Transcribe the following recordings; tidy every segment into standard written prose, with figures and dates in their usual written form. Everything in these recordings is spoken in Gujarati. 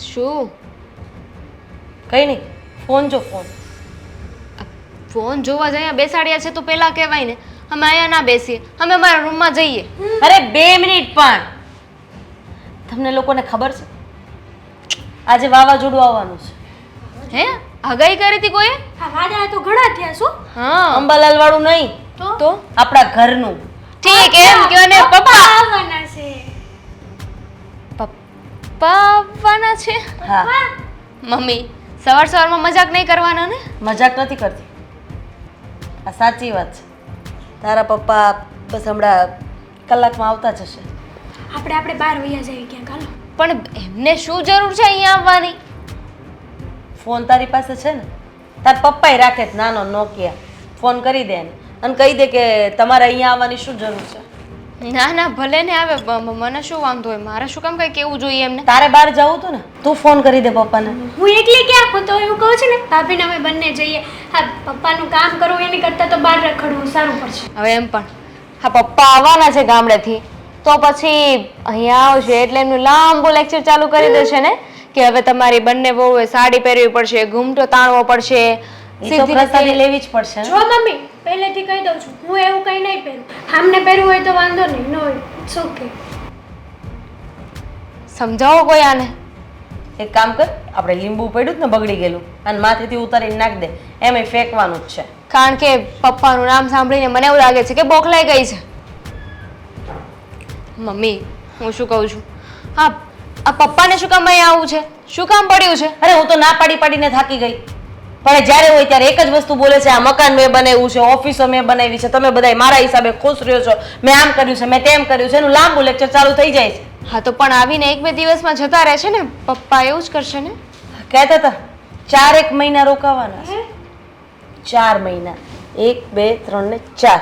શું? કઈ નહીં, ફોન જો ફોન. ફોન જોવા જ અહીંયા બેસાડ્યા છે તો પેલા કહેવાય ને. અમે અહીંયા ના બેસીએ, અમે અમારા રૂમમાં જઈએ. અરે 2 મિનિટ પણ. તમને લોકોને ખબર છે આજે વાવાઝોડું આવવાનું છે? હે? આગાહી કરી હતી કોઈએ? હા વાદળા તો ઘણા થયા શું? હા. અંબાલાલ વાળું નહીં, તો આપણા ઘરનું. ઠીક એમ કયો ને. પપ્પા આવવાના છે. પપ્પા આવવાના છે? હા, મમ્મી સવારમાં મજાક નહીં કરવાના ને? મજાક નથી કરતી, આ સાચી વાત છે. તારા પપ્પા બસ હમણાં કલાકમાં આવતા જ હશે. આપણે બહાર વયા જઈએ ક્યાંક હાલો. પણ એમને શું જરૂર છે અહીંયા આવવાની? ફોન તારી પાસે છે ને? તાર પપ્પાએ રાખે છે નાનો નોકિયા. ફોન કરી દે એને અને કહી દે કે તમારે અહીંયા આવવાની શું જરૂર છે. ના ના ભલે ને આવે, મને શું વાંધો હોય? મારે શું કામ કઈ કેવું જોઈએ એમને? તારે બહાર જવું હતું ને, તું ફોન કરી દે પપ્પાને. હું એકલી ક્યાં હું તો એવું કહું છું ને ભાભીને અમે બંને જઈએ. હા પપ્પાનું કામ કરવું એની કરતાં તો બહાર રખડવું સારું પડશે. હવે એમ પણ હા પપ્પા આવવાના છે ગામડેથી, તો પછી અહીંયા આવશે એટલે એમનું લાંબુ લેક્ચર ચાલુ કરી દેશે ને કે હવે તમારી બંને વહુએ સાડી પહેરવી પડશે, ઘૂમટો તાણવો પડશે, સીધી પ્રસાદી લેવી જ પડશે ને. જો મમ્મી પહેલેથી કહી દઉં છું હું એવું કંઈ નહીં પહેરું. આમને પહેરવું હોય તો વાંધો નહીં, નો ઇટ્સ ઓકે. સમજાવો કોઈ આને. એક કામ કર, આપણે લીંબુ પડ્યું જ ને બગડી ગયેલું અને માથેથી ઉતારીને નાખ દે, એમાંય ફેંકવાનું જ છે. કારણ કે પપ્પાનું નામ સાંભળીને મને એવું લાગે છે કે બોખલાઈ ગઈ છે. મમ્મી હું શું કહું છું, આ પપ્પાને શું કામ અહીંયા આવવું છે? શું કામ પડ્યું છે? અરે હું તો ના પાડીને થાકી ગઈ, પણ જ્યારે હોય ત્યારે એક જ વસ્તુ બોલે છે, આ મકાન મેં બનાવ્યું છે, ઓફિસો મેં બનાવી છે, તમે બધા મારા હિસાબે ખુશ રહ્યો છો, મેં આમ કર્યું છે, મેં તેમ કર્યું છે, એનું લાંબુ લેક્ચર ચાલુ થઈ જાય છે. હા તો પણ આવીને 1-2 દિવસમાં જતા રહેશે ને પપ્પા, એવું જ કરશે ને? કહેતા હતા 4 મહિના રોકાવાના છે. 4 મહિના, 1 2 3 ને 4.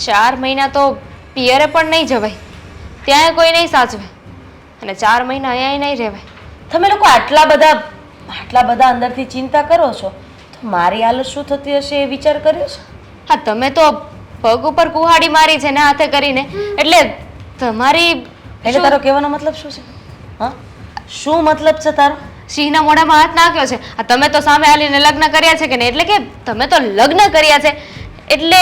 4 મહિના તો પિયરે પણ નહીં જવાય, ત્યાં કોઈ નહીં સાચવે, અને 4 મહિના અહીંયા નહીં રહેવાય. તમે લોકો આટલા બધા અંદરથી ચિંતા કરો છો, તો મારી હાલત શું થતી હશે એ વિચાર કર્યો છે? હા તમે તો પગ ઉપર કુહાડી મારી છે ને હાથે કરીને, એટલે તમારી એટલે તારો કહેવાનો મતલબ શું છે? હા, શું મતલબ છે તારો? સિંહના મોઢામાં હાથ નાખ્યો છે. આ તમે તો સામે હાલીને લગ્ન કર્યા છે કે નહીં? એટલે કે તમે તો લગ્ન કર્યા છે એટલે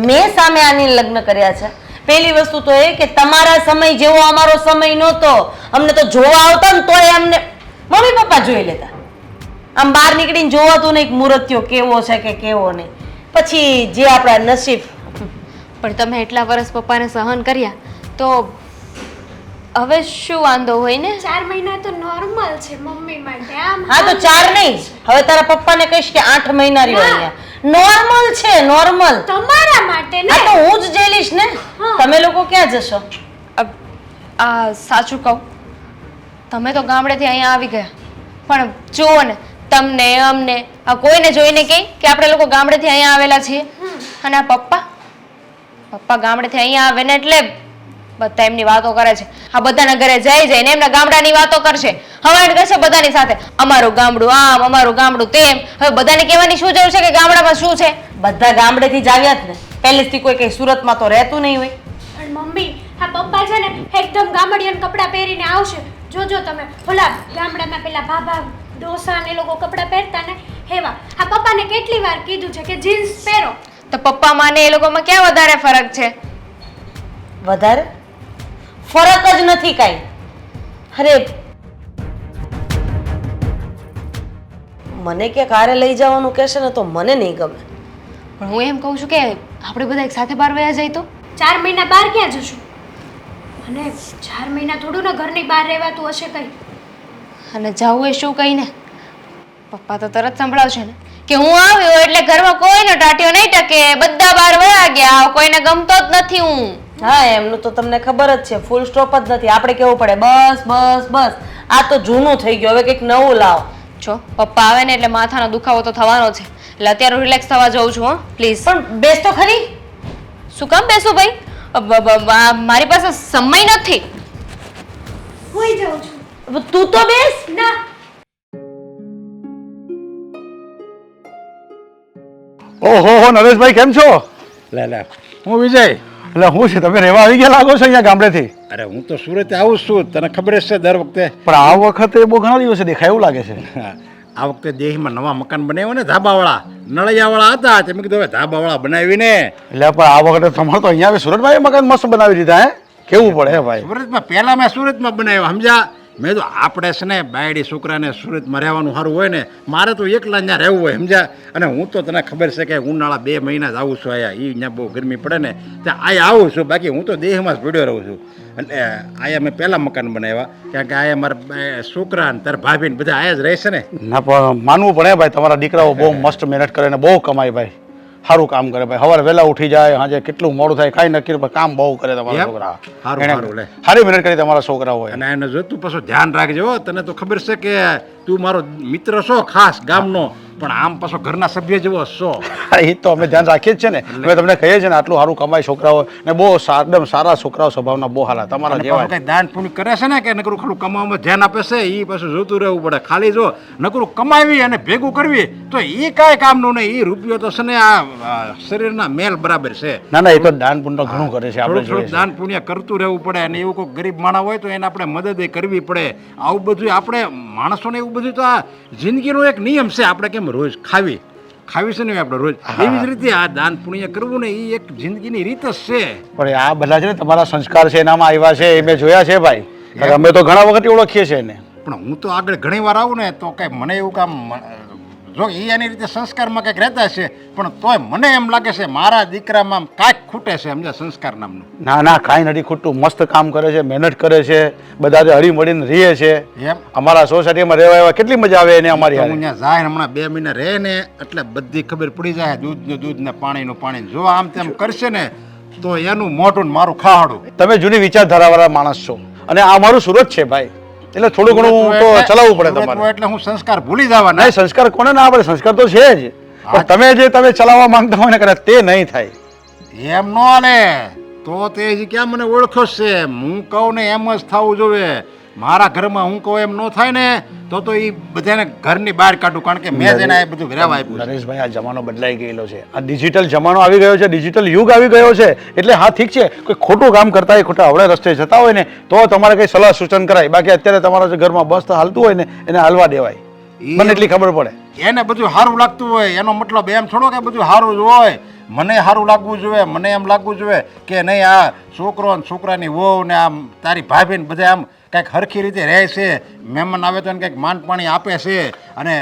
મેં સામે આની લગ્ન કર્યા છે. પહેલી વસ્તુ તો એ કે તમારા સમય જેવો અમારો સમય નહોતો. અમને તો જોવા આવતા ને તોય અમને મમ્મી પપ્પા જોઈ લેતા. આમ બહાર નીકળીને જોવાતું નહીં મુહૂર્ત્યો કેવો છે કે કેવો નહીં. પછી જે આપણા નસીબ. પણ તમે એટલા વર્ષ પપ્પાને સહન કર્યા તો હવે શું વાંધો હોય ને? 4 મહિના તો નોર્મલ છે મમ્મી માટે. આમ હા તો 4 નહીં, હવે તારા પપ્પાને કહીશ કે 8 મહિના રહ્યો અહીંયા. નોર્મલ છે, નોર્મલ. તમારા માટે ને. હા તો હું જ જેલીશ ને. તમે લોકો ક્યાં જશો? આ સાચું કહું, તમે તો ગામડેથી અહીંયા આવી ગયા, પણ જુઓ ને તમને અમને આ કોઈને જોઈને કહે કે આપણે લોકો ગામડેથી અહીંયા આવેલા છીએ. અને આ પપ્પા ગામડેથી અહીંયા આવે ને એટલે બધા એમની વાતો કરે છે. આ બધાના ઘરે જઈને એમના ગામડાની વાતો કરશે, હવાણ કરશે બધાની સાથે, અમારું ગામડું આમ, અમારું ગામડું તેમ. હવે બધાને કહેવાની શું જરૂર છે કે ગામડામાં શું છે? બધા ગામડેથી જ આવ્યા જ ને, પહેલેથી કોઈ કઈ સુરતમાં તો રહેતું નહીં હોય. પણ મમ્મી આ પપ્પા છે ને એકદમ ગામડિયન કપડાં પહેરીને આવશે. જોજો તમે ઓલા ગામડામાં પેલા ભાભા ડોસા ને લોકો કપડાં પહેરતા ને એવા. આ પપ્પાને કેટલી વાર કીધું છે કે જીન્સ પહેરો. તો પપ્પા માને એ લોકોમાં ક્યાં વધારે ફરક છે? વધારે ફરક જ નથી કાંઈ. અરે મને કે કારે લઈ જવાનું કહેશે ને તો મને નહીં ગમે. પણ હું એમ કહું છું કે આપણે બધા એક સાથે બહાર વયા જઈએ તો? 4 મહિના બહાર ક્યાં જશું? અને 4 મહિના થોડું ને ઘરની બહાર રહેવાતું હશે કઈ. અને જાવું એ શું કહીને પપ્પા તો તરત સંભળાવશે ને કે હું આવ્યો એટલે ઘરમાં કોઈનો ટાટિયો નહીં ટકે, બધા બહાર વયા ગયા, કોઈને ગમતો જ નથી હું. હા એમનું તો તમને ખબર જ છે, ફૂલ સ્ટોપ જ નથી. આપણે કેવું પડે બસ બસ બસ. આ તો જૂનું થઈ ગયું, હવે કંઈક નવું લાવો. જો પપ્પા આવે ને એટલે માથાનો દુખાવો તો થવાનો છે, એટલે અત્યારે રિલેક્સ થવા જાઉં છું. પ્લીઝ. પણ બેસ તો ખરી. શું કામ બેસું ભાઈ? મારી પાસે સમય નથી. હોઈ જાઉં છું. તું તો બેસ. ના ઓહો હો નરેશભાઈ કેમ છો? લે લે હું વિજય. એટલે હું છે તમે રહેવા આવી ગયા લાગો છો અહીંયા ગામડેથી? અરે હું તો સુરત આવું જ છું, તને ખબર જ છે દર વખતે. પણ આ વખતે બહુ ઘણા દિવસે દેખાય એવું લાગે છે. આ વખતે દેહીમાં નવા મકાન બનાવ્યો ને, ધાબાવાળા નળિયાવાળા હતા, તે મેં કીધું હવે ધાબાવાળા બનાવીને. એટલે પણ આ વખતે તમારે તો અહીંયા સુરતમાં એ મકાન મસ્ત બનાવી દીધા હે? કેવું પડે હે ભાઈ? સુરતમાં પહેલા મેં સુરતમાં બનાવ્યો, સમજ્યા? મેં તો આપણે છે ને બાયડી છોકરાને સુરતમાં રહેવાનું સારું હોય ને, મારે તો એકલા ત્યાં રહેવું હોય, સમજ્યા? અને હું તો તને ખબર છે કે ઉનાળા 2 મહિના જ આવું છું અહીંયા, એ ત્યાં બહુ ગરમી પડે ને ત્યાં અહીંયા આવું છું, બાકી હું તો દેહમાં જ ભીડ્યો રહું છું. એટલે અહીંયા મેં પહેલાં મકાન બનાવ્યા, કારણ કે અહીંયા મારા છોકરા ને તારા ભાભી ને બધા અહીંયા જ રહેશે ને. ના પણ માનવું પડે ભાઈ, તમારા દીકરાઓ બહુ મસ્ત મહેનત કરે ને બહુ કમાય ભાઈ, સારું કામ કરે ભાઈ. સવારે વહેલા ઉઠી જાય, સાંજે કેટલું મોડું થાય કાંઈ નક્કી નહીં, કામ બહુ કરે તમારા છોકરા. સારું લે, સારી મહેનત કરી તમારા છોકરા હોય. અને એને જો તું પાછું ધ્યાન રાખજો હો. તને તો ખબર છે કે તું મારો મિત્ર છો ખાસ ગામનો, પણ આમ પાછો ઘરના સભ્ય જેવો છો. એ તો અમે ધ્યાન રાખીએ જ છે ને, અમે તમને કહીએ છીએ ને આટલું સારું કમાય છોકરાઓ ને બહુ એકદમ સારા છોકરાઓ, સ્વભાવના બહુ સારા તમારા જેવા. કઈ દાન પુણ્ય કરે છે ને કે નકરું ખાલી કમાવામાં ધ્યાન આપે છે, એ પાછું જોતું રહેવું પડે. ખાલી જો નકરું કમાવી અને ભેગું કરવી તો એ કાંઈ કામનું નહીં. એ રૂપિયો તો છે ને આ શરીરના મેલ બરાબર છે. ના ના, એ તો દાન પુણ્ય ઘણું કરે છે. આપણે થોડું દાન પુણ્ય કરતું રહેવું પડે, અને એવું કોઈ ગરીબ માણસ હોય તો એને આપણે મદદ કરવી પડે. આવું બધું આપણે માણસોને એવું બધું તો આ જિંદગીનો એક નિયમ છે. આપણે કેમ રોજ ખાવી છે ને આપણે રોજ, એવી જ રીતે આ દાન પુણ્ય કરવું ને એ એક જિંદગીની રીત જ છે. પણ આ બધા છે ને તમારા સંસ્કાર છે એનામાં આવ્યા છે, એ મેં જોયા છે ભાઈ. અમે તો ઘણા વખત ઓળખીએ છીએ એને. પણ હું તો આગળ ઘણી વાર આવું ને તો કઈ મને એવું કામ જો એ એની રીતે સંસ્કારમાં કંઈક રહેતા છે, પણ તોય મને એમ લાગે છે મારા દીકરામાં કાંઈક ખૂટે છે, સમજ્યા? સંસ્કાર નામનું. ના ના, કાંઈ નથી ખૂટતું. મસ્ત કામ કરે છે, મહેનત કરે છે, બધા હળી મળીને રહીએ છે. એમ અમારા સોસાયટીમાં રહેવા આવ્યા કેટલી મજા આવે એને અમારી હું હારે. ત્યાં જાય હમણાં 2 મહિના રહે ને એટલે બધી ખબર પડી જાય, દૂધનું દૂધ ને પાણીનું પાણી. જો આમ તેમ કરશે ને તો એનું મોઢું ને મારું ખાહડું. તમે જૂની વિચારધારાવાળા માણસ છો, અને આ અમારું સુરત છે ભાઈ, એટલે થોડું ઘણું તો ચલાવવું પડે તમારે. એટલે હું સંસ્કાર ભૂલી જવા નહીં, સંસ્કાર કોને ના પડે? સંસ્કાર તો છે જ, પણ તમે ચલાવવા માંગતા હોય ને કદાચ તે નહીં થાય. એમ ન હાલે તો તે હજી ક્યાં મને ઓળખો છે? હું કહું ને એમ જ થવું જોઈએ. મારા ઘરમાં હું કહું એમ ન થાય ને તો એ બધાને ઘરની બહાર કાઢું, કારણ કે મેં જ એને આ બધું રહેવા આપ્યું છે. નરેશભાઈ, આ જમાનો બદલાઈ ગયેલો છે, આ ડિજિટલ જમાનો આવી ગયો છે, ડિજિટલ યુગ આવી ગયો છે. એટલે હા ઠીક છે, કોઈ ખોટું કામ કરતા હોય, ખોટા અવળે રસ્તે જતા હોય ને તો તમારે કંઈ સલાહ સૂચન કરાય. બાકી અત્યારે તમારા જે ઘરમાં બસ હાલતું હોય ને એને હાલવા દેવાય, મને એટલી ખબર પડે. એને બધું સારું લાગતું હોય એનો મતલબ એમ થોડો કે બધું સારું જ હોય. મને સારું લાગવું જોઈએ, મને એમ લાગવું જોઈએ કે નહીં આ છોકરો ને છોકરાની વહુ ને આમ તારી ભાભી ને બધા આમ કંઈક હરખી રીતે રહે છે, મહેમાન આવે તો એને કંઈક માન પાણી આપે છે, અને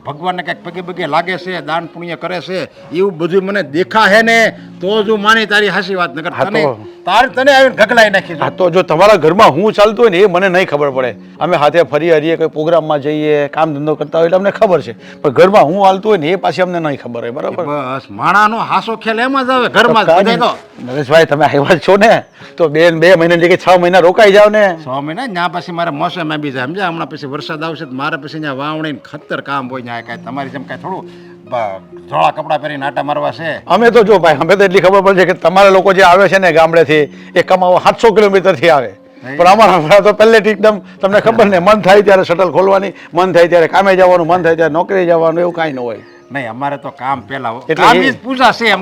ભગવાનને કંઈક પગે પગે લાગે છે, દાન પુણ્ય કરે છે, એવું બધું મને દેખા હે ને તો જ હું માની તારી હાસી વાત. નકર તને આવીને ગગલાઈ નાખી. હા તો જો તમારા ઘરમાં હું ચાલતું હોય ને એ મને નહીં ખબર પડે. અમે હાથે ફરી હરીએ, કોઈ પ્રોગ્રામમાં જઈએ, કામ ધંધો કરતા હોય એટલે અમને ખબર છે, પણ ઘરમાં હું હાલતું હોય ને એ પાછી અમને નહીં ખબર હોય. બરાબર? બસ માણાનો હાસો ખેલ એમાં જ આવે, ઘરમાં જ. તો નરેશભાઈ, તમે આવ્યા છો ને તો 2 મહિના જગ્યાએ 6 મહિના રોકાઈ જાવ ને. 6 મહિના ત્યાં પછી મારે મોસમ બી જાય, સમજ્યા? હમણાં પછી વરસાદ આવશે તો મારે પછી ત્યાં વાવણી ખતર કામ હોય. ત્યાં કાંઈ તમારી જેમ કાંઈ થોડું ધોળા કપડાં પહેરીને આટા મારવા છે. અમે તો જો ભાઈ, અમે તો એટલી ખબર પડે છે કે તમારા લોકો જે આવે છે ને ગામડેથી એ કમાવા 700 કિલોમીટરથી આવે, પણ અમારા તો પહેલેથી એકદમ તમને ખબર ને, મન થાય ત્યારે શટલ ખોલવાની, મન થાય ત્યારે કામે જવાનું, મન થાય ત્યારે નોકરી જવાનું, એવું કાંઈ ન હોય. નહીં, અમારે તો કામ પહેલા એટલે પૂજા છે.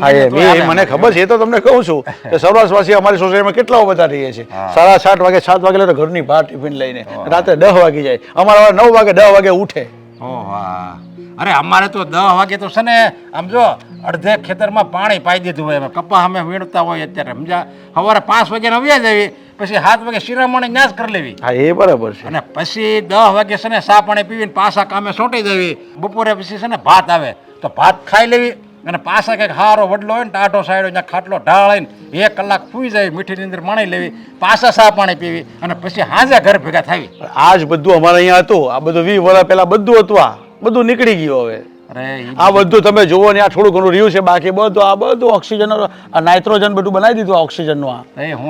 મને ખબર છે, એ તો તમને કહું છું કે સૌરાષ્ટ્રવાસી અમારી સોસાયટીમાં કેટલા બધા રહીએ છીએ. 6:30 વાગે 7 વાગે તો ઘરની બહાર ટિફિન લઈને રાત્રે 10 વાગી જાય. અમારા 9 વાગે 10 વાગે ઉઠે. અરે અમારે તો 10 વાગે તો છે ને આમ જો અડધે ખેતરમાં પાણી પાઈ દીધું હોય, કપા અમે વીણતા હોય અત્યારે, સમજ્યા? સવારે 5 વાગે આવ્યા જવી, પછી 7 વાગે શિરામણી ન્યાસ કરી લેવી. હા, એ બરાબર છે. અને પછી 10 વાગે છે ને ચા પાણી પીવીને પાછા કામે સોંટી દેવી. બપોરે પછી છે ને ભાત આવે તો ભાત ખાઈ લેવી, અને પાછા કંઈક હારો વડલો હોય ને ટાઢો સાઈડ ત્યાં ખાટલો ઢાળીને 1 કલાક સૂઈ જાય, મીઠીની અંદર માણી લેવી, પાછા ચા પાણી પીવી, અને પછી હાજે ઘર ભેગા થાવી. આ જ બધું અમારે અહીંયા હતું. આ બધું 20 વર્ષ પહેલા બધું હતું, આ બધું નીકળી ગયું હવે. આ બધું તમે જુઓ ને, આ થોડું ઘણું રહ્યું છે, બાકી બધું આ બધું ઓક્સિજન, નાઇટ્રોજન બધું બનાવી દીધું આ ઓક્સિજનનું. આ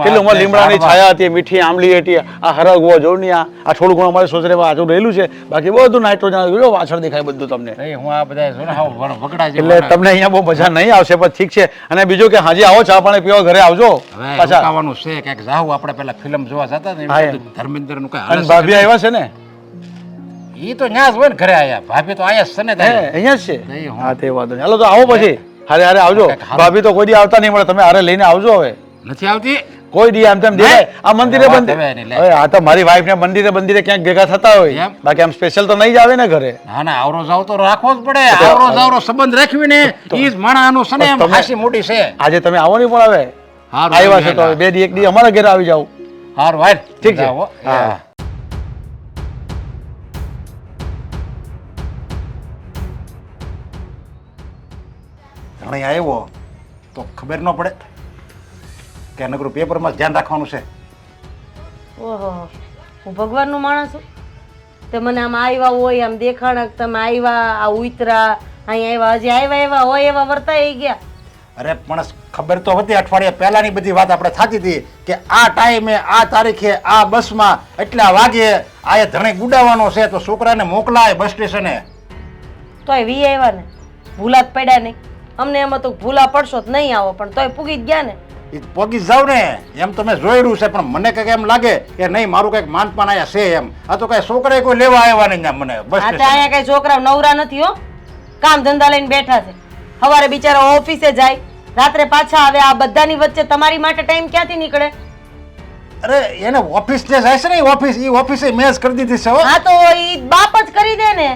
કેટલું લીમડાની છાયા હતી, મીઠી આંબલી હતી, આ હરગવો જોડની, આ થોડું ઘણું અમારી સોસાયટીમાં આજુ રહેલું છે, બાકી બધું નાઇટ્રોજન પાછળ દેખાય બધું તમને. હું આ બધા એટલે તમને અહીંયા બહુ મજા નહીં આવશે, પણ ઠીક છે. અને બીજું કે હાજી આવો, ચા પાણી પીવા ઘરે આવજો. પાછા આવવાનું છે ક્યાંક જાવું. આપણે પેલા ફિલ્મ જોવા જતા ને ધર્મેન્દ્ર નું કઈ ભાભી આવ્યા છે ને, ઈ તો ન્યાસ હોય ને ઘરે આયા. ભાભી તો આયા છે ને, અહીંયા જ છે. હા, તે વાંધો નહીં. હાલો તો આવો પછી હારે હારે આવજો. ભાભી તો કોઈ દી આવતા નહીં મળે, તમે હારે લઈને આવજો. હવે નથી આવતી કોઈ દી આમ તેમ દેખાય આ મંદિરે અરે વાત બંધ હવે નહીં લે. હવે આ તો મારી વાઈફ ને મંદિરે બંદિરે ક્યાંક ભેગા થતા હોય એમ? બાકી આમ સ્પેશિયલ તો નહીં જ આવે ને ઘરે ના ના આવરો જાવ તો રાખવો જ પડે આવરો જાવરો સંબંધ રાખવીને ઈ જ માણાનું છે ને એમ તમે- હાસી મોટી છે આજે તમે આવો નહીં પણ હવે હારું, આવ્યા છે તો હારું. હવે 2 દી 1 દી અમારા ઘરે આવી જાવ હારું હાલ ઠીક છે જાઓ, હો. હા ધણી આવ્યો તો ખબર ન પડે કે નકરું પેપરમાં જ ધ્યાન રાખવાનું છે ઓહો હું ભગવાનનું માણસ છું તે મને આમ આવ્યા હોય આમ દેખાણ કે તમે આવ્યા આ ઉતરા અહીંયા આવ્યા હજી આવ્યા હોય એવા વર્તાઈ ગયા અરે પણ ખબર તો હતી અઠવાડિયા પહેલાની બધી વાત આપણે થતી હતી કે આ ટાઈમે આ તારીખે આ બસમાં એટલા વાગે આ એ ધણી ગુડાવવાનો છે તો છોકરાને મોકલાય બસ સ્ટેશને તોય વી આવ્યા ને ભૂલા જ પડ્યા નહીં અમને એમ હતું કે ભૂલા પડશો તો નહીં આવો પણ તોય પૂગી જ ગયા ને એ પોગી જાવ ને એમ તો મેં જોયેલું છે પણ મને કંઈક એમ લાગે કે નહીં મારું કંઈક માનપાન આયા છે એમ આ તો કઈ છોકરાએ કોઈ લેવા આવ્યા નહીં ને મને બસ આ તો સ્ટેશને. અહીંયા કઈ છોકરા નવરા નથી હો કામ ધંધા લઈને બેઠા છે સવારે બિચારા ઓફિસે જાય રાત્રે પાછા આવે આ બધાની વચ્ચે તમારી માટે ટાઈમ ક્યાંથી નીકળે અરે એને ઓફિસ જે જાય છે ને એ ઓફિસે મેચ કરી દીધી છે હો. હા તો ઈ બાપ જ કરી દે ને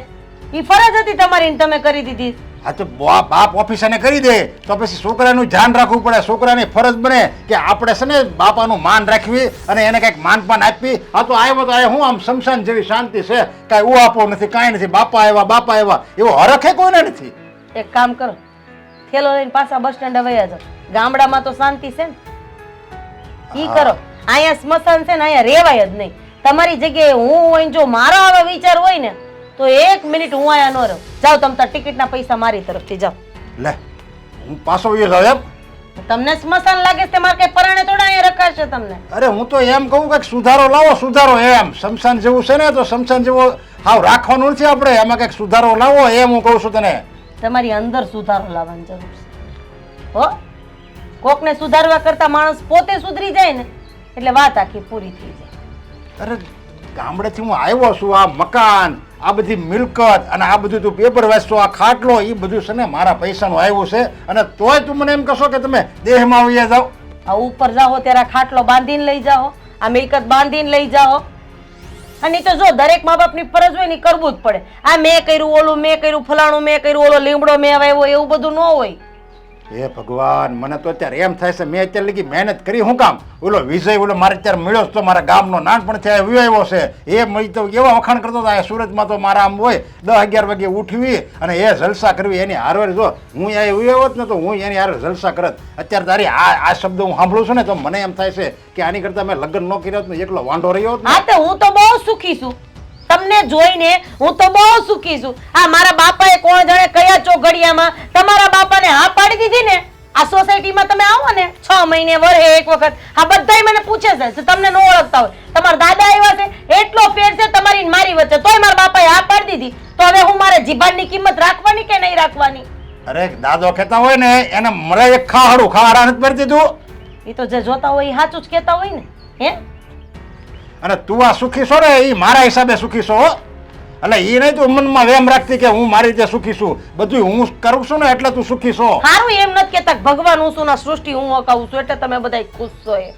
ઈ ફરજ હતી તમારી ને તમે કરી દીધી હા તો બાપ ઓફિસને કરી દે તો પછી છોકરાનું ધ્યાન રાખવું પડે છોકરાની ફરજ બને કે આપણે છે ને બાપાનું માન રાખવી અને એને કંઈક માનપાન આપવી આ તો આવ્યો તો આ હું આમ શમશાન જેવી શાંતિ છે કાંઈ હું આપો નથી કાંઈ નથી બાપા આવ્યા એવો હરખે કોઈને નથી એક કામ કરો થેલો લઈને પાછા બસ સ્ટેન્ડ વયા જાઓ ગામડામાં તો શાંતિ છે ને ઈ કરો અહીંયા સ્મશાન છે ને અહીંયા રેવાય જ નહીં તમારી જગ્યાએ હું હોય ને જો મારો આવા વિચાર હોય ને તો 1 મિનિટ હું અહીંયા ન રહું જાઓ તમે તાર ટિકિટના પૈસા મારી તરફથી જાઓ લે હું પાછો વયો જાઉં એમ તમને સ્મશાન લાગે છે મારે કઈ પરાણે થોડા અહીંયા રખાશે તમને અરે હું તો એમ કહું કે સુધારો લાવો સુધારો એમ શમશાન જેવું છે ને તો શમશાન જેવો હાવ રાખવાનું નથી આપણે એમાં કંઈક સુધારો લાવો એમ હું કહું છું તને તમારી અંદર સુધારો લાવવાની જરૂર છે હો કોકને સુધારવા કરતા માણસ પોતે સુધરી જાય ને એટલે વાત આખી પૂરી થઈ જાય અરે ગામડેથી હું આવ્યો છું આ મકાન આ બધી મિલકત અને આ બધું તું પેપર વાંચતો આ ખાટલો એ બધું છે ને મારા પૈસાનું આવ્યું છે અને તોય તું મને એમ કહેશો કે તમે દેહમાં આવી જાઓ આ ઉપર જાઓ ત્યારે આ ખાટલો બાંધીને લઈ જાઓ આ મિલકત બાંધીને લઈ જાઓ અને ઈ તો જો દરેક મા બાપની ફરજ હોય ને ઈ કરવું જ પડે આ મેં કર્યું ઓલું મેં કર્યું ફલાણું મેં કર્યું ઓલો લીમડો મેં વાવ્યો એવું બધું ન હોય હે ભગવાન મને તો અત્યારે એમ થાય છે મેં અત્યારે લગી મહેનત કરી હું કામ ઓલો વિજય ઓલો મારે અત્યારે મળ્યો તો મારા ગામનો નાનપણથી આવ્યો છે એ મળી તો એવા વખાણ કરતો હતો આ સુરતમાં તો મારા આમ હોય 10-11 વાગે ઉઠવી અને એ જલસા કરવી એની હારવાર જો હું અહીંયા આવ્યો હોત ને તો હું એની હારે જલસા કરત અત્યારે તારી આ શબ્દ હું સાંભળું છું ને તો મને એમ થાય છે કે આની કરતાં મેં લગ્ન ન કર્યો હોત ને એકલો વાંઢો રહ્યો હોત ને હા તો હું તો બહુ સુખી છું તમને જોઈને હું તો બહુ સુખી છું આ મારા બાપાએ કોણ જાણે કયા ચોઘડિયામાં તમારા બાપાને હા પાડી દીધી ને આ સોસાયટીમાં તમે આવો ને 6 મહિને વરહે એક વખત આ બધાય મને પૂછે છે કે તમને ન ઓળખતા હોય તમારા દાદા આવ્યા છે એટલો ફેર છે તમારી ને મારી વચ્ચે તોય મારા બાપાએ હા પાડી દીધી તો હવે હું મારે જીભાનની કિંમત રાખવાની કે નહીં રાખવાની અરે દાદો કહેતા હોય ને એને મળે એક ખાડા નથી ભરી દીધું એ તો જે જોતા હોય એ સાચું જ કહેતા હોય ને હે અને તું આ સુખી છો ને એ મારા હિસાબે સુખી છો હો. એટલે એ નહીં તું મનમાં વેમ રાખતી કે હું મારી રીતે સુખી છું બધું હું કરું છું ને એટલે તું સુખી છો સારું એમ નથી કહેતા કે ભગવાન હું છું ને સૃષ્ટિ હું હકાવું છું એટલે તમે બધા ખુશ છો એ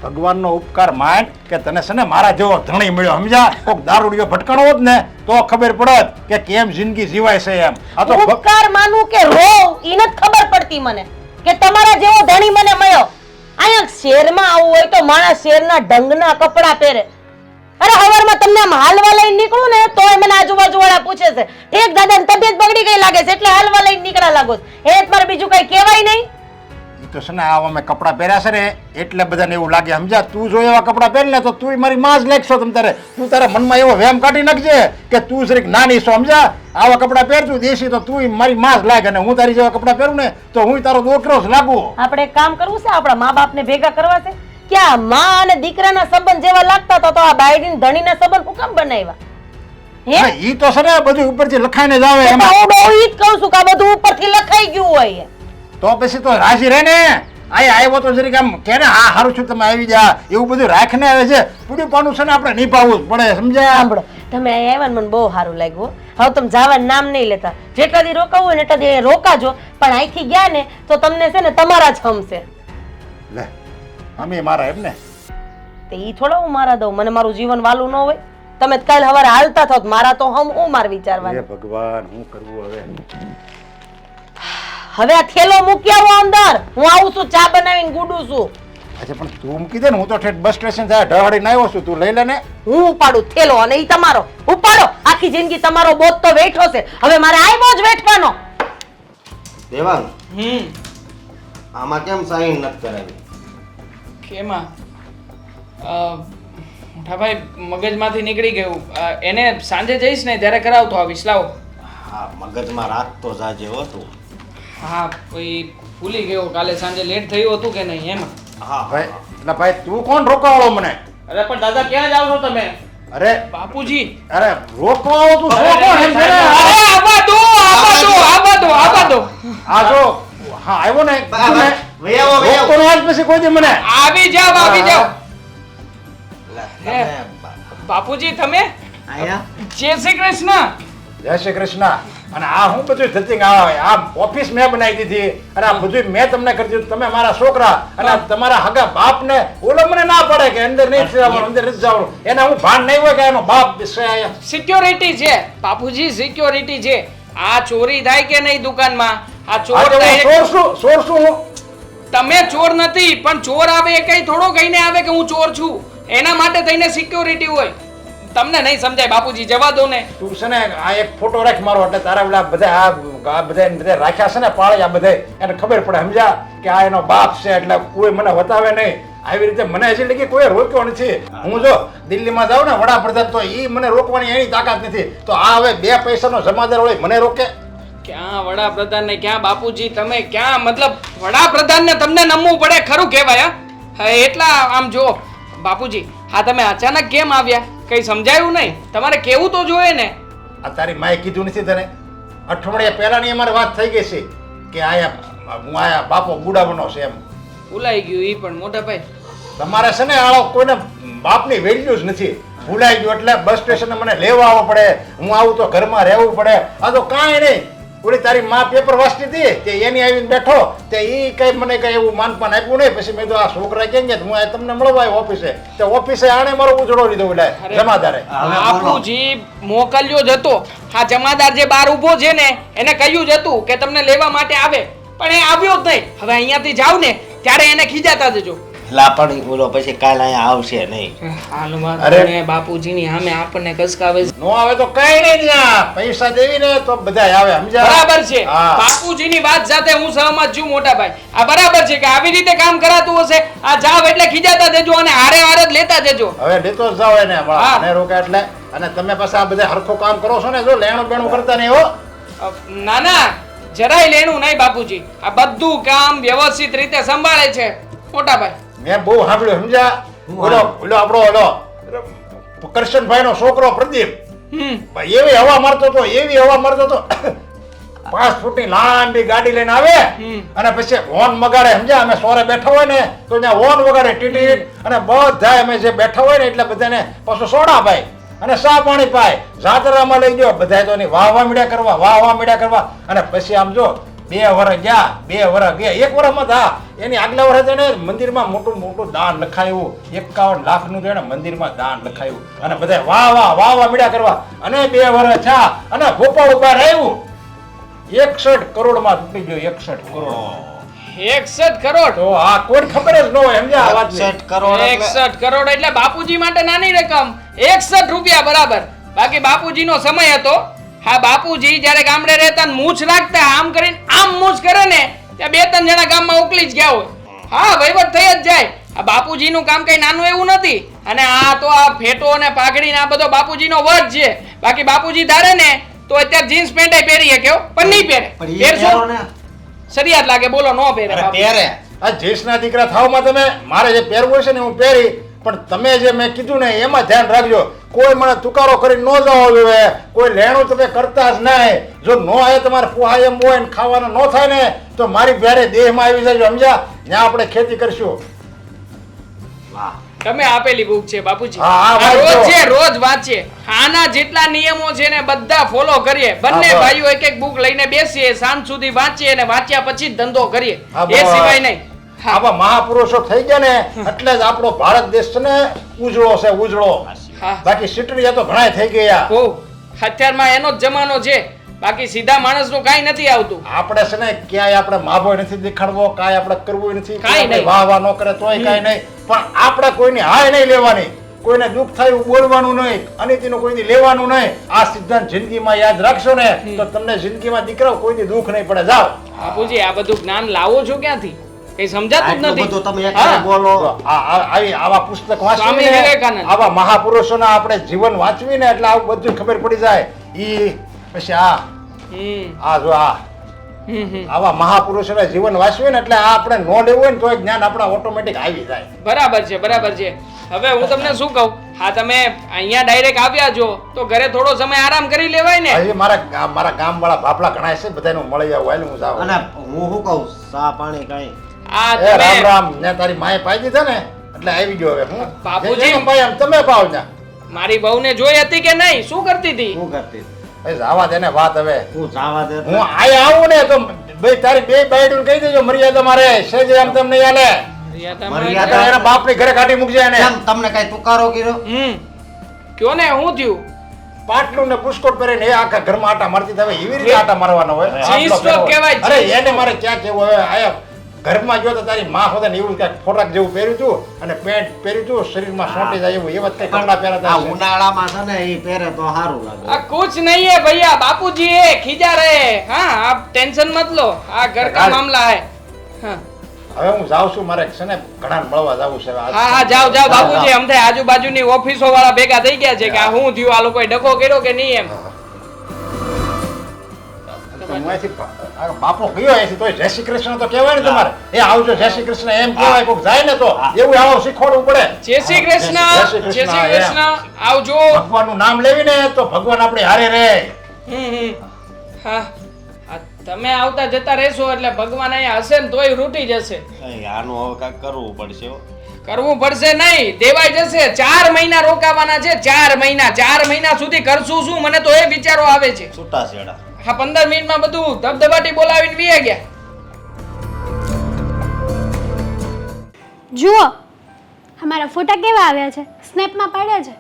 ભગવાનનો ઉપકાર માન કે તને છે ને મારા જેવો ધણી મળ્યો સમજા કોક દારૂડિયો ભટકાણો હોત ને તો ખબર પડત કે કેમ જિંદગી જીવાય છે એમ આ તો ઉપકાર માનું કે રોવ ઈ નથી ખબર પડતી મને કે તમારા જેવો ધણી મને મળ્યો અહીંયા શહેરમાં આવું હોય તો માણસ શહેરના ઢંગના કપડાં પહેરે અરે હવારમાં તમને આમ હાલવા લઈને નીકળું ને તોય મને આજુબાજુ વાળા પૂછે છે ઠીક દાદા તબિયત બગડી ગઈ લાગે છે એટલે હાલવા લઈને નીકળ્યા લાગો છો એ તમારે બીજું કઈ કહેવાય નહીં ઈ તો છે ને આ અમે કપડાં પહેર્યા છે ને એટલે બધાને એવું લાગે સમજા તું જો એવા કપડાં પહેરી લે તો તું મારી માં જ લાગશો તમ તારે તું તારા મનમાં એવો વેમ કાઢી નાખજે કે તું જરીક નાની છો સમજા આવા કપડાં પહેરતું દેશી તો તું મારી માં જ લાગે અને હું તારી જેવા કપડાં પહેરું ને તો હું તારો છોકરો જ લાગુ આપણે એક કામ કરવું છે આપણા મા બાપને ભેગા કરવા છે કે આ માં અને દીકરાના સંબંધ જેવા લાગતા હતા તો આ બાયડી ધણીના સંબંધ હું કેમ બનાવ્યા હે હા, ઈ તો છે ને બધું ઉપરથી લખાઈને જ આવે તો એમાં હું બહુ ઈ જ કહું છું કે આ બધું ઉપરથી લખાઈ ગયું હોય તો પછી તો રાજી રહે ને આય આવ્યો તો જરીક આમ કે ને હા સારું છું તમે આવી જા એવું બધું રાખને આવે છે પૂરું પાનું છે ને આપણે નિભાવવું જ પડે સમજ્યા સાંભળો તમે અહીંયા આવ્યા ને મને બહુ સારું લાગ્યું હવે તમે જવાનું નામ નહીં લેતા જેટલા દી રોકાવું હોય ને એટલા દી રોકાજો પણ અહીંથી ગયા ને તો તમને છે ને તમારા જ હમશે લે અમે મારા એમ ને તે ઈ થોડા હું મારા દઉં, મને મારું જીવન વાલું ન હોય. તમે જ કાલ સવારે હાલતા થાવ તો મારા તો હું માર વિચારવાનું. હે ભગવાન હું કરવું હવે? હવે આ થેલો મૂકી આવો અંદર, હું આવું છું ચા બનાવીને ગુડું છું. અચ્છા પણ તું મૂકી દે ને, હું તો ઠેઠ બસ સ્ટેશન જાય ઢળાડીને આવ્યો છું, તું લઈ લે ને. હું ઉપાડું થેલો અને ઈ તમારો. ઉપાડો, આખી જિંદગી તમારો બોજ તો વેઠો છે, હવે મારે આય બોજ વેઠવાનો. દેવાંગ આમાં કેમ સાઈન નથી કરાવી? કેમાં મોટા ભાઈ મગજમાંથી નીકળી ગયું. એને સાંજે જઈશ ને ત્યારે કરાવતો આવીશ. લાવો. હા મગજમાં રાખતો જાજે હો તું. હા એ ભૂલી ગયો, કાલે સાંજે લેટ થયું હતું કે નહીં એમાં. હા ભાઈ એટલે ભાઈ તું કોણ રોકાવાળો મને? અરે પણ દાદા ક્યાં જાવ છો તમે? અરે બાપુજી અરે રોકવાળો તું છો કોણ એમ છે ને? અરે આવા દો આવા દો આવા દો આવા દો. આ જો હા આવ્યો ને તું ને વયાવો રોકતો નો આજ પછી કોઈ દી મને. આવી જાવ આવી જાવ. તમે બાપુજી તમે આયા જય શ્રી કૃષ્ણ. જય શ્રી કૃષ્ણ. અને આ હું બધું ધતિંગ આ ઓફિસ મેં બનાવી દીધી અને આ બધું મેં તમને કરી દીધું. તમે મારા છોકરા અને તમારા હગા બાપ ને ઓલો મને ના પડે કે અંદર નહીં જવાનું અંદર નથી જવાનું, એને હું ભાન નહીં હોય કે એનો બાપ છે અહીંયા. સિક્યોરિટી છે બાપુજી, સિક્યોરિટી છે. આ ચોરી થાય કે નહીં દુકાનમાં? આ ચોર આજે હું direct- ચોર છું હું. તમે ચોર નથી, પણ ચોર આવે એ કઈ થોડો કહીને આવે કે હું ચોર છું. એના માટે થઈને સિક્યોરિટી હોય. તમને નહીં સમજાય બાપુજી, જવા દો ને. તું છે ને આ એક ફોટો રાખ મારો, એટલે તારા પેલા બધા આ બધા રાખ્યા છે ને પાળી આ બધા એને ખબર પડે સમજ્યા કે આ એનો બાપ છે, એટલે કોઈ મને બતાવે નહીં. આવી રીતે મને હજી લગી કોઈ રોક્યો નથી. હું જો દિલ્હીમાં જાઉં ને વડાપ્રધાન તો ઈ મને રોકવાની એની તાકાત નથી, તો આ હવે 2 પૈસાનો જમાદાર હોય મને રોકે? ક્યાં વડાપ્રધાન ને ક્યાં બાપુજી, તમે ક્યાં મતલબ વડાપ્રધાન ને તમને નમવું પડે ખરું કહેવાય. હા એટલા આમ જો બાપુજી, હા તમે અચાનક કેમ આવ્યા? કઈ સમજાયું નહીં? તમારે કેવું તો જોઈએ ને. આ તારી માએ કીધું નથી તને? અઠવાડિયા પહેલાની અમારી વાત થઈ ગઈ છે કે આયા હું આયા બાપો બુડાવાનો છે એમ. ભૂલાઈ ગયું ઈ પણ મોટા ભાઈ. તમારે છે ને આળો કોઈને બાપની વેલ્યુ જ નથી. ભૂલાઈ ગયું એટલે બસ સ્ટેશને મને લેવા આવવો પડે, હું આવું તો ઘરમાં રહેવું પડે. આ તો કાંઈ નહીં. ઓલી તારી માં પેપર વાંચતી હતી તે એની આવીને બેઠો તે ઈ કઈ મને કઈ એવું માનપાન આપ્યું નહીં. પછી મેં તો આ છોકરા કેમ ગયા હું આ તમને મળવા આવ્યો ઓફિસે, તે ઓફિસે આણે મારો ઉજળો લીધો ઓલા જમાદારે. બાપુજી મોકલ્યો જ હતો. હા જમાદાર જે બહાર ઊભો છે ને એને કહ્યું જ હતું કે તમને લેવા માટે આવે, પણ એ આવ્યો જ નહીં. હવે અહીંયાથી જાવ ને ત્યારે એને ખીજાતા જજો. લાપડી બોલો પછી કાલ અહીંયા આવશે નહીં. હાલમાં અરે. તો બાપુજીની સામે આપણને કસકાવે છે. નો આવે તો કઈ નહીં, ત્યાં પૈસા દેવી ને તો બધા આવે સમજ્યા? બરાબર છે. હા. બાપુજીની વાત સાથે હું સહમત છું મોટા ભાઈ. આ બરાબર છે કે આવી રીતે કામ કરાતું હશે. આ જાવ એટલે ખીજાતા જજો અને હારે હારે જ લેતા જજો. હવે લેતો જ જાવ એને હા. મને રોકે એટલે. અને તમે પાછા આ બધા હરખું કામ કરો છો ને, જો લેણું બેણું કરતા નહીં હો. ના ના જરાય લેણું નહીં બાપુજી. આ બધું કામ વ્યવસ્થિત રીતે સંભાળે છે મોટા ભાઈ. મેં બહુ સાંભળ્યું સમજ્યા? ઓલો ઓલો આપણો ઓલો કરશનભાઈ નો છોકરો પ્રદીપ ભાઈ એવી હવા મારતો હતો, એવી હવા મારતો હતો. 5 ફૂટની લાંબી ગાડી લઈને આવે અને પછી હોર્ન મગાડે સમજ્યા? અમે સોરે બેઠા હોય ને તો ત્યાં હોર્ન વગાડે ટીટી, અને બધા અમે જે બેઠા હોય ને એટલે બધાને પાછું સોડા પાય અને ચા પાણી પાય. જાત્રામાં લઈ ગયો બધા તો એની વાહ મીડા કરવા, વાહ મીડા કરવા. અને પછી આમ જો 2 વર્ષ ગયા, 2 વર્ષ ગયા, 1 વર્ષમાં થા એની આગલા વર્ષે એને મંદિરમાં મોટું દાન લખાયું. 51 લાખનું એને મંદિરમાં દાન લખાયું અને બધા વાહ મીડા કરવા. અને 2 વર્ષ થયા અને ભોપાળ ઉપર આવ્યું 61 કરોડમાં તૂટી ગયો. 61 કરોડ. 61 કરોડ. તો આ કોઈ ખબર જ ન હોય સમજ્યા આ વાતની? 61 કરોડ એટલે 61 કરોડ એટલે બાપુજી માટે નાની રકમ. 61 રૂપિયા બરાબર. બાકી બાપુજીનો સમય હતો. હા બાપુજી જ્યારે ગામડે રહેતા ને મૂછ રાખતા આમ કરીને આમ મૂછ કરે ને ત્યાં 2-3 જણા ગામમાં ઉકલી જ ગયા હોય. હા વહીવટ થઈ જ જાય. આ બાપુજીનું કામ કઈ નાનું એવું નથી. અને આ તો આ ફેટો અને પાઘડી ને આ બધો બાપુજીનો વર્ગ છે. બાકી બાપુજી ધારે ને તો અત્યારે જીન્સ પેન્ટ પહેરી શકે પણ નહીં પહેરે. પણ ઈ પહેરશો પહેરો ને. સરિયાત લાગે બોલો નો પહેરે અરે બાપુ. પહેરે. આ જેસના દીકરા થાવમાં તમે મારે જે પહેરવું છે ને હું પહેરી, પણ તમે જે મેં કીધું ને એમાં ધ્યાન રાખજો. કોઈ મને તુકારો કરીને ન જવો જોઈએ. કોઈ લેણું તમે કરતા જ નહીં. જો નો આવે તમારે પોહાય એમ હોય ને ખાવાનું ન થાય ને તો મારી ભેરે દેહમાં આવી જાય સમજ્યા? ત્યાં આપણે ખેતી કરશું. વાહ તમે આપેલી બુક છે બાપુજી. હા, હા, આ રોજ વાંચો. છે રોજ વાંચીએ. આના જેટલા નિયમો છે ને બધા ફોલો કરીએ. બંને હા, બસ. ભાઈઓ એક બુક લઈને બેસીએ, સાંજ સુધી વાંચીએ અને વાંચ્યા પછી જ ધંધો કરીએ. હા, એ બસ. સિવાય નહીં. આવા મહાપુરુષો થઈ ગયા ને એટલે જ આપણો ભારત દેશ છે ને ઉજળો છે ઉજળો. હા બાકી સિટરિયા તો ઘણાય થઈ ગયા. બહુ અત્યારમાં એનો જ જમાનો છે, બાકી સીધા માણસનું કાંઈ નથી આવતું. આપણે છે ને ક્યાંય આપણે માભો નથી દેખાડવો, કાંઈ આપણે કરવું નથી, કાંઈ નહીં. વાહ વાહ ન કરે તોય કાંઈ નહીં, પણ આપણે કોઈની હાય નહીં લેવાની, કોઈને દુઃખ થાય એવું બોલવાનું નહીં, અનિતિનું કોઈથી લેવાનું નહીં. આ સિદ્ધાંત જિંદગીમાં યાદ રાખશો ને તો તમને જિંદગીમાં દીકરાઓ કોઈથી દુઃખ નહીં પડે. જાઓ. બાપુજી આ બધું જ્ઞાન લાવો છો ક્યાંથી? કઈ સમજાતું જ આટલું બધું નથી. તમે એકલા હા. બોલો. આવા પુસ્તક સ્વામી વાંચવીને વિવેકાનંદ. આવા મહાપુરુષોના આપણે જીવન વાંચવીને એટલે આવું બધું ખબર પડી જાય. ઈ પછી આ જો આવા મહાપુરુષોના જીવન વાંચવીને એટલે આ આપણે નો લેવું હોય ને તો જ્ઞાન આપણા ઓટોમેટિક આવી જાય. બરાબર છે બરાબર છે. હવે હું તમને શું કહું, હા તમે અહીંયા ડાયરેક્ટ આવ્યા છો તો ઘરે થોડો સમય આરામ કરી લેવાય ને. હજી મારા ગામવાળા બાપલા ઘણા છે, બધાને હું મળી આવું. હાલ હું જાઉં. અને હું શું કહું, ચા પાણી કઈ આ એ રામ તમે રામ. ને તારી માએ પાઈ દીધા ને એટલે આવી ગયો હવે. હું બાપુજી. જેમ ભાઈ આમ તમે પાવ ને મારી બહુને જોઈ હતી કે નહીં? શું કરતી હતી? શું કરતી? એ જવા દે ને વાત હવે. હું જાવા દે. હું આયા આવું ને તો ભાઈ તારી બે બાયડું કહી દેજો મર્યાદા મારે સેજે આમ તમને હાલે. મર્યાદામાં મર્યાદા. એના બાપની ઘરે કાઢી મૂકજે એને. કેમ તમને કઈ તુકારો કર્યો? કયો ને શું થયું? પાટલું ને પુસ્કોટ પહેરીને એ આખા ઘરમાં આટા મારતી તો હવે એવી રીતે આટા મારવાનો હોય. ચીઝ આટલો તો કહેવાય, પહેરવો. અરે ચીઝ એને તો. મારે ક્યાં કેવું હવે આયા ઘરમાં ગયો તો તારી માં હોતે ને એવું કાંઈક ફોટાક જેવું પહેર્યું હતું અને પેન્ટ પહેર્યું હતું, શરીરમાં સોંટી જાય એવું એવા જ કંઈ કપડાં પહેરતા આ હશે. ઉનાળામાં છે ને એ પહેરે તો સારું લાગે. આ કુછ નહીં હે ભૈયા, બાપूजी है खींचा रहे. हाँ आप टेंशन मत लो, આ ઘર કા મામલા है. हाँ હવે હું જાઉં છું, મારે છે ને ઘણા મળવા જાવું છે. હા હા જાઓ જાઓ બાપूजी. અમ થાય આજુબાજુની ઓફિસો વાળા ભેગા થઈ ગયા છે કે આ શું થયું, આ લોકોએ ડખો કર્યો કે નહીં એમ. તો હું અહીંથી આ બાપો ગયો અહીંથી તોય જય શ્રી કૃષ્ણ તો કહેવાય ને તમારે. એ આવજો જય શ્રી કૃષ્ણ એમ કહેવાય. કોઈક જાય ને તો એવું આવો શીખવાડવું પડે. જય શ્રી કૃષ્ણ. જય શ્રી જય કૃષ્ણ, શ્રી કૃષ્ણ. આવજો. ભગવાનનું નામ લેવી ને તો ભગવાન આપણી હારે રહે. હા આ તમે આવતા જતા રહેશો એટલે ભગવાન અહીંયા હશે ને તોય રૂટી જશે. કઈ આનું હવે કાંઈક કરવું પડશે હો. કરવું પડશે નહીં, દેવાઈ જશે. 4 મહિના રોકાવાના છે. 4 મહિના સુધી કરશું શું? મને તો એ વિચારો આવે છે. છૂટાછેડા. હા 15 મિનિટમાં બધું ધબધબાટી બોલાવીને વી ગયા. જુઓ અમારા ફોટા કેવા આવ્યા છે, સ્નેપમાં પાડ્યા છે.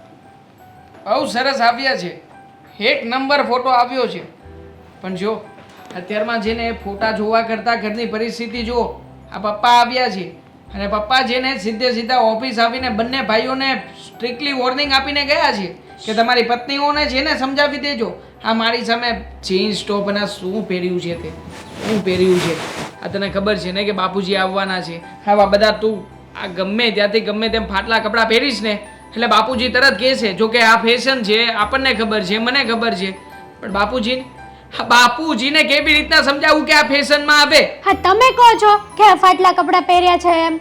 બહુ સરસ આવ્યા છે, એક નંબર ફોટો આવ્યો છે. પણ જો અત્યારમાં જેને ફોટા જોવા કરતા ઘરની પરિસ્થિતિ જો, આ પપ્પા આવ્યા છે અને પપ્પા જેને સીધે સીધા ઓફિસ આવીને બંને ભાઈઓને સ્ટ્રિક્ટલી વોર્નિંગ આપીને ગયા છે કે તમારી પત્નીઓને છે ને સમજાવી દેજો. આ મારી સામે જીન્સ ટોપ અને શું પહેર્યું છે તે શું પહેર્યું છે આ તને ખબર છે ને કે બાપુજી આવવાના છે. આવા બધા તું આ ગમે ત્યાંથી ગમે તેમ ફાટલા કપડાં પહેરીશ ને એટલે બાપુજી તરત કહે છે. જો કે આ ફેશન છે, આપણને ખબર છે, મને ખબર છે, પણ બાપુજીને કેવી રીતના સમજાવું કે આ ફેશનમાં આવે? હા તમે કહો છો કે આ ફાટલા કપડાં પહેર્યા છે એમ.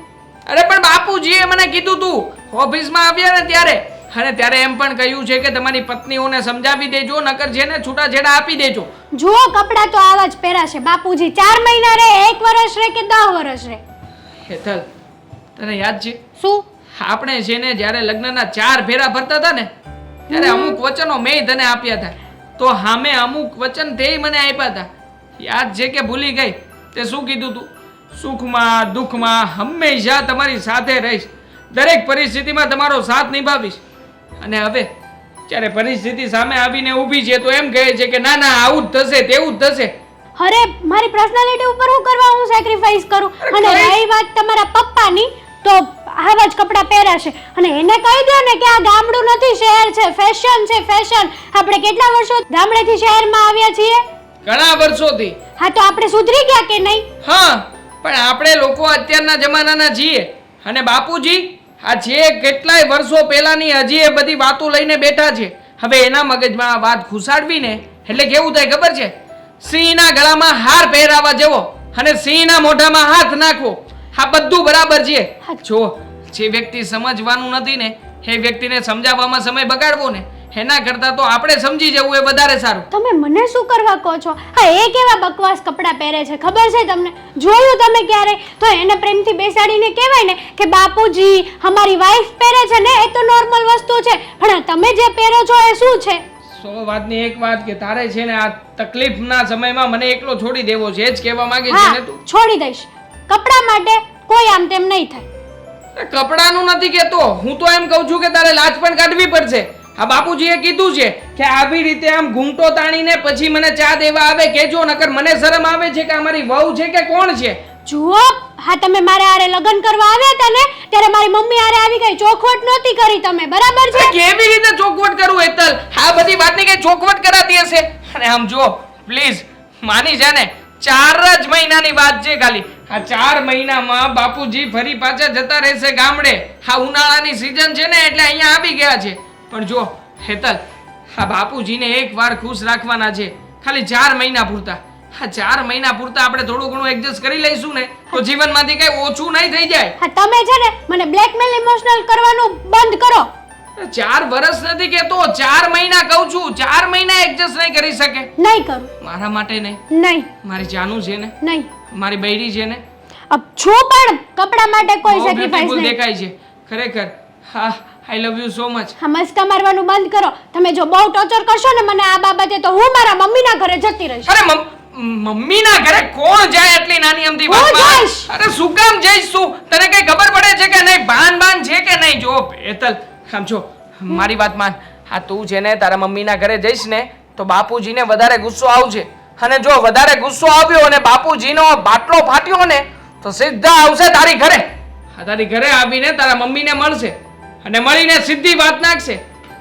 અરે પણ બાપુજીએ મને કીધું તું ઓફિસમાં આવ્યા ને ત્યારે, અને ત્યારે એમ પણ કહ્યું છે કે તમારી પત્નીઓને સમજાવી દેજો, નકર છે ને છૂટાછેડા આપી દેજો. જુઓ કપડાં તો આવા જ પહેરાશે બાપુજી. 4 મહિના રહે, 1 વર્ષ રહે કે 10 વર્ષ રહે. હેતલ તને યાદ છે શું? આપણે છે ને જ્યારે લગ્નના 4 ફેરા ભરતા હતા ને ત્યારે અમુક વચનો મેં તને આપ્યા હતા, તો સામે અમુક વચન તે મને આપ્યા હતા. યાદ છે કે ભૂલી ગઈ? તે શું કીધું તું? સુખમાં દુઃખમાં હંમેશા તમારી સાથે રહીશ, દરેક પરિસ્થિતિમાં તમારો સાથ નિભાવીશ. અને હવે જ્યારે પરિસ્થિતિ સામે આવીને ઊભી છે તો એમ કહે છે કે ના ના આવું જ થશે તેવું જ થશે. અરે મારી પર્સનાલિટી ઉપર હું કરવા હું સેક્રિફાઈસ કરું? અને રહી વાત તમારા પપ્પાની, તો આવા જ કપડાં પહેરાશે. અને એને કહી દો ને કે આ ગામડું નથી શહેર છે, ફેશન છે ફેશન. આપણે કેટલા વર્ષો ગામડેથી શહેરમાં આવ્યા છીએ? ઘણા વર્ષોથી. હા તો આપણે સુધરી ગયા કે નહીં? હા પણ આપણે લોકો અત્યારના જમાનાના છીએ અને બાપુજી આ છે કેટલાય વર્ષો પહેલાની હજી એ બધી વાતો લઈને બેઠા છે. હવે એના મગજમાં આ વાત ઘુસાડવીને એટલે કેવું થાય ખબર છે? સિંહના ગળામાં હાર પહેરાવા જવો અને સિંહના મોઢામાં હાથ નાખવો, આ બધું બરાબર છે. જો જે વ્યક્તિ સમજવાનું નથી ને એ વ્યક્તિને સમજાવવામાં સમય બગાડવો ને એના કરતા તો આપણે સમજી જવું એ વધારે સારું. તમે મને શું કરવા કહો છો? હા એ કેવા બકવાસ કપડાં પહેરે છે ખબર છે તમને? જોયું તમે ક્યારે? તો એને પ્રેમથી બેસાડીને કહેવાય ને કે બાપુજી અમારી વાઈફ પહેરે છે ને એ તો નોર્મલ વસ્તુ છે, પણ તમે જે પહેરો છો એ શું છે? 100 વાતની એક વાત કે તારે છે ને આ તકલીફના સમયમાં મને એકલો છોડી દેવો છે, એ જ કહેવા માંગે છે હા ને તું? છોડી દઈશ. કપડા માટે કોઈ આમ તેમ નહીં થાય. કપડાનું નથી કેતો, હું તો એમ કહું છું કે તારે લાજ પણ કાઢવી પડશે. આ બાપુજીએ કીધું છે કે આવી રીતે આમ ઘૂંટો તાણીને પછી મને ચા દેવા આવે કેજો, નકર મને શરમ આવે છે કે અમારી વહુ છે કે કોણ છે. જુઓ, હા તમે મારા હારે લગ્ન કરવા આવ્યા હતા ને ત્યારે મારી મમ્મી હારે આવી ગઈ, ચોખવટ નહોતી કરી તમે, બરાબર છે? કેવી રીતે ચોખવટ કરું હેતલ? આ બધી વાતની કઈ ચોખવટ કરાતી હશે? અને આમ જો પ્લીઝ માની જા ને, 4 જ મહિનાની વાત છે ખાલી. આ 4 મહિનામાં બાપુજી ફરી પાછા જતા રહેશે ગામડે. આ ઉનાળાની સીઝન છે ને એટલે અહીંયા આવી ગયા છે. પણ જો હેતલ, આ બાપુજીને એકવાર ખુશ રાખવાના છે, ખાલી 4 મહિના પૂરતા. આ 4 મહિના પૂરતા આપણે થોડું ઘણું એડજસ્ટ કરી લઈશું ને તો જીવનમાંથી કઈ ઓછું નહીં થઈ જાય. હા તમે છે ને મને બ્લેકમેલ ઇમોશનલ કરવાનું બંધ કરો. 4 વર્ષ નથી કેતો, 4 મહિના કહું છું. 4 મહિના એડજસ્ટ નહીં કરી શકે. નહીં કરું. મારા માટે નહીં. નહીં. મારી જાનું છે ને, નહીં. મારી બૈરી છે ને, અબ છું પણ કપડા માટે કોઈ બહુ સેક્રિફાઈસ beautiful નહીં. દેખાય છે ખરેખર. હા, આઈ લવ યુ સો મચ. હા મસ્કા મારવાનું બંધ કરો. તમે જો બહુ ટોર્ચર કરશો ને મને આ બાબતે તો હું મારા મમ્મીના ઘરે જતી રહીશ. અરે મમ્મીના ઘરે કોણ જાય આટલી નાની અમથી હું વાતમાં? જઈશ. અરે શું કામ જઈશ તું? તને કઈ ખબર પડે છે કે નહીં? બાન છે કે નહીં? જો હેતલ, આમ જો મારી વાત માન. હા તું છે ને તારા મમ્મીના ઘરે જઈશ ને તો બાપુજીને વધારે ગુસ્સો આવશે. અને જો વધારે ગુસ્સો આવ્યો અને બાપુજીનો બાટલો ફાટ્યો ને તો સીધા આવશે તારી ઘરે. હા તારી ઘરે આવીને તારા મમ્મીને મળશે અને મળીને સીધી વાત નાખશે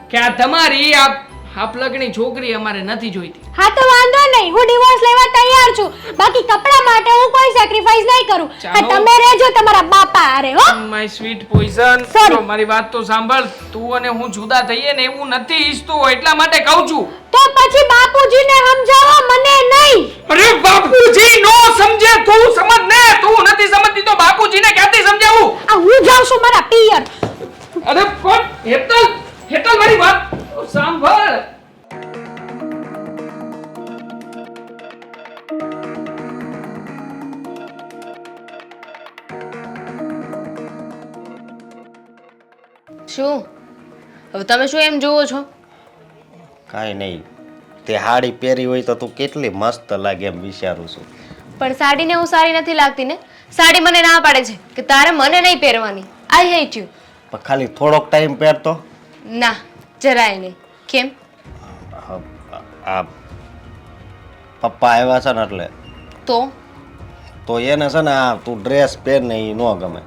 કે આ તમારી આ પ્લગની છોકરી અમારે નથી જોઈતી. હા તો વાંધો નહીં, હું ડિવોર્સ લેવા તૈયાર છું. બાકી કપડા માટે હું કોઈ સેક્રિફાઈસ નહીં કરું. હા ચાલો. તમે રહેજો તમારા બાપા હારે હો. My sweet poison. Sorry. મારી વાત તો સાંભળ. તું અને હું જુદા થઈએ ને એવું નથી ઈચ્છતો, એટલા માટે કહું છું. તો પછી બાપુજીને સમજાવો, મને નહીં. અરે બાપુજી નો સમજે, તું સમજ ને. તું નથી સમજતી તો બાપુજીને ક્યાંથી સમજાવું? આ હું જાઉં છું મારા પિયર. અરે પણ હેતલ મારી વાત તો સાંભળ. શું હવે તમે શું એમ જોવો છો? કાંઈ નહીં, તે હાડી પહેરી હોય તો તું કેટલી મસ્ત લાગે એમ વિચારું છું. પણ સાડીને હું સારી નથી લાગતી ને. સાડી મને ના પાડે છે કે તારે મને નહીં પહેરવાની. I hate you. પણ ખાલી થોડોક ટાઈમ પહેરતો. ના, જરાય નહીં. કેમ? આ પપ્પા આવ્યા છે ને એટલે તો એને છે ને આ તું ડ્રેસ પહેરને એ ન ગમે.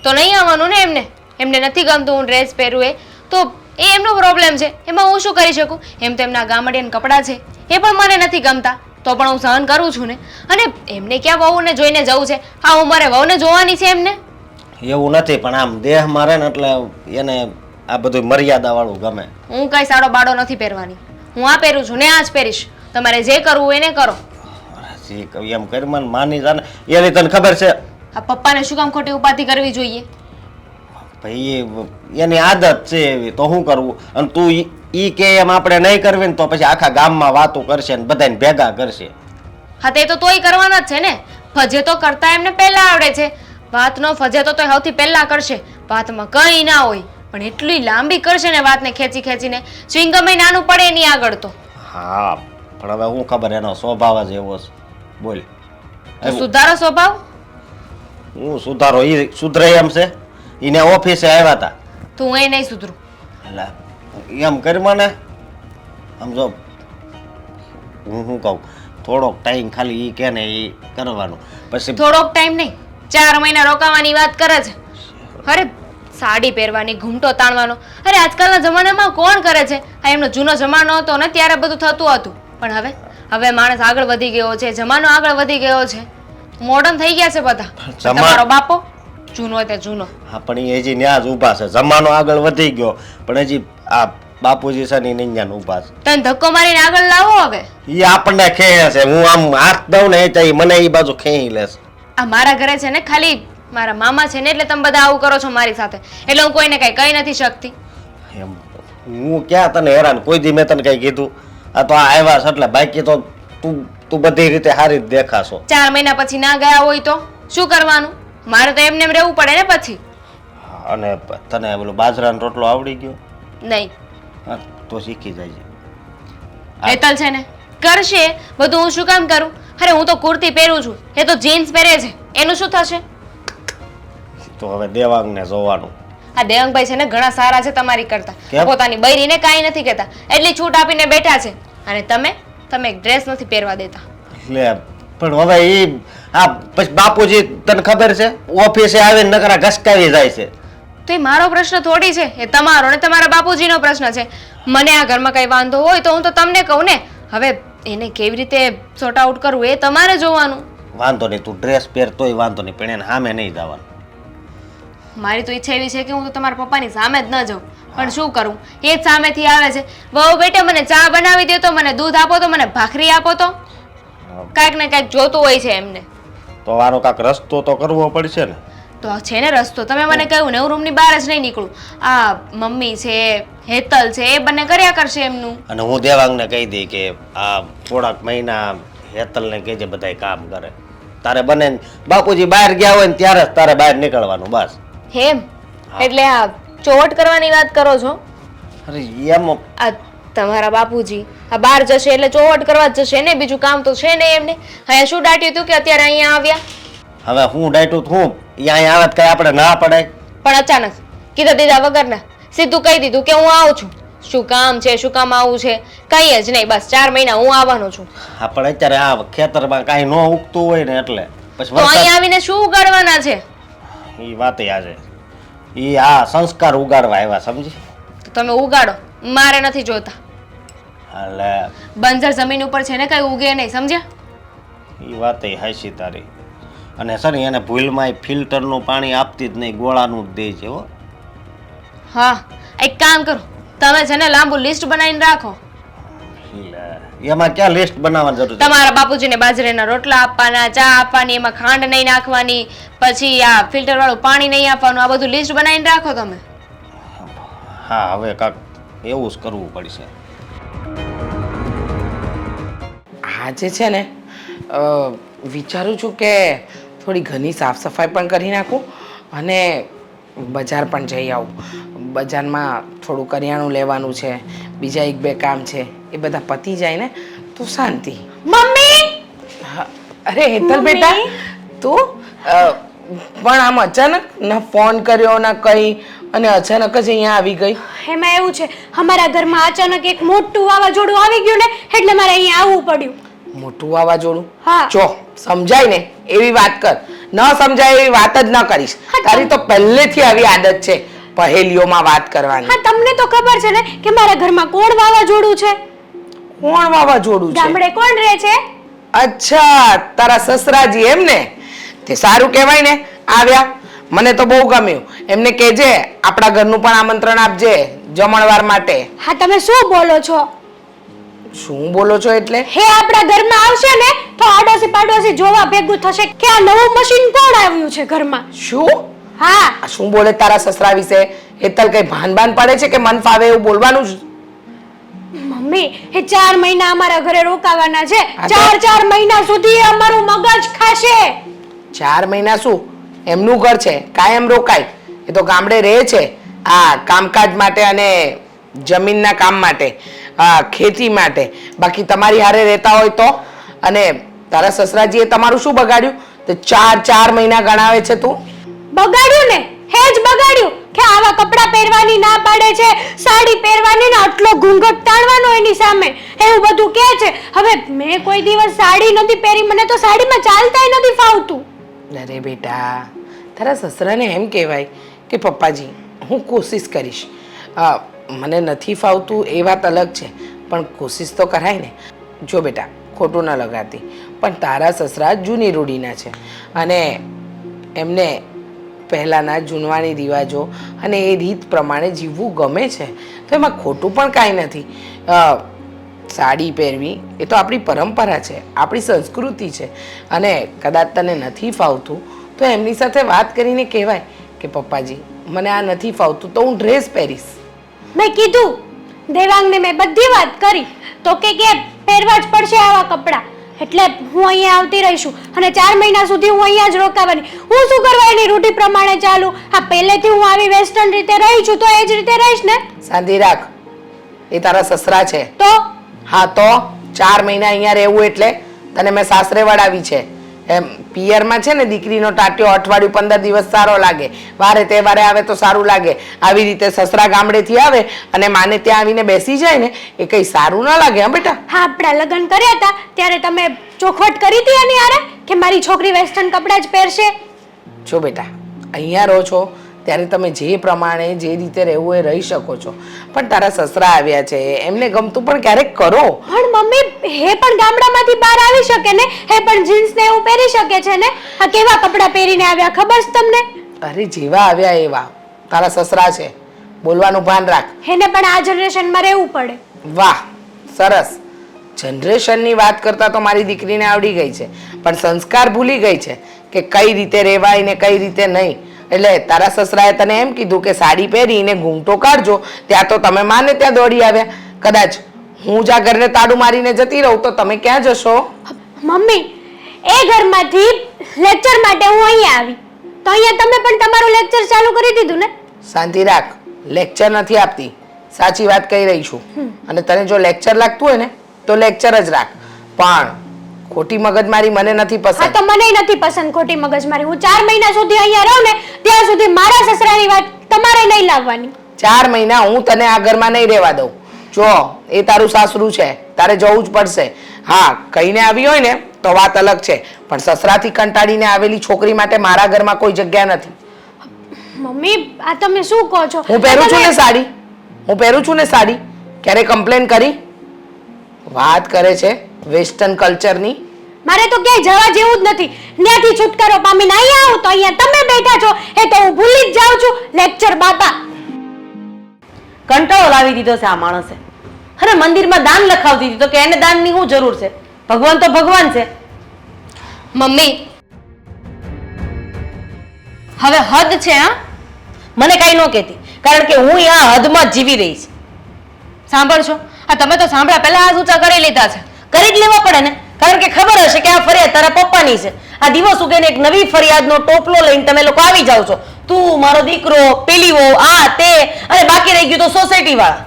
તો નહીં આવવાનું ને એમને. એમને નથી ગમતું હું ડ્રેસ પહેરું એ તો એ એમનો પ્રોબ્લેમ છે. એમાં હું શું કરી શકું? એમ તો એમના ગામડિયાના કપડાં છે એ પણ મને નથી ગમતા તો પણ હું સહન કરું છું ને. અને એમને ક્યાં વહુને જોઈને જવું છે? હા હું મારે વહુને જોવાની છે એમને. એવું નથી પણ આમ દેહ મારે ને એટલે એને આ બધું મર્યાદા વાળું ગમે. હું કઈ સાડો બાડો નથી પહેરવાની. હું આ પહેરું છું ને આ જ પહેરીશ. તમારે જે કરવું હોય એને કરો. જે કહ્યું એમ કરી મને માની જા ને. એની તને ખબર છે આ પપ્પાને શું કામ ખોટી ઉપાધિ કરવી જોઈએ? ભાઈ એની આદત છે એવી તો શું કરવું? અને તું ઈ કે એમ આપણે નહીં કરવી ને તો પછી આખા ગામમાં વાતો કરશે ને બધાને ભેગા કરશે. હા તે તો તોય કરવાના જ છે ને. ફજે તો કરતા એમને પહેલા આવડે છે. વાતનો ફજે તો તોય સૌથી પહેલા કરશે. વાતમાં કંઈ ના હોય પણ એટલી લાંબી કરશે ને વાતને ખેંચી ખેંચીને ચિંગમ નાનું પડે એની આગળ તો. હા પણ હવે હું ખબર એનો સ્વભાવ જ એવો છે. બોલ તો સુધારો સ્વભાવ. હું સુધારો ઈ સુધરે એમ છે? એને ઓફિસે આવ્યા હતા તો હું એ નહીં સુધરું. એટલે એમ કરી મને આમ જો હું શું કહું થોડોક ટાઈમ ખાલી ઈ કે ને ઈ કરવાનું પછી થોડોક ટાઈમ નહીં 4 મહિના રોકાવાની વાત કરે છે. અરે સાડી પહેરવાની, ઘૂમટો તાણવાનો, અરે આજકાલના જમાનામાં કોણ કરે છે? આ એમનો જૂનો જમાનો હતો ને ત્યારે બધું થતું હતું. પણ હવે માણસ આગળ વધી ગયો છે, જમાનો આગળ વધી ગયો છે, મોડર્ન થઈ ગયા છે બધા. તમારો બાપો જૂનો હોય તે જૂનો. હા પણ એ હજી ન્યા જ ઊભા છે. જમાનો આગળ વધી ગયો પણ હજી આ બાપુજી છે ને ન્યા ઊભા છે. તને ધક્કો મારીને આગળ લાવો હવે. એ આપણને ખેંચે છે. હું આમ હાથ દઉં ને એ મને એ બાજુ ખેંચી લેશે. આ મારા ઘરે છે ને ખાલી મારા મામા છે ને એટલે તમે બધા આવું કરો છો મારી સાથે. એટલે હું કોઈને કઈ કહી નથી શકતી. એમ હું ક્યાં તને હેરાન? કોઈ દી મેં તને કઈ કીધું? આ તો આ આવ્યા છે એટલે બાકી તો તું બધી રીતે સારી જ દેખાશો. 4 મહિના પછી ના ગયા હોય તો શું કરવાનું? મારે તો એમને એમ રહેવું પડે ને પછી. અને તને પેલો બાજરાનો રોટલો આવડી ગયો? નહીં. હા તો શીખી જાય. હેતલ છે ને કરશે બધું. હું શું કામ કરું? અરે હું તો કુર્તી પહેરું છું, એ તો જીન્સ પહેરે છે, એનું શું થશે? તો હવે દેવાંગને જોવાનું. આ દેવંગભાઈ છે ને ઘણા સારા છે તમારી કરતા. કેમ? પોતાની બૈરીને કાંઈ નથી કહેતા, એટલી છૂટ આપીને બેઠા છે. અને તમે એક ડ્રેસ નથી પહેરવા દેતા. એટલે પણ હવે ઈ આ પછી બાપુજી તને ખબર છે ઓફિસે આવીને નકરા ઘસકાવી જાય છે. તો એ મારો પ્રશ્ન થોડી છે, એ તમારો ને તમારા બાપુજીનો પ્રશ્ન છે. મને આ ઘરમાં કઈ વાંધો હોય તો હું તો તમને કહું ને. હવે એને કેવી રીતે સોર્ટ આઉટ કરવું એ તમારે જોવાનું. વાંધો નહીં, તું ડ્રેસ પહેર તોય વાંધો નહીં, પણ એને સામે નહીં જવાનું. મારી તો ઈચ્છા એવી છે કે હું તો તમારા પપ્પાની સામે જ ન જાઉં, પણ શું કરું, એ જ સામેથી આવે છે. વહુ બેટા મને ચા બનાવી દે તો, મને દૂધ આપો તો, મને ભાખરી આપો તો, કાંઈક ને કાંઈક જોતું હોય છે એમને. તો આનો કાંઈક રસ્તો તો કરવો પડશે ને. તો છે ને રસ્તો, તમે મને કહ્યું ને હું રૂમની બહાર જ નહીં નીકળું. આ મમ્મી છે, હેતલ છે, એ બંને કર્યા કરશે એમનું. અને હું દેવાંગને કહી દઈ કે આ થોડાક મહિના હેતલને કહેજે બધાય કામ કરે. તારે બને બાપુજી બહાર ગયા હોય ને ત્યારે જ તારે બહાર નીકળવાનું બસ. હેમ એટલે આ ચોવટ કરવાની વાત કરો છો? અરે એમ આ તમારા બાપુજી આ બહાર જશે એટલે ચોવટ કરવા જ જશે ને, બીજું કામ તો છે ને એમને. અહીંયા શું દાટ્યું હતું કે અત્યારે અહીંયા આવ્યા? હવે હું ડાયટું હું અહીંયા આવે કઈ આપણે ના પડાય. પણ અચાનક કીધા દીધા વગરના સીધું કહી દીધું કે હું આવું છું. શું કામ છે, શું કામ આવું છે, કઈ જ નહીં, બસ 4 મહિના હું આવવાનો છું. હા પણ અત્યારે આ ખેતરમાં કાંઈ ન ઉગતું હોય ને એટલે પછી તો અહીંયા આવીને શું ઉગાડવાના છે? એ વાત આજે ઈ આ સંસ્કાર ઉગાડવા આવ્યા સમજી. તો તમે ઉગાડો, મારે નથી જોતા. એટલે બંજર જમીન ઉપર છે ને કઈ ઉગે નહીં, સમજ્યા? એ વાત હાચી તારી. અને સર એને ભૂલમાં ફિલ્ટરનું પાણી આપતી જ નહીં, ગોળાનું જ દે છે હો. હા એક કામ કરો, તમે છે ને લાંબુ લિસ્ટ બનાવીને રાખો. એમાં ક્યાં લિસ્ટ બનાવવાની જરૂર છે? તમારા બાપુજીને બાજરાના રોટલા આપવાના, ચા આપવાની, એમાં ખાંડ નહીં નાખવાની, પછી આ ફિલ્ટર વાળું પાણી નહીં આપવાનું, આ બધું લિસ્ટ બનાવીને રાખો તમે. હા હવે કાંક એવું જ કરવું પડશે. આજે છે ને વિચારું છું કે થોડી ઘરની સાફ સફાઈ પણ કરી નાખું અને બજાર પણ જઈ આવું. બજારમાં થોડું કરિયાણું લેવાનું છે, બીજા 1-2 કામ છે, એ બધા પતી જાય ને તો શાંતિ. મમ્મી અરે હેતલ બેટા તું પણ આમ અચાનક ના ફોન કર્યો ના કઈ અને અચાનક જ અહીંયા આવી ગઈ. એમાં એવું છે, અમારા ઘરમાં અચાનક એક મોટું વાવાઝોડું આવી ગયું ને એટલે મારે અહીંયા આવવું પડ્યું. મોટું વાવાઝોડું? હા. જો સમજાય ને એવી વાત કર, ન સમજાય એવી વાત જ ન કરીશ. તારી તો પહેલેથી આવી આદત છે પહેલીઓમાં વાત કરવાની. હા તમને તો ખબર છે ને કે મારા ઘરમાં કોણ વાવાઝોડું છે? કોણ વાવાઝોડું છે? ગામડે કોણ રહે છે? અચ્છા તારા સસરાજી એમ ને? તે સારું કહેવાય ને આવ્યા, મને તો બહુ ગમ્યું. એમને કહેજે આપણા ઘરનું પણ આમંત્રણ આપજે જમણવાર માટે. હા તમે શું બોલો છો? શું બોલો છો એટલે? હે આપણા ઘરમાં આવશે ને તો આડોશી પાડોશી જોવા ભેગું થશે કે આ નવું મશીન કોણ આવ્યું છે ઘરમાં. શું? હા આ શું બોલે તારા સસરા વિશે? હેતલ કઈ ભાન પડે છે કે મન ફાવે એવું બોલવાનું જ? મમ્મી એ 4 મહિના અમારા ઘરે રોકાવાના છે. હા તો- 4 મહિના સુધી અમારું મગજ ખાશે. 4 મહિના શું એમનું ઘર છે, કાયમ રોકાય. એ તો ગામડે રહે છે આ કામકાજ માટે અને જમીનના કામ માટે, ખેતી માટે. બાકી તમારી હારે રહેતા હોય તો? અને તારા સસરાજીએ તમારું શું બગાડ્યું? તો 4 મહિના ગણાવે છે તું? બગાડ્યું ને, હે જ બગાડ્યું કે આવા કપડાં પહેરવાની ના પાડે છે, સાડી પહેરવાની ને આટલો ઘૂંઘટ તાણવાનો એની સામે, એવું બધું કહે છે. હવે મેં કોઈ દિવસ સાડી નથી પહેરી, મને તો સાડીમાં ચાલતાય નથી ફાવતું. અરે બેટા તારા સસરાને એમ કહેવાય કે પપ્પાજી હું કોશિશ કરીશ. મને નથી ફાવતું એ વાત અલગ છે, પણ કોશિશ તો કરાય ને. જો બેટા ખોટું ન લગાડતી, પણ તારા સસરા જૂની રૂઢીના છે અને એમને પહેલાંના જૂનવાણી રિવાજો અને એ રીત પ્રમાણે જીવવું ગમે છે, તો એમાં ખોટું પણ કાંઈ નથી. સાડી પહેરવી એ તો આપણી પરંપરા છે, આપણી સંસ્કૃતિ છે. અને કદાચ તને નથી ફાવતું તો એમની સાથે વાત કરીને કહેવાય કે પપ્પાજી મને આ નથી ફાવતું તો હું ડ્રેસ પહેરીશ. મેં કીધું દેવાંગને, મેં બધી વાત કરી તો કે પહેરવા જ પડશે આવા કપડાં, એટલે હું અહીંયા આવતી રહીશું અને 4 મહિના સુધી હું અહીંયા જ રોકાવાની. હું શું કરવા એની રૂઢી પ્રમાણે ચાલુ? આ પહેલેથી હું આવી વેસ્ટર્ન રીતે રહી છું તો એ જ રીતે રહીશ ને. શાંતિ રાખ, એ તારા સસરા છે. તો હા તો 4 મહિના અહીંયા રહેવું એટલે તને મેં સાસરે વળાવી છે એમ પિયરમાં છે ને દીકરીનો ટાટ્યો અઠવાડિયું 15 દિવસ સારો લાગે, વારે તહેવારે આવે તો સારું લાગે. આવી રીતે સસરા ગામડેથી આવે અને માને ત્યાં આવીને બેસી જાય ને એ કઈ સારું ના લાગે. હા બેટા? હા, આપણા લગ્ન કર્યા હતા ત્યારે તમે ચોખવટ કરી હતી એની હારે કે મારી છોકરી વેસ્ટર્ન કપડાં જ પહેરશે. જો બેટા, અહીંયા રહો છો ત્યારે તમે જે પ્રમાણે જે રીતે રહેવું એ રહી શકો છો, પણ તારા સસરા આવ્યા છે એમને ગમતું પણ ક્યારેક કરો. પણ મમ્મી હે પણ ગામડામાંથી બહાર આવી શકે ને, હે પણ જીન્સ ને એવું પહેરી શકે છે ને. આ કેવા કપડાં પહેરીને આવ્યા ખબર છે તમને? અરે જેવા આવ્યા એવા તારા સસરા છે, બોલવાનું ભાન રાખ. એને પણ આ જનરેશનમાં રહેવું પડે. વાહ, સરસ. જનરેશનની વાત કરતા તો મારી દીકરીને આવડી ગઈ છે, પણ સંસ્કાર ભૂલી ગઈ છે કે કઈ રીતે રહેવાય ને કઈ રીતે નહીં. એટલે તારા સસરાએ તને એમ કીધું કે સાડી પહેરીને ઘૂંઘટો કાઢજો, ત્યાં તો તમે માને ત્યાં દોડી આવ્યા. કદાચ હું જ આ ઘરને તાળું મારીને જતી રહું તો તમે ક્યાં જશો? મમ્મી, એ ઘરમાંથી લેક્ચર માટે હું અહીંયા આવી તો અહીંયા તમે પણ તમારું લેક્ચર ચાલુ કરી દીધું ને. શાંતિ રાખ, લેક્ચર નથી આપતી, સાચી વાત કહી રહી છું. અને તને જો લેક્ચર લાગતું હોય ને તો લેક્ચર જ રાખ, પણ ખોટી મગજમારી મને નથી હા, પસંદ. તો મને નથી પસંદ ખોટી મગજમારી. હું 4 મહિના સુધી અહીંયા રહું ને ત્યાં સુધી મારા સસરાની વાત તમારે નહીં લાવવાની. 4 મહિના હું તને આ ઘરમાં નહીં રહેવા દઉં. જો એ તારું સાસરું છે, તારે જવું જ પડશે. હા, કહીને આવી હોય ને તો વાત અલગ છે, પણ સસરાથી કંટાળીને આવેલી છોકરી માટે મારા ઘરમાં કોઈ જગ્યા નથી. મમ્મી, આ તમે શું કહો છો? હું પહેરું છું ને સાડી, હું પહેરું છું ને સાડી. ક્યારે કમ્પ્લેન કરી? વાત કરે છે વેસ્ટર્ન કલ્ચરની. મારે તો ક્યાંય જવા જેવું જ નથી. ત્યાંથી છુટકારો પામીને અહીંયા આવું તો અહીંયા તમે બેઠા છો એ તો હું ભૂલી જ જાઉં છું. લેક્ચર બાપા. કંટાળો લાવી દીધો છે આ માણસે. અરે મંદિરમાં દાન લખાવતી હતી તો કે એને દાનની શું જરૂર છે? ભગવાન તો ભગવાન છે. મમ્મી, હવે હદ છે. હા, મને કઈ ન કહેતી, કારણ કે હું આ હદમાં જ જીવી રહી છું. સાંભળશો? આ તમે તો સાંભળ્યા પહેલા હાથ ઊંચા કરી લીધા છે. કરી જ લેવા પડે ને, કારણ કે ખબર હશે કે આ ફરિયાદ તારા પપ્પાની છે. આ દિવસ ઉગીને એક નવી ફરિયાદનો ટોપલો લઈને તમે લોકો આવી જાવ છો. તું, મારો દીકરો, પેલી વહુ, આ તે, અને બાકી રહી ગયું તો સોસાયટી વાળા.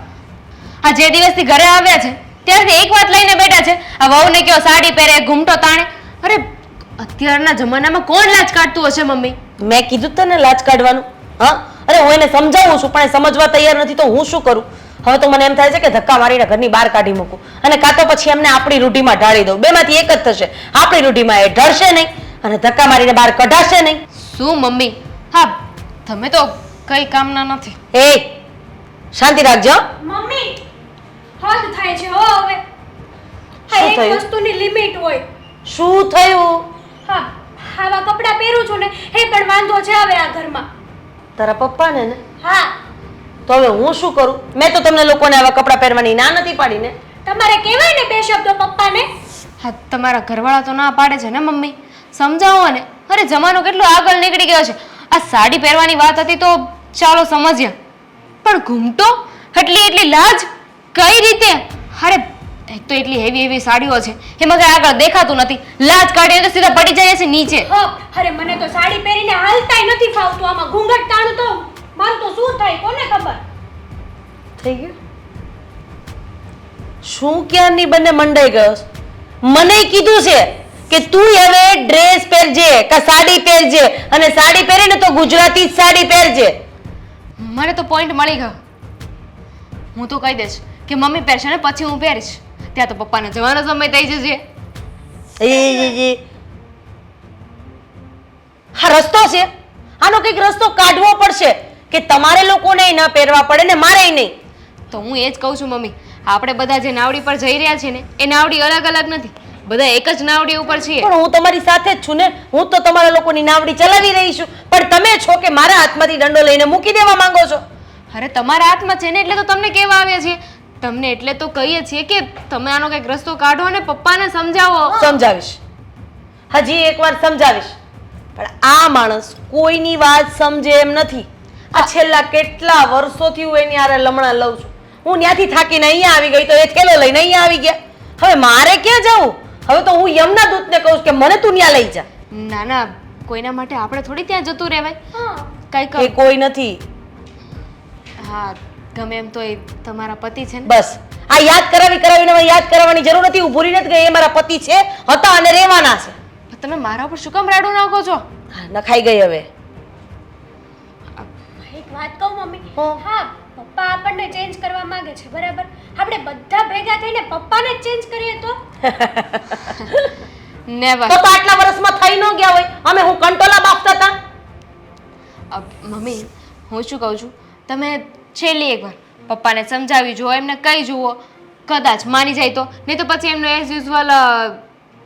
આ જે દિવસથી ઘરે આવ્યા છે ત્યારથી એક વાત લઈને બેઠા છે. આ વહુને કયો સાડી પહેરે, ઘૂમટો તાણે. અરે અત્યારના જમાનામાં કોણ લાજ કાઢતું હશે મમ્મી? મેં કીધું તને લાજ કાઢવાનું. હા, અરે હું એને સમજાવું છું પણ એ સમજવા તૈયાર નથી તો હું શું કરું? હવે તો મને એમ થાય છે કે ધક્કા મારીને ઘરની બહાર કાઢી મૂકું, અને કાં તો પછી એમને આપણી રૂઢીમાં ઢાળી દઉં. બેમાંથી એક જ થશે. આપણી રૂઢીમાં એ ઢળશે નહીં અને ધક્કા મારીને બહાર કઢાશે નહીં. શું મમ્મી? હા, તમે તો કઈ કામના નથી. એ શાંતિ રાખજો. મમ્મી, હદ થાય છે હો હવે. હા, શું એક થયું? વસ્તુની લિમિટ હોય. શું થયું? હા, આવા કપડાં પહેરું છું ને એ પણ વાંધો છે હવે આ ઘરમાં. તારા પપ્પાને ને? હા, તો હવે હું શું કરું? મેં તો તમને લોકોને આવા કપડાં પહેરવાની ના નથી પાડી ને. તમારે કહેવાય ને બે શબ્દો પપ્પાને. હા, તમારા ઘરવાળા તો ના પાડે છે ને મમ્મી. સમજાવો ને. અરે જમાનો કેટલો આગળ નીકળી ગયો છે. આ સાડી પહેરવાની વાત હતી તો ચાલો સમજ્યા, પણ ઘૂમટો, એટલી લાજ કઈ રીતે? અરે એક તો એટલી હેવી હેવી સાડીઓ છે એમાં કઈ આગળ દેખાતું નથી. લાજ કાઢીએ તો સીધા પડી જાય છે નીચે. અરે મને તો સાડી પહેરીને હાલતાય નથી ફાવતું. આમાં ઘૂંઘટ તાણું તો મારું તો શું થાય કોને ખબર? થઈ ગયું? શું ક્યારની બંને મંડાઈ ગયો છે? મને કીધું છે કે તું હવે ડ્રેસ પહેરજે કે સાડી પહેરજે, અને સાડી પહેરીને તો ગુજરાતી જ સાડી પહેરજે. મને તો પોઈન્ટ મળી ગયો. હું તો કહી દઈશ કે મમ્મી પહેરશે ને પછી હું પહેરીશ. ત્યાં તો પપ્પાને જવાનો સમય થઈ જશે. હા, રસ્તો છે. આનો કંઈક રસ્તો કાઢવો પડશે કે તમારે લોકોને ન પહેરવા પડે ને મારે નહીં. તો હું એ જ કહું છું મમ્મી, આપણે બધા જે નાવડી પર જઈ રહ્યા છીએ ને એ નાવડી અલગ અલગ નથી, બધા એક જ નાવડી ઉપર છીએ. પણ હું તમારી સાથે જ છું ને. હું તો તમારા લોકોની નાવડી ચલાવી રહી છું, પણ તમે છો કે મારા હાથમાંથી દંડો લઈને મૂકી દેવા માંગો છો. અરે તમારા હાથમાં છે ને એટલે તો તમને કહેવા આવ્યા છીએ. તમને એટલે તો કહીએ છીએ કે તમે આનો કંઈક રસ્તો કાઢો અને પપ્પાને સમજાવો. સમજાવીશ, હજી એકવાર સમજાવીશ, પણ આ માણસ કોઈની વાત સમજે એમ નથી. આ છેલ્લા કેટલા વર્ષોથી હું એની હારે લમણા લઉં છું. હું ત્યાંથી થાકીને અહીંયા આવી ગઈ તો એ થેલો લઈને અહીંયા આવી ગયા. હવે મારે ક્યાં જવું? હવે તો હું યમના દૂતને કહું કે મને તું ત્યાં લઈ જા. ના ના, કોઈના માટે આપણે થોડી ત્યાં જતું રહેવાય. એ કઈ કોઈ નથી. હા, ગમે એમ તો એ તમારા પતિ છે ને. બસ આ યાદ કરાવીને યાદ કરાવવાની જરૂર નથી. હું ભૂલી નથી ગઈ એ મારા પતિ છે, હતા અને રહેવાના છે. તમે મારા ઉપર શું કામ રાડું નાખો છો? હા, નખાઈ ગઈ હવે. એક વાત કહું મમ્મી, હા. હા પપ્પા આપણને ચેન્જ કરવા માંગે છે, બરાબર? આપણે બધા ભેગા થઈને પપ્પાને જ ચેન્જ કરીએ તો નેવર. તો આટલા વર્ષમાં થઈ ન ગયા હોય. અમે હું કંટોલા બાફતા હતા. મમ્મી, હું શું કહું છું, તમે છેલ્લી એકવાર પપ્પાને સમજાવી જુઓ, એમને કહી જુઓ, કદાચ માની જાય તો. નહીં તો પછી એમનો એઝ યુઝ્યુઅલ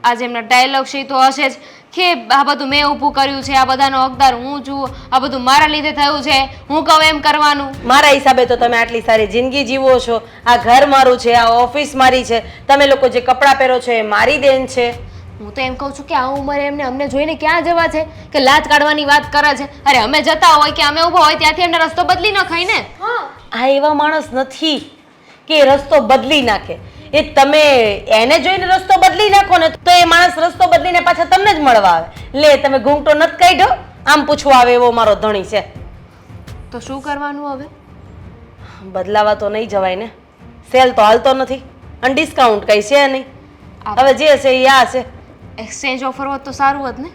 આજે એમના ડાયલોગ છે એ તો હશે જ કે આ બધું મેં ઊભું કર્યું છે, આ બધાનો હકદાર હું છું, આ બધું મારા લીધે થયું છે, હું કહું એમ કરવાનું. મારા હિસાબે તો તમે આટલી સારી જિંદગી જીવો છો. આ ઘર મારું છે, આ ઓફિસ મારી છે. તમે લોકો જે કપડાં પહેરો છો એ મારી દેન છે. હું તો એમ કહું છું કે આ ઉંમરે એમને અમને જોઈને ક્યાં જવા છે કે લાજ કાઢવાની વાત કરે છે? અરે અમે જતા હોય કે અમે ઊભા હોય ત્યાંથી એમને રસ્તો બદલી ન ખાય ને. હા આ એવા માણસ નથી કે રસ્તો બદલી નાખે. એ તમે એને જોઈને રસ્તો બદલી નાખો ને તો એ માણસ રસ્તો બદલીને પાછા તમને જ મળવા આવે. લે તમે ઘૂંઘટો નથી કાઢ્યો, આમ પૂછવા આવે એવો મારો ધણી છે. તો શું કરવાનું હવે? બદલાવા તો નહીં જવાય ને. સેલ તો હાલતો નથી અને ડિસ્કાઉન્ટ કઈ છે નહીં. હવે જે છે એ આ છે. એક્સચેન્જ ઓફર હોત તો સારું હોત ને.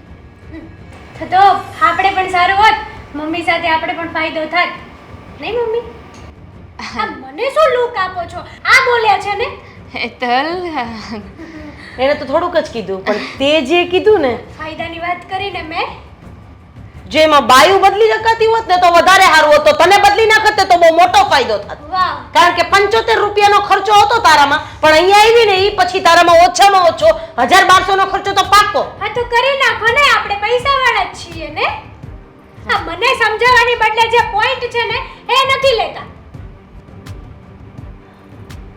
તો આપણે પણ સારું હોત, મમ્મી સાથે આપણે પણ ફાયદો થાત, નહીં મમ્મી? આ મને શું લુક આપો છો? આ બોલ્યા છે ને? હેતલ, એને તો થોડુંક જ કીધું, પણ તે જે કીધું ને ફાયદાની વાત કરીને મેં જો એમાં બાયું બદલી નખાતી હોત ને તો વધારે સારું હોત. તો તને બદલી નાખત ને તો બહુ મોટો ફાયદો થાત. વાહ કારણ કે 75 રૂપિયાનો ખર્ચો હતો તારામાં, પણ અહીંયા આવી ને એ પછી તારામાં ઓછામાં ઓછો 1200 નો ખર્ચો તો પાકો. હા તો કરી નાખો ને, આપણે પૈસાવાળા જ છીએ ને. હા મને સમજાવવાની બદલે જે પોઈન્ટ છે ને એ નથી લેતા.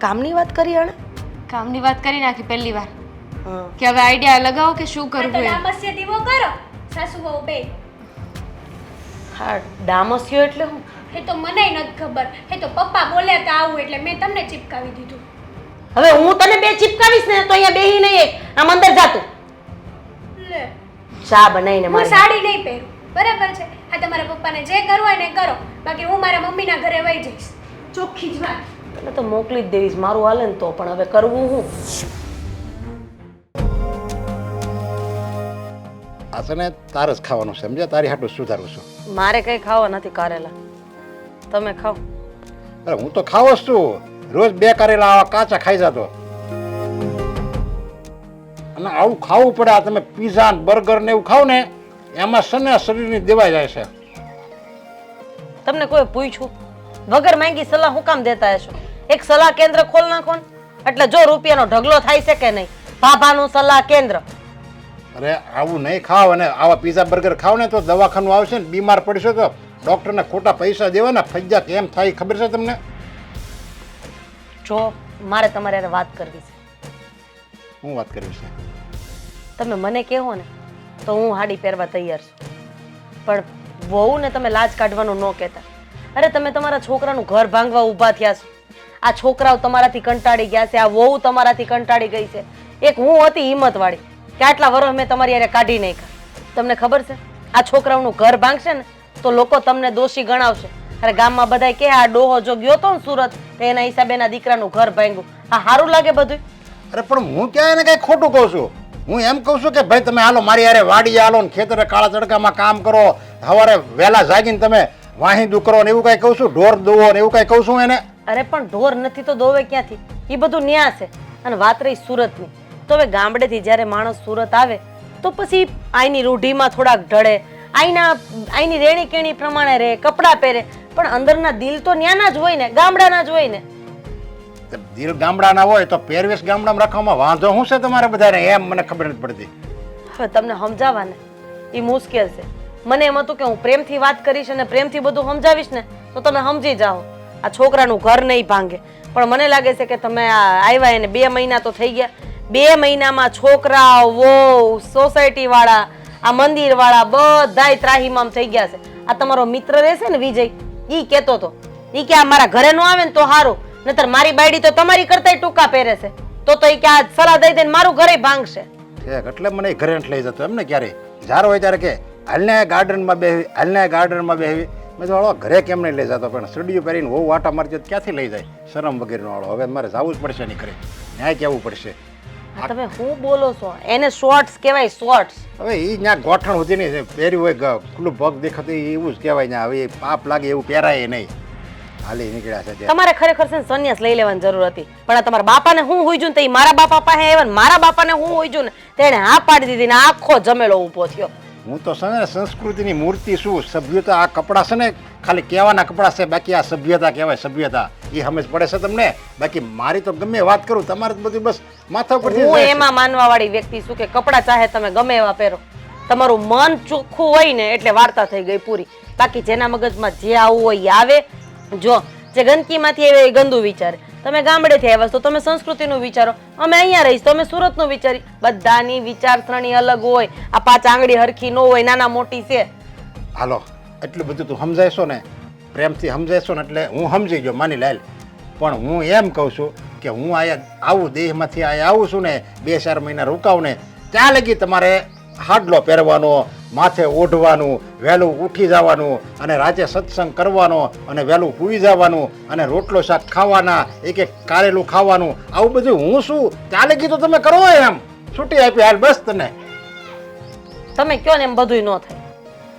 કામની વાત કરી અણે? કામની વાત કરી નાખી પહેલી વાર કે હવે આઈડિયા લગાવો કે શું આ તો કરવું એમ. ડામસ્ય દીવો કરો સાસુ વહુ બે. હા, ડામસ્યો એટલે હું? એ તો મને નથી ખબર, એ તો પપ્પા બોલ્યા તા આવું એટલે મેં તમને ચિપકાવી દીધું. હવે હું તને બે ચિપકાવીશ ને તો અહીંયા બેહી નહીં એક. આમ અંદર જાતું લે ચા બનાવીને હું મારી. સાડી નહીં પહેરું, બરાબર છે? આ તમારા પપ્પાને જે કરવું હોય ને એ કરો, બાકી હું મારા મમ્મીના ઘરે વહી જઈશ. ચોખ્ખી જ વાત. તને તો મોકલી જ દેવીશ, મારું હાલે ને તો. પણ હવે કરવું હું? આ છે ને તારે જ ખાવાનું છે, સમજ્યા? તારી હાટું સુધારું છું. મારે કઈ ખાવા નથી કારેલા, તમે ખાઓ. અરે હું તો ખાવો જ છું, રોજ 2 કારેલા આવા કાચા ખાઈ જતો. અને આવું ખાવું પડે. આ તમે પીઝા ને બર્ગર ને એવું ખાવ ને એમાં છે ને શરીરની દેવાઈ જાય છે. તમને કોઈ પૂછ્યું વગર માંગી સલાહ હું કામ દેતા હશો? એક સલાહ કેન્દ્ર ખોલ નાખો ને, એટલે જો રૂપિયાનો ઢગલો થાય છે કે નહીં. ભાભાનું સલાહ કેન્દ્ર. અરે આવું નહીં ખાવ, અને આવા પીઝા બર્ગર ખાવ ને તો દવાખાનું આવશે ને બીમાર પડશો તો ડૉક્ટરને ખોટા પૈસા દેવાના ફજ્જાત એમ થાય. ખબર છે તમને? જો મારે તમારે હારે વાત કરવી છે. હું વાત કરવી છે? તમે મને કહો ને તો હું હાડી પહેરવા તૈયાર છું, પણ વહુ ને તમે લાજ કાઢવાનું ન કહેતા. અરે તમે તમારા છોકરાનું ઘર ભાંગવા ઊભા થયા છો. આ છોકરાઓ તમારાથી કંટાળી ગયા છે, આ વહુ તમારાથી કંટાળી ગઈ છે. એક હું હતી હિંમતવાળી કે આટલા વર્ષ મેં તમારી હારે કાઢી નાખ્યા. તમને ખબર છે આ છોકરાઓનું ઘર ભાંગશે ને તો લોકો તમને દોષી ગણાવશે. અરે ગામમાં બધાય કે આ ડોહો જો ગયો તો ને સુરત તો એના હિસાબે એના દીકરાનું ઘર ભાંગ્યું. આ સારું લાગે બધું? અરે પણ હું ક્યાં એને કઈ ખોટું કહું છું? હું એમ કહું છું કે ભાઈ તમે હાલો મારી હારે વાડી હાલો ને ખેતરે કાળા તડકામાં કામ કરો, સવારે વહેલા જાગીને તમે વાહિંદુ કરો ને એવું કઈ કહું છું, ઢોર દોવો ને એવું કઈ કહું છું એને? અરે પણ ઢોર નથી તો દોવે ક્યાંથી? એ બધું ન્યા છે. અને વાત રહી સુરતની, તો હવે ગામડેથી જ્યારે માણસ સુરત આવે તો પછી આઈની રૂઢીમાં થોડાક ઢળે, આઈની રેણી કેણી પ્રમાણે રહે, કપડાં પહેરે, પણ અંદરના દિલ તો ન્યાના જ હોય ને, ગામડાના જ હોય ને. દિલ ગામડાના હોય તો પહેરવેશ ગામડામાં રાખવામાં વાંધો શું છે તમારે બધાને? એમ મને ખબર નથી પડતી. હવે તમને સમજાવવા ને એ મુશ્કેલ છે. મને એમ હતું કે હું પ્રેમથી વાત કરીશ અને પ્રેમથી બધું સમજાવીશ ને તો તમે સમજી જાઓ. આ છોકરાનું ઘર નહીં ભાંગે, પણ મને લાગે છે કે તમે આવ્યા એને 2 મહિના તો થઈ ગયા. 2 મહિનામાં છોકરાઓ, વહુ, સોસાયટી વાળા, આ મંદિર વાળા બધાય ત્રાહીમામ થઈ ગયા છે. આ તમારો મિત્ર રહેશે ને વિજય, ઈ કહેતો હતો, ઈ કે આ મારા ઘરે નો આવે ને તો સારું, નતર મારી બાયડી તો તમારી કરતાય ટૂંકા પહેરે છે, તો ઈ કે આ સલાહ દઈ દઈને મારું ઘરે ભાંગશે. એટલે મને ઘરે નથી લઈ જતો એમને ક્યારે જારો હોય ત્યારે કે હાલને ગાર્ડનમાં બેહવી, હાલને ગાર્ડનમાં બેહવી. મેં તો વાળો ઘરે કેમ નહીં લઈ જતો? પણ સીડીઓ પહેરીને બહુ વાટા મારતી ક્યાંથી લઈ જાય? શરમ વગેરેનો વાળો. હવે મારે જવું જ પડશે નહીં ઘરે, ન્યાય કહેવું પડશે. આ તમે શું બોલો છો? એને શોર્ટ્સ કહેવાય, શોર્ટ્સ. હવે એ ત્યાં ગોઠણ સુધી નહીં પહેર્યું હોય ખુલ્લું પગ દેખાતું એવું જ કહેવાય ને. હવે એ પાપ લાગે એવું પહેરાય નહીં. હાલી નીકળ્યા છે ત્યાં. તમારે ખરેખર છે ને સંન્યાસ લઈ લેવાની જરૂર હતી, પણ આ તમારા બાપાને હું હોઈ જું ને મારા બાપા પાસે આવ્યા ને મારા બાપાને હું હોઈ જું ને તેણે હા પાડી દીધી ને આખો જમેલો ઊભો થયો. હું તો છે ને સંસ્કૃતિની મૂર્તિ છું. સભ્યતા આ કપડાં છે ને ખાલી કહેવાના કપડાં છે, બાકી આ સભ્યતા કહેવાય. સભ્યતા એ સમજ પડે છે તમને? બાકી મારી તો ગમે વાત કરું, તમારે તો બધું બસ માથા ઉપર. હું એમાં માનવા વાળી વ્યક્તિ છું કે કપડાં ચાહે તમે ગમે એવા પહેરો, તમારું મન ચોખ્ખું હોય ને એટલે વાર્તા થઈ ગઈ પૂરી. બાકી જેના મગજમાં જે આવવું હોય એ આવે. જો જે ગંદકીમાંથી આવે એ ગંદુ વિચારે. તમે ગામડેથી આવ્યા તો તમે સંસ્કૃતિનું વિચારો, અમે અહીંયા રહીશ તો અમે સુરતનું વિચારી. બધાની વિચારસરણી અલગ હોય. આ 5 આંગળી હરખી ન હોય, નાના મોટી છે. હાલો, એટલું બધું તું સમજાયશો ને, પ્રેમથી સમજાયશો ને એટલે હું સમજી ગયો, માની લાલ. પણ હું એમ કહું છું કે હું અહીંયા આવું દેહમાંથી અહીંયા આવું છું ને 2-4 મહિના રોકાવું ને ત્યાં લગી તમારે હાડલો પહેરવાનો, માથે ઓઢવાનું, વહેલું ઉઠી જવાનું અને રાતે સત્સંગ કરવાનો અને વહેલું સૂઈ જવાનું અને રોટલો શાક ખાવાના, એક કારેલું ખાવાનું, આવું બધું હું શું ત્યાં લગી તો તમે કરો એમ. છૂટી આપી હાલ બસ. તને તમે કયો ને એમ બધું ન થાય.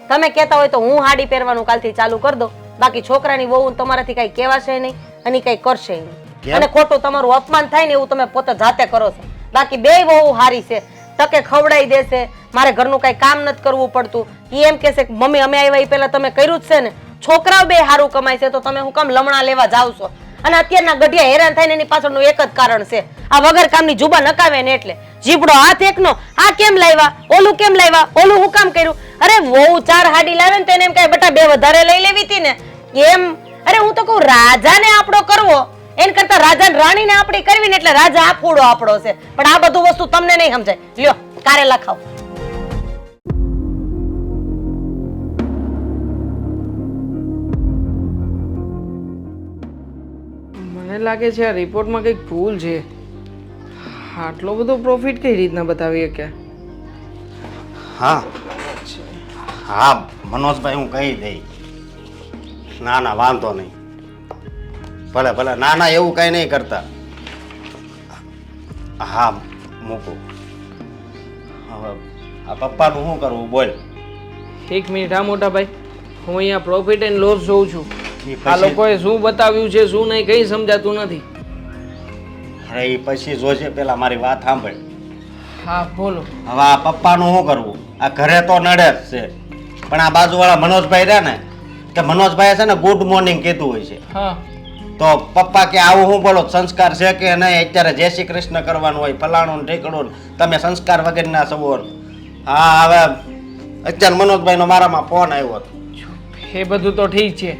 તમે કહેતા હોય તો હું હાડી પહેરવાનું કાલથી ચાલુ કરી દો. બાકી છોકરાની વહુ તમારાથી કઈ કહેવાશે નહીં અને કઈ કરશે નહીં. અને ખોટું તમારું અપમાન થાય ને એવું તમે પોતે જાતે કરો છો. બાકી બે વહુ હારી છે, તકે ખવડાવી દેશે. મારે ઘરનું કઈ કામ નથી કરવું પડતું. એ એમ કહેશે કે મમ્મી અમે આવ્યા એ પહેલા તમે કર્યું જ છે ને. છોકરાઓ બે સારું કમાય છે તો તમે હું કામ લમણા લેવા જાવ છો? અને અત્યારના ગઢિયા હેરાન થાય ને એની પાછળનું એક જ કારણ છે, આ વગર કામની જુબા નકાવે ને એટલે. જીબડો હાથ એકનો, આ કેમ લાવ્યા, ઓલું કેમ લાવ્યા, ઓલું હું કામ કર્યું? અરે વહુ 4 હાડી લાવે ને તો એને એમ કહે બેટા 2 વધારે લઈ લેવી હતી ને એમ. અરે હું તો કહું રાજાને આપણો કરવો એન કરતા રાજા રાણીને આપણી કરવી ને એટલે રાજા આપણો આપણો છે. પણ આ બધું વસ્તુ તમને નહીં સમજાય. લ્યો કારેલા ખાઓ. મને લાગે છે આ રિપોર્ટમાં કંઈક ભૂલ છે. આટલો બધો પ્રોફિટ કઈ રીતના બતાવી કે? હા હા મનોજભાઈ હું કહી દઈ. ના ના વાંધો નહીં, ભલે ભલે. ના ના એવું કઈ નહીં કરતા. હા મૂકું. હવે આ પપ્પાનું શું કરવું બોલ? 1 મિનિટ. હા મોટા ભાઈ, હું અહીંયા પ્રોફિટ એન્ડ લોસ જોઉં છું. ઈ આ પછી- લોકોએ શું બતાવ્યું છે શું નહીં કઈ સમજાતું નથી. અરે એ પછી જોજે, પેલા મારી વાત સાંભળ. હા બોલો. હવે આ પપ્પાનું શું કરવું? આ ઘરે તો નડે જ છે, પણ આ બાજુવાળા મનોજભાઈ રહ્યા ને કે મનોજભાઈએ છે ને ગુડ મોર્નિંગ કીધું હોય છે. હા તો પપ્પા કે આવું હું બોલો, સંસ્કાર છે કે નહીં? અત્યારે જય શ્રી કૃષ્ણ કરવાનું હોય, ફલાણું ને ઢીકણું, તમે સંસ્કાર વગરના સવો. હા હવે અત્યારે મનોજભાઈનો મારામાં ફોન આવ્યો હતો. એ બધું તો ઠીક છે.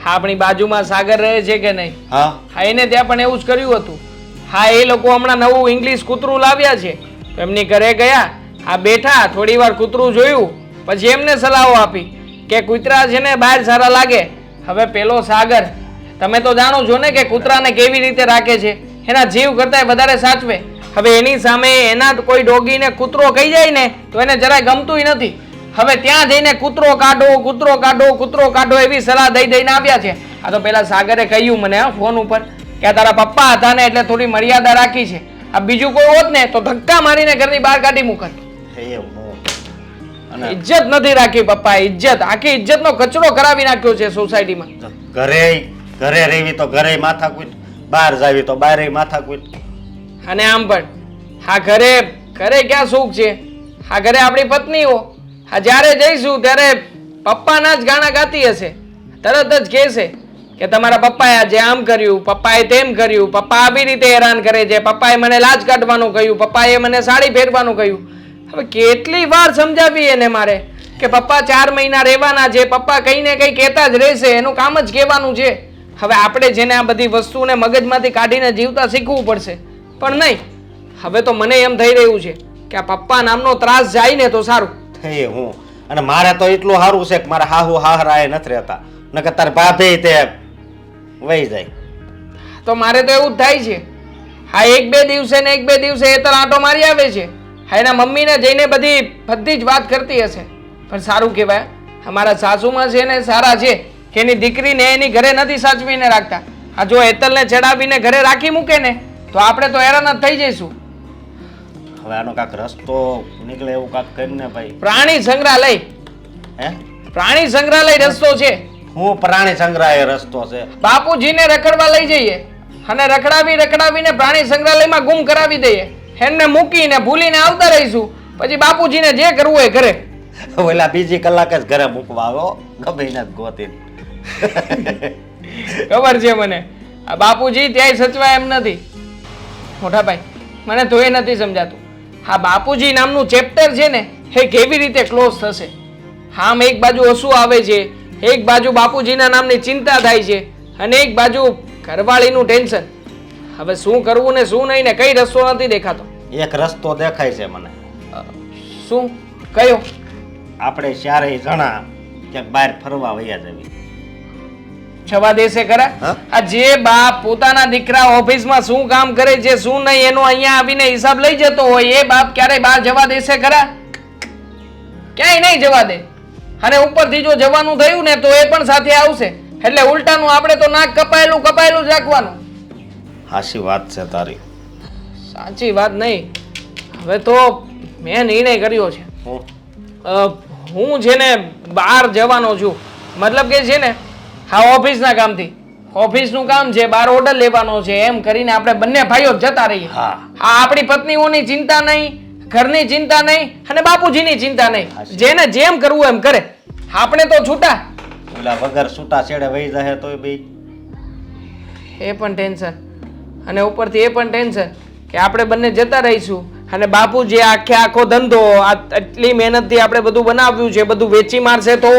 હા આપણી બાજુમાં સાગર રહે છે કે નહીં? હા હા એને ત્યાં પણ એવું જ કર્યું હતું. હા એ લોકો હમણાં નવું ઇંગ્લિશ કૂતરું લાવ્યા છે તો એમની ઘરે ગયા. આ બેઠા થોડી વાર કૂતરું જોયું પછી એમને સલાહો આપી કે કૂતરા છે ને બહાર સારા લાગે. હવે પેલો સાગર તમે તો જાણો છો ને કે કૂતરાને કેવી રીતે રાખે છે, એના જીવ કરતાં વધારે સાચવે. હવે એની સામે એના કોઈ ડોગીને કૂતરો કહી જાય ને તો એને જરાય ગમતું નથી. હવે ત્યાં જઈને કૂતરો કાઢો કૂતરો કાઢો કૂતરો કાઢો એવી સલાહ દઈ દઈને આવ્યા છે. આ તો પેલા સાગરે કહ્યું મને ફોન ઉપર કે તારા પપ્પા હતા ને એટલે થોડી મર્યાદા રાખી છે. આ બીજું કોઈ હોત ને તો ધક્કા મારીને ઘરની બહાર કાઢી મૂકત. અને ઇજ્જત નથી રાખી પપ્પાએ. ઇજ્જત આખી ઇજ્જતનો કચરો કરાવી નાખ્યો છે સોસાયટીમાં. ઘરે રહેવી તો ઘરે માથાકૂટ, બહાર જાવી તો બહાર માથાકૂટ. અને આમ પણ હા ઘરે ક્યાં સુખ છે? હા ઘરે આપણી પત્નીઓ હા જ્યારે જઈશું ત્યારે પપ્પાના જ ગાણા ગાતી હશે. તરત જ કહેશે કે તમારા પપ્પાએ આજે આમ કર્યું, પપ્પાએ તેમ કર્યું, પપ્પા આવી રીતે હેરાન કરે છે, પપ્પાએ મને લાજ કાઢવાનું કહ્યું, પપ્પાએ મને સાડી પહેરવાનું કહ્યું. હવે કેટલી વાર સમજાવી એને મારે કે પપ્પા 4 મહિના રહેવાના છે, પપ્પા કંઈ ને કંઈ કહેતા જ રહેશે, એનું કામ જ કહેવાનું છે. હવે આપણે જેને આ બધી વસ્તુને મગજમાંથી કાઢીને જીવતા શીખવું પડશે. પણ નહીં, હવે તો મને એમ થઈ રહ્યું છે કે આ પપ્પા નામનો ત્રાસ જાય ને તો સારું. થઈ હું અને મારે તો એટલું સારું છે કે મારા હાહુ હાહરા એ નથી રહેતા, નકર તાર ભાભી તે વહી જાય. તો મારે તો એવું જ થાય છે. હા 1-2 દિવસે ને 1-2 દિવસે એ તર આંટો મારી આવે છે. હા એના મમ્મીને જઈને બધી જ વાત કરતી હશે. પણ સારું કહેવાય અમારા સાસુમાં છે ને સારા છે કે એની દીકરીને એની ઘરે નથી સાચવીને રાખતા. આ જો હેતલને ચડાવીને ઘરે રાખી મૂકે ને તો આપણે તો હેરાન જ થઈ જઈશું. હવે આનો કાંક રસ્તો નીકળે એવું કાંક કરીને ભાઈ. પ્રાણી સંગ્રહાલય, હે પ્રાણી સંગ્રહાલય રસ્તો છે. હું પ્રાણી સંગ્રહાલય રસ્તો છે? બાપુજીને રખડવા લઈ જઈએ અને રખડાવીને પ્રાણી સંગ્રહાલયમાં ગુમ કરાવી દઈએ. એમને મૂકીને ભૂલીને આવતા રહીશું. પછી બાપુજીને જે કરવું એ કરે. ઓલા બીજી કલાકે જ ઘરે મૂકવા આવ્યો ગમે એને જ ગોતી. ખબર છે મને, આ બાપુજી ત્યાંય સચવાય એમ નથી. મોટા ભાઈ, મને તો એ નથી સમજાતું, આ બાપુજી નામનું ચેપ્ટર છે ને એ કેવી રીતે ક્લોઝ થશે? આમ એક બાજુ હસવું આવે છે, એક બાજુ બાપુજીના નામની ચિંતા થાય છે, અને એક બાજુ ઘરવાળીનું ટેન્શન. હવે શું કરવું ને શું નહીં ને કઈ રસ્તો નથી દેખાતો. એક રસ્તો દેખાય છે મને. શું? કયો? આપણે ચારેય જણા ક્યાંક બહાર ફરવા વયા જવી. જવા દેશે ખરા? હા? આ જે બાપ પોતાના દીકરા ઓફિસમાં શું કામ કરે છે શું નહીં એનો અહીંયા આવીને હિસાબ લઈ જતો હોય એ બાપ ક્યારેય બહાર જવા દેશે ખરા? ક્યાંય નહીં જવા દે. અને ઉપરથી જો જવાનું થયું ને તો એ પણ સાથે આવશે. એટલે ઉલટાનું આપણે તો નાક કપાયેલું જ રાખવાનું. હાચી વાત છે તારી. સાચી વાત નહીં. હવે તો મેં નિર્ણય કર્યો છે. હું હું છે ને બહાર જવાનો છું. મતલબ કે છે ને હા ઓફિસના કામથી, ઓફિસનું કામ છે, બહાર ઓર્ડર લેવાનો છે, એમ કરીને આપણે બંને ભાઈઓ જતા રહીએ. હા. હા, આપણી પત્નીઓની ચિંતા નહીં, ઘરની ચિંતા નહીં અને બાપુજીની ચિંતા નહીં. જેને જેમ કરવું એમ કરે. આપણે તો છૂટા. ઓલા વગર છૂટા છેડે વહી જાય તોય બે એ પણ ટેન્શન, અને ઉપરથી એ પણ ટેન્શન કે આપણે બંને જતા રહીશું અને બાપુજી આખો ધંધો આટલી મહેનતથી આપણે બધું બનાવ્યું છે બધું વેચી મારશે તો?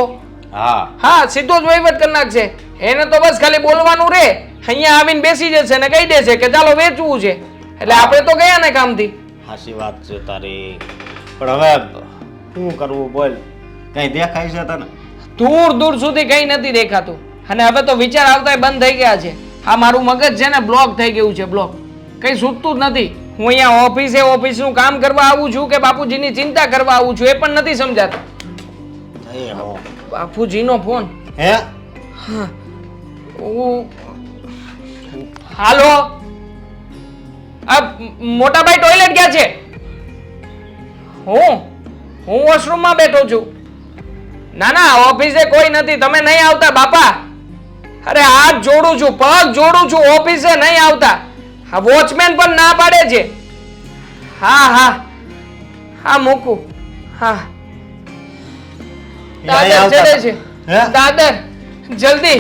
હા હા, સીધો જ વહીવટ કરી નાખશે. એને તો બસ ખાલી બોલવાનું રે, અહીંયા આવીને બેસી જશે ને કહી દેશે કે ચાલો વેચવું છે. એટલે આપણે તો ગયા ને કામથી. હાચી વાત છે તારી. પણ હવે શું કરવું બોલ? કઈ દેખાય છે તને? દૂર દૂર સુધી કઈ નથી દેખાતું. અને હવે તો વિચાર આવતા બંધ થઈ ગયા છે. આ મારું મગજ છે ને બ્લોક થઈ ગયું છે, બ્લોક. કઈ છૂટતું જ નથી. હું અહીંયા ઓફિસનું કામ કરવા આવું છું કે બાપુજીની ચિંતા કરવા આવું છું એ પણ નથી સમજાતું. એ હો. બાપુજીનો ફોન. હે? હાલો, આ મોટાભાઈ ટોયલેટ ગયા છે. હું વોશરૂમમાં બેઠો છું. ના ના, ઓફિસે કોઈ નથી, તમે નહીં આવતા બાપા. અરે હાથ જોડું છું, પગ જોડું છું, ઓફિસે નહીં આવતા. આ વોચમેન પણ ના પાડે છે. હા હા હા, મૂકું. હા, દાદર ચડે છે. હે? દાદર, જલ્દી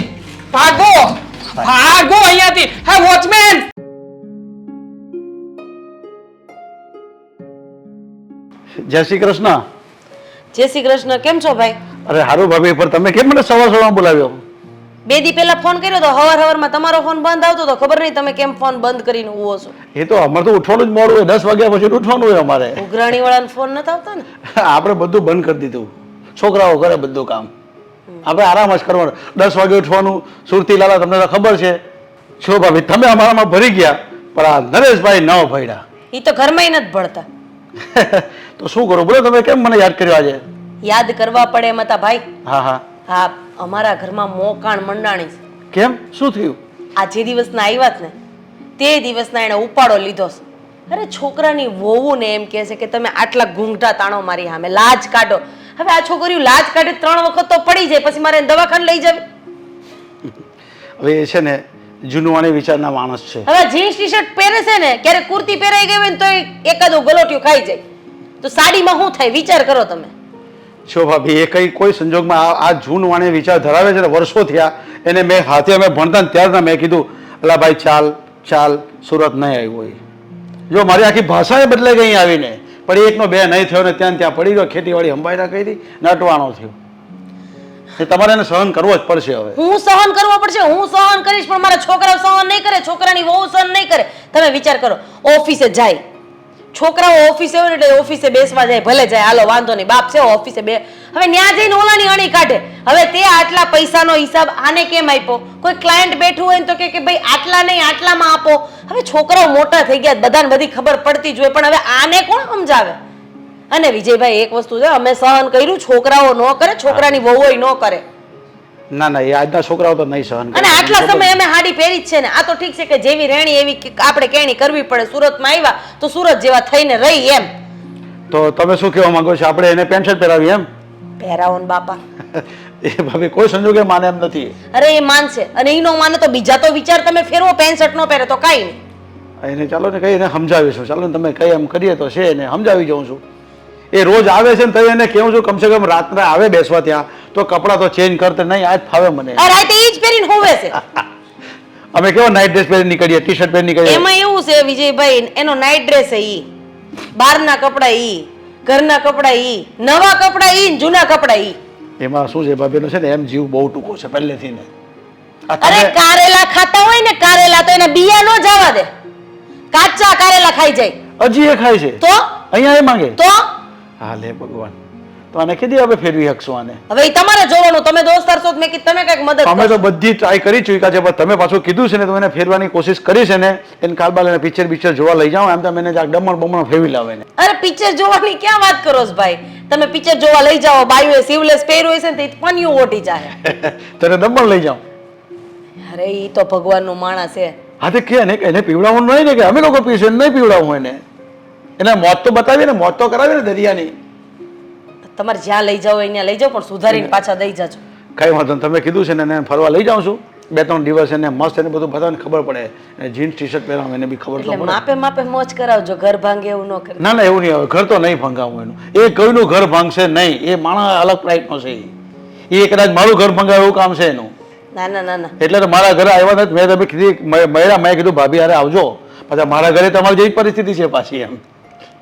ભાગો અહીંયાથી. હા વોચમેન. જય શ્રી કૃષ્ણ. જય શ્રી કૃષ્ણ. કેમ છો ભાઈ? અરે હારું ભાભી, પણ તમે કેમ મને સવારમાં બોલાવ્યો? 2 દી પહેલા ફોન કર્યો તો હવારમાં તમારો ફોન બંધ આવતો તો ખબર નહીં તમે કેમ ફોન બંધ કરીને ઉવો છો. એ તો અમારે તો ઉઠવાનું જ મોડું હોય, 10 વાગ્યા પછી ઉઠવાનું હોય અમારે. ઉઘરાણી વાળાનો ફોન નતા આવતા ને? આપણે બધું બંધ કરી દીધું. છોકરાઓ કરે બધું કામ, આપણે આરામ જ કરવાનું. 10 વાગે ઉઠવાનું. સુરતી લાલા તમને તો ખબર છે. છો ભાભી, તમે અમારામાં ભરી ગયા પણ આ નરેશભાઈ ન ભર્યા. ઈ તો ઘરમાં નથી ભણતા. તો શું કરું બોલો? તમે કેમ મને યાદ કર્યો આજે? યાદ કરવા પડે એમ હતા ભાઈ. હા હા. હા, અમારા ઘરમાં મોકાણ મંડાણી છે. કેમ? શું થયું? આ જે દિવસના આવ્યા જ ને તે દિવસના એને ઉપાડો લીધો છે. અરે છોકરાની વહુ ને એમ કહે છે કે તમે આટલા ઘૂંઘટા તાણો મારી સામે, લાજ કાઢો. હવે આ છોકરીઓ લાજ કાઢે 3 વખત તો પડી જાય, પછી મારે એને દવાખાને લઈ જવી. હવે એ છે ને જૂનવાણી વિચારના માણસ છે. હવે જીન્સ ટી શર્ટ પહેરે છે ને, ક્યારેક કુર્તી પહેરાઈ ગઈ હોય ને તો એકાદો ગલોટિયો ખાઈ જાય, તો સાડીમાં શું થાય વિચાર કરો તમે. છો ભાભી, એ કઈ કોઈ સંજોગમાં આ જૂનવાણી વિચાર ધરાવે છે ને, વર્ષો થયા એને. મેં હાથે અમે ભણતા ને ત્યારે મેં કીધું અલા ભાઈ ચાલ ચાલ, સુરત નહીં આવ્યું હોય. જો મારી આખી ભાષા એ બદલાઈ ગઈ આવીને, પણ એકનો બે નહીં થયો ને ત્યાં પડી ગયો. ખેતીવાડી અંબાઈ કરી નટવાનો થયો. એ તમારે એને સહન કરવો જ પડશે. હવે હું સહન કરવો પડશે, હું સહન કરીશ, પણ મારા છોકરાઓ સહન નહીં કરે, છોકરાની વહુ સહન નહીં કરે. તમે વિચાર કરો, ઓફિસે જાય છોકરાઓ, ઓફિસે હોય એટલે ઓફિસે બેસવા જાય, ભલે જાય, હાલો વાંધો નહીં, બાપ છે ઓફિસે બે. હવે ન્યા જઈને ઓલાની અણી કાઢે. હવે તે આટલા પૈસાનો હિસાબ આને કેમ આપ્યો? કોઈ ક્લાયન્ટ બેઠું હોય ને તો કે ભાઈ આટલા નહીં આટલામાં આપો. હવે છોકરાઓ મોટા થઈ ગયા, બધાને બધી ખબર પડતી જ હોય, પણ હવે આને કોણ સમજાવે? અને વિજયભાઈ એક વસ્તુ છે, અમે સહન કર્યું, છોકરાઓ ન કરે, છોકરાની વહુઓય ન કરે. ના ના, એ આજના છોકરાઓ તો નહીં સહન કરે. અને આટલા સમય અમે હાડી પહેરી જ છે ને. આ તો ઠીક છે કે જેવી રેણી એવી આપણે કેણી કરવી પડે. સુરતમાં આવ્યા તો સુરત જેવા થઈને રહી એમ. તો તમે શું કહેવા માંગો છો? આપણે એને પેન્ટ શર્ટ પહેરાવીએ એમ? પહેરાવો ને બાપા. એ ભાભી કોઈ સંજોગે માને એમ નથી. અરે એ માનશે, અને એ નો માને તો બીજા તો વિચાર તમે ફેરવો, પેન્ટ શર્ટ નો પહેરે તો કાંઈ નહીં. એને ચાલો ને કઈ એને સમજાવીશું. ચાલો ને તમે કઈ એમ કરીએ તો છે, એને સમજાવી જાઉં છું. એ રોજ આવે છે ને તો એને કેવું છું કમસે કમ રાત્રે આવે બેસવા ત્યાં તો કપડાં તો ચેન્જ કરતે નહીં, આજ ફાવે મને. આ રાતે ઈ જ પહેરીને હોવે છે. અમે કેવો નાઇટ ડ્રેસ પહેરી નીકળીએ, ટી શર્ટ પહેરી નીકળીએ. એમાં એવું છે વિજયભાઈ, એનો નાઇટ ડ્રેસ છે ઈ, બહારના કપડા ઈ, ઘરના કપડા ઈ, નવા કપડા ઈ, ને જૂના કપડા ઈ. એમાં શું છે ભાભીનો છે ને એમ જીવ બહુ ટૂંકો છે પહેલેથી ને. આ અરે તમે- કારેલા ખાતા હોય ને, કારેલા તો એને બિયા નો જવા દે, કાચા કારેલા ખાઈ જાય. હજી એ ખાય છે તો અહીંયા એ માંગે. તો હા લે ભગવાન, તો આને કીધી આપણે ફેરવી શકશું આને. હવે ઈ તમારે જોવાનું, તમે દોસ્તાર છો તો મેં કીધું તમે કઈક મદદ અમે કરો. તો બધી ટ્રાય કરી ચૂક્યા છે, પણ તમે પાછું કીધું છે ને તો એને ફેરવાની કોશિશ કરી છે ને. એને કાલબાલ એને પિક્ચર જોવા લઈ જાઓ, એમ તમે એને જરાક ડમણ બમણ ફેરવી લાવે ને. અરે પિક્ચર જોવાની ક્યાં વાત કરો છો ભાઈ? તમે પિક્ચર જોવા લઈ જાઓ, બાયુએ સિવલેસ પહેર્યું હશે ને તો પન્યું ઓટી જાય. તને દમણ લઈ જાઓ. અરે ઈ તો ભગવાનનું માણસ છે. હા તે કે ને એને પીવડાવવાનું નહીં ને, કે અમે લોકો પીશું, નહીં પીવડાવવું એને. એને મોત તો બતાવીએ ને, મોત તો કરાવીએ ને દરિયાની. તમારે જ્યાં લઈ જાઓ અહીંયા લઈ જાઓ, પણ સુધારીને પાછા દઈ જાજો. કઈ વાંધો નહીં, તમે કીધું છે ને એને ફરવા લઈ જાઉં છું 2-3 દિવસ. એને મસ્ત એને બધું બધાને ખબર પડે, એને જીન્સ ટી શર્ટ પહેરવા એને બી ખબર તો એટલે પડે. માપે માપે મોજ કરાવજો, ઘર ભાંગે એવું ન કરે. ના ના એવું નહીં આવે, ઘર તો નહીં ભંગાવું એનું. એ કોઈનું ઘર ભાંગશે નહીં, એ માણસ અલગ ટાઈપનો છે. એ કદાચ મારું ઘર ભંગાવે એવું કામ છે એનું. ના ના ના ના, એટલે તો મારા ઘરે આવ્યા નથી. મેં તમે કીધી મેં કીધું ભાભી યારે આવજો, પાછા મારા ઘરે તમારી જેવી પરિસ્થિતિ છે પાછી એમ.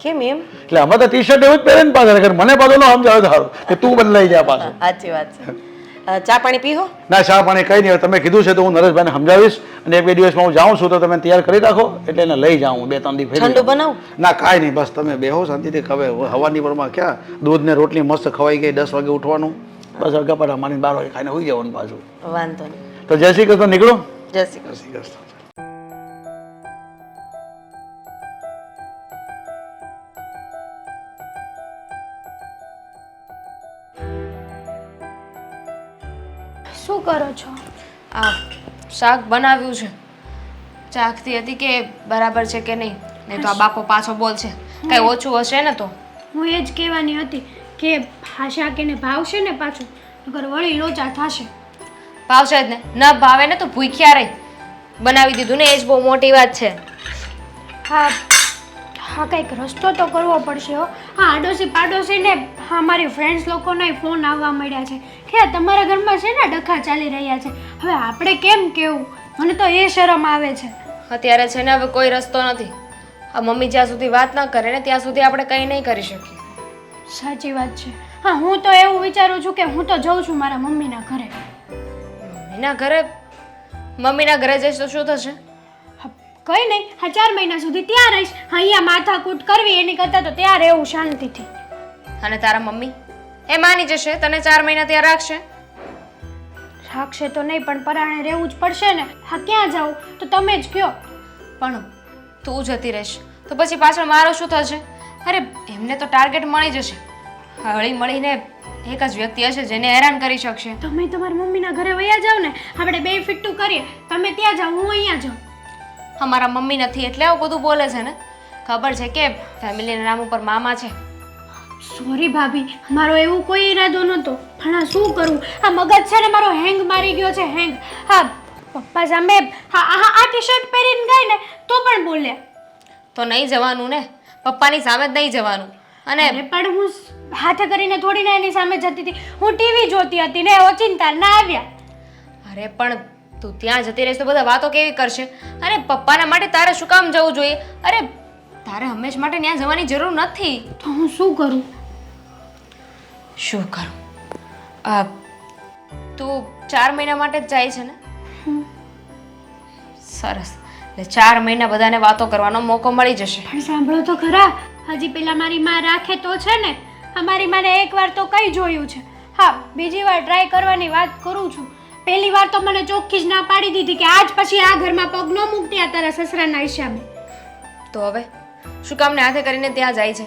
કેમ એમ? એટલે અમે તો ટી શર્ટ એવું જ પહેરે ને પાછા, મને પાછું ન સમજાવે સારું કે તું બદલાઈ જા પાછું. સાચી વાત છે. ચા પાણી પીહો. ના ચા પાણી કઈ નહીં, તમે કીધું છે તો હું નરેશભાઈને સમજાવીશ, અને 1-2 દિવસમાં હું જાઉં છું તો તમે તૈયાર કરી રાખો, એટલે એને લઈ જાઉં 2-3 દિવસ. ઠંડુ બનાવું? ના કાંઈ નહીં, બસ તમે બેહો શાંતિથી. ખવે હવાની પરમાં ક્યાં દૂધ ને રોટલી મસ્ત ખવાઈ ગઈ. 10 વાગે ઉઠવાનું, બસ ગપાટા માની 12 વાગે ખાઈને હોઈ જવાનું પાછું. વાંધો નહીં. તો જય શ્રી કૃષ્ણ, નીકળો. જય શ્રી કૃષ્ણ. જય શ્રી કૃષ્ણ. શું કરો છો? આ શાક બનાવ્યું છે, ચાખતી હતી કે બરાબર છે કે નહીં, નહીં તો આ બાપો પાછો બોલશે કઈ ઓછું હશે ને તો. હું એ જ કહેવાની હતી કે આ શાક એને ભાવશે ને પાછું, નકર વળી લોચા થશે. ભાવશે જ ને, ન ભાવે ને તો ભૂખ્યા રહી. બનાવી દીધું ને એ જ બહુ મોટી વાત છે. હા હા, કંઈક રસ્તો તો કરવો પડશે હો. હા, આડોશી પાડોશીને હા મારી ફ્રેન્ડ્સ લોકોના ફોન આવવા મળ્યા છે કે તમારા ઘરમાં છે ને ડખા ચાલી રહ્યા છે. હવે આપણે કેમ કહેવું? મને તો એ શરમ આવે છે. અત્યારે છે ને હવે કોઈ રસ્તો નથી. આ મમ્મી જ્યાં સુધી વાત ન કરે ને ત્યાં સુધી આપણે કંઈ નહીં કરી શકીએ. સાચી વાત છે. હા, હું તો એવું વિચારું છું કે હું તો જઉં છું મારા મમ્મીના ઘરે. મમ્મીના ઘરે જઈશ તો શું થશે? કંઈ નહીં, હા 4 મહિના સુધી ત્યાં રહીશ. હા, અહીંયા માથાકૂટ કરવી એની કરતાં તો ત્યાં રહેવું શાંતિથી. અને તારા મમ્મી એ માની જશે, તને 4 મહિના ત્યાં રાખશે? રાખશે તો નહીં, પણ પરાણે રહેવું જ પડશે ને. હા, ક્યાં જાઉં તો તમે જ કહો. પણ તું જતી રહેશ તો પછી પાછળ મારો શું થશે? અરે એમને તો ટાર્ગેટ મળી જશે. હળી મળીને એક જ વ્યક્તિ હશે જેને હેરાન કરી શકશે. તમે તમારી મમ્મીના ઘરે વયા જાઓ ને, આપણે 2 ફિટ્ટું કરીએ. તમે ત્યાં જાઓ, હું અહીંયા જાઉં. અમારા મમ્મી નથી એટલે આવું બધું બોલે છે ને. ખબર છે કે ફેમિલીના નામ ઉપર મામા છે. સોરી ભાભી, મારો એવું કોઈ ઈરાદો નહોતો, પણ આ શું કરું? આ મગજ છે ને મારો હેંગ મારી ગયો છે, હેંગ. હા, પપ્પા સામે આ ટી શર્ટ પહેરીને ગઈ ને તો પણ બોલ્યા. તો નહીં જવાનું ને, પપ્પાની સામે જ નહીં જવાનું. અને અરે પણ હું હાથે કરીને થોડી ને એની સામે જતી હતી. હું ટીવી જોતી હતી ને ઓચિંતા ના આવ્યા. અરે પણ તું ત્યાં જતી રહીશ તો બધા વાતો કેવી કરશે? અને પપ્પાના માટે તારે શું કામ જવું જોઈએ? અરે તારે હંમેશ માટે ત્યાં જવાની જરૂર નથી. તો હું શું કરું? શું કરું? તું 4 મહિના માટે જ જાય છે ને? સરસ, એટલે 4 મહિના બધાને વાતો કરવાનો મોકો મળી જશે. પણ સાંભળો તો ખરા, હજી પેલા મારી માં રાખે તો છે ને. અમારી માને એકવાર તો કઈ જોયું છે. હા, બીજી વાર ટ્રાય કરવાની વાત કરું છું. પહેલી વાર તો મને ચોખ્ખી જ ના પાડી દીધી કે આજ પછી આ ઘરમાં પગ ન મૂકતી આ તારા સસરાના હિસાબે. તો હવે શું કામને હાથે કરીને ત્યાં જાય છે?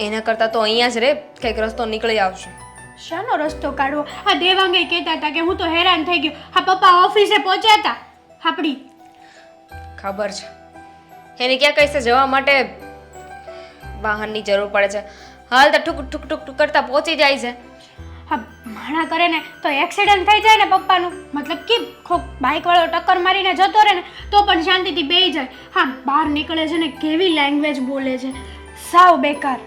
એના કરતાં તો અહીંયા જ રે, કંઈક રસ્તો નીકળી આવશે. શાનો રસ્તો કાઢવો? આ દેવાંગે કહેતા હતા કે હું તો હેરાન થઈ ગયો. હા, પપ્પા ઓફિસે પહોંચ્યા હતા આપણી. ખબર છે એને ક્યાં કહીશે જવા માટે વાહનની જરૂર પડે છે. હાલ તો ઠુક ઠુક ઠુક ઠુક કરતા પહોંચી જાય છે. હા માણા કરે ને તો એક્સિડન્ટ થઈ જાય ને પપ્પાનું, મતલબ કે બાઇકવાળો ટક્કર મારીને જતો રહે ને તો પણ શાંતિથી બેસી જાય. હા બહાર નીકળે છે ને કેવી લેંગ્વેજ બોલે છે, સાવ બેકાર.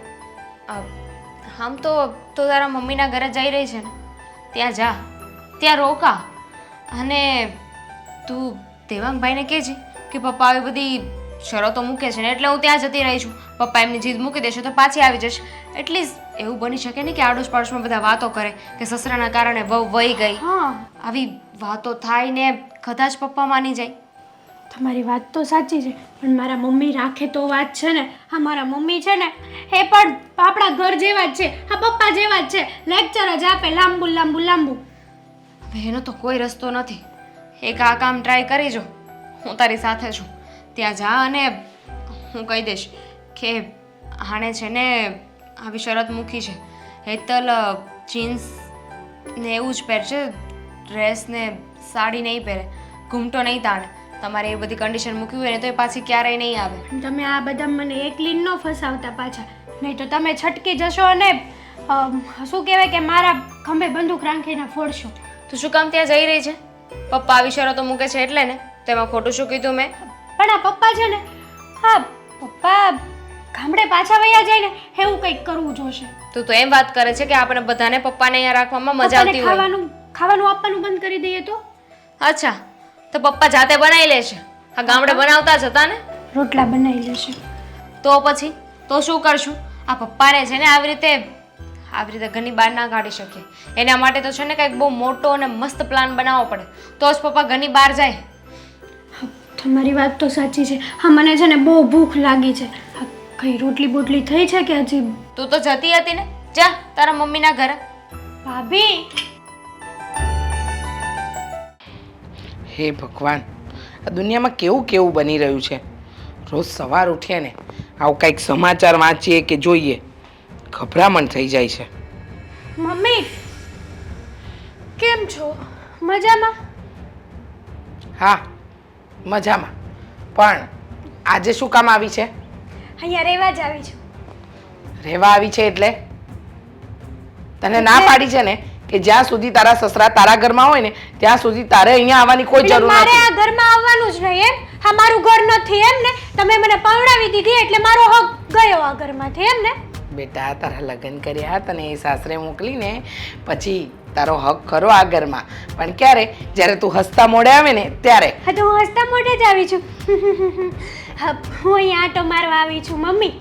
આમ તો તારા મમ્મીના ઘરે જઈ રહી છે ને, ત્યાં જા, ત્યાં રોકા, અને તું દેવાંગભાઈને કહેજે કે પપ્પા આવી બધી શરતો મૂકે છે ને એટલે હું ત્યાં જતી રહી છું. પપ્પા એમની જીદ મૂકી દેશે તો પાછી આવી જશે. એટલીસ્ટ એવું બની શકે ને કે આડોશ પાડોશમાં બધા વાતો કરે કે સસરાના કારણે વહુ વહી ગઈ. હા આવી વાતો થાય ને કદાચ પપ્પા માની જાય. તમારી વાત તો સાચી છે, પણ મારા મમ્મી રાખે તો વાત છે ને. હા મારા મમ્મી છે ને એ પણ આપણા ઘર જેવા જ છે, હા પપ્પા જેવા જ છે, લેક્ચર જ આપે લાંબુ લાંબુ લાંબુ. હવે એનો તો કોઈ રસ્તો નથી. એક આ કામ ટ્રાય કરી જો, હું તારી સાથે છું. ત્યાં જા અને હું કહી દઈશ કે આણે છે ને આવી શરત મૂકી છે, હેતલ જીન્સ ને એવું જ પહેરશે, ડ્રેસ ને સાડી નહીં પહેરે, ઘૂમટો નહીં તાણે. તમારે એ બધી કન્ડિશન મૂકી હોય ને તો એ પાછી ક્યારેય નહીં આવે. તમે આ બધા મને એકલી ન ફસાવતા પાછા, નહીં તો તમે છટકી જશો અને શું કહેવાય કે મારા ખંભે બંદૂક રાખીને ફોડશો. તું શું કામ ત્યાં જઈ રહી છે? પપ્પા આવી શરતો મૂકે છે એટલે ને. તેમાં ખોટું શું કીધું મેં? પણ આ પપ્પા છે ને, હા પપ્પા ગામડે પાછા વયા જાય ને એવું કંઈક કરવું જોશે. તું તો એમ વાત કરે છે કે આપણે બધાને પપ્પાને અહીંયા રાખવામાં મજા આવતી હોય. ખાવાનું આપવાનું બંધ કરી દઈએ તો? અચ્છા, તો પપ્પા જાતે બનાવી લેશે. આ ગામડે બનાવતા જ હતા ને. રોટલા બનાવી લેશે. તો પછી તો શું કરશું? આ પપ્પાને છે ને આવી રીતે ઘરની બહાર ના કાઢી શકીએ. એના માટે તો છે ને કંઈક બહુ મોટો અને મસ્ત પ્લાન બનાવવો પડે તો જ પપ્પા ઘરની બહાર જાય. તમારી વાત તો સાચી છે. હા મને છે ને બહુ ભૂખ લાગી છે. કઈ રોટલી બોટલી થઈ છે કે હજી? તું તો જતી હતી ને, જા તારા મમ્મીના ઘરે. ભાભી હે ભગવાન, આ દુનિયામાં કેવું કેવું બની રહ્યું છે. રોજ સવાર ઉઠીએ ને આવું કંઈક સમાચાર વાંચીએ કે જોઈએ, ગભરામણ થઈ જાય છે. મમ્મી કેમ છો? મજામાં? હા મજામાં, પણ આજે શું કામ આવી છે? અહીંયા રહેવા જ આવી છું. રહેવા આવી છે એટલે? તને ના પાડી છે ને કે જ્યાં સુધી તારા સસરા તારા ઘરમાં હોય ને ત્યાં સુધી તારે અહીંયા આવવાની કોઈ જરૂર મારે નથી. આ ઘરમાં આવવાનું જ નહીં એમ? હા મારું ઘર નથી એમ ને? તમે મને પરણાવી દીધી એટલે મારો હક ગયો આ ઘરમાંથી એમ ને? બેટા તારા લગ્ન કર્યા તને એ સાસરે મોકલીને પછી તારો હક ખરો આ ઘરમાં, પણ ક્યારે? જ્યારે તું હસતા મોઢે આવે ને ત્યારે. હા તો હું હસતા મોઢે જ આવી છું. હા હું અહીંયા આંટો મારવા આવી છું મમ્મી.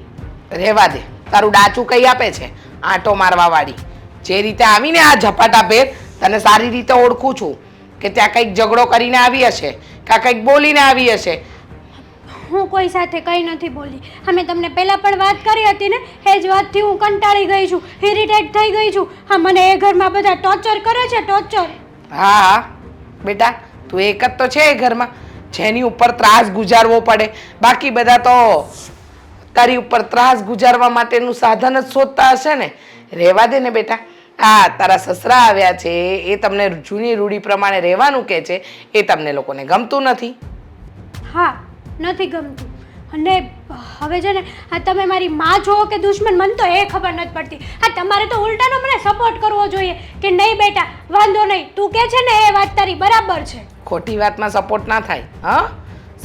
રહેવા દે, તારું ડાચું કઈ આપે છે આંટો મારવા વાળી. જે રીતે આવીને આ ઝપાટા ભેર તને સારી રીતે ઓળખું છું કે ત્યાં કંઈક ઝઘડો કરીને આવી હશે, કાં કંઈક બોલીને આવી હશે. હું કોઈ સાથે કંઈ નથી બોલી. અમે તમને પહેલાં પણ વાત કરી હતી ને, એ જ વાતથી હું કંટાળી ગઈ છું, ઇરિટેટ થઈ ગઈ છું. હા મને એ ઘરમાં બધા ટોર્ચર કરે છે, ટોર્ચર. હા હા બેટા, તું એક જ તો છે એ ઘરમાં જેની ઉપર ત્રાસ ગુજારવો પડે, બાકી બધા તો તારી ઉપર ત્રાસ ગુજારવા માટેનું સાધન જ શોધતા હશે ને. રહેવા દે ને બેટા. આ તારા સસરા આવ્યા છે એ તમને જૂની રૂઢી પ્રમાણે રહેવાનું કહે છે, એ તમને લોકોને ગમતું નથી. હા નથી ગમતું. અને હવે છે ને આ તમે મારી માં છો કે દુશ્મન મને તો એ ખબર નથી પડતી. હા તમારે તો ઉલટાનો મને સપોર્ટ કરવો જોઈએ કે નહીં બેટા વાંધો નહીં, તું કે છે ને એ વાત તારી બરાબર છે. ખોટી વાતમાં સપોર્ટ ના થાય. હા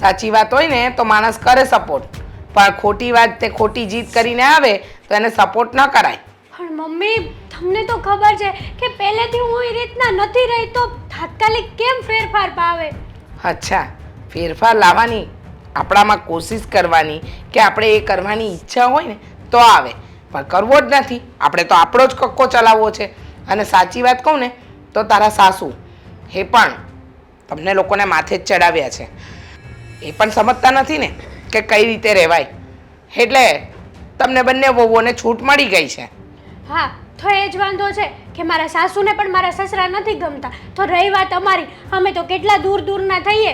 સાચી વાત હોય ને તો માણસ કરે સપોર્ટ, પણ ખોટી વાત તે ખોટી જીત કરીને આવે તો એને સપોર્ટ ન કરાય. પણ મમ્મી તમને તો ખબર છે કે પહેલેથી હું એ રીતના નથી રહી તો તાત્કાલિક કેમ ફેરફાર પાવે? અચ્છા, ફેરફાર લાવવાની આપણામાં કોશિશ કરવાની કે આપણે એ કરવાની ઈચ્છા હોય ને તો આવે, પણ કરવો જ નથી. આપણે તો આપણો જ કક્કો ચલાવવો છે. અને સાચી વાત કહું ને તો તારા સાસુ એ પણ તમને લોકોને માથે જ ચડાવ્યા છે. એ પણ સમજતા નથી ને કે કઈ રીતે રહેવાય, એટલે તમને બંને વહુઓને છૂટ મળી ગઈ છે. હા તો એ જ વાંધો છે કે મારા સાસુને પણ મારા સસરા નથી ગમતા. તો રહી વાત અમારી, અમે તો કેટલા દૂર દૂરના થઈએ.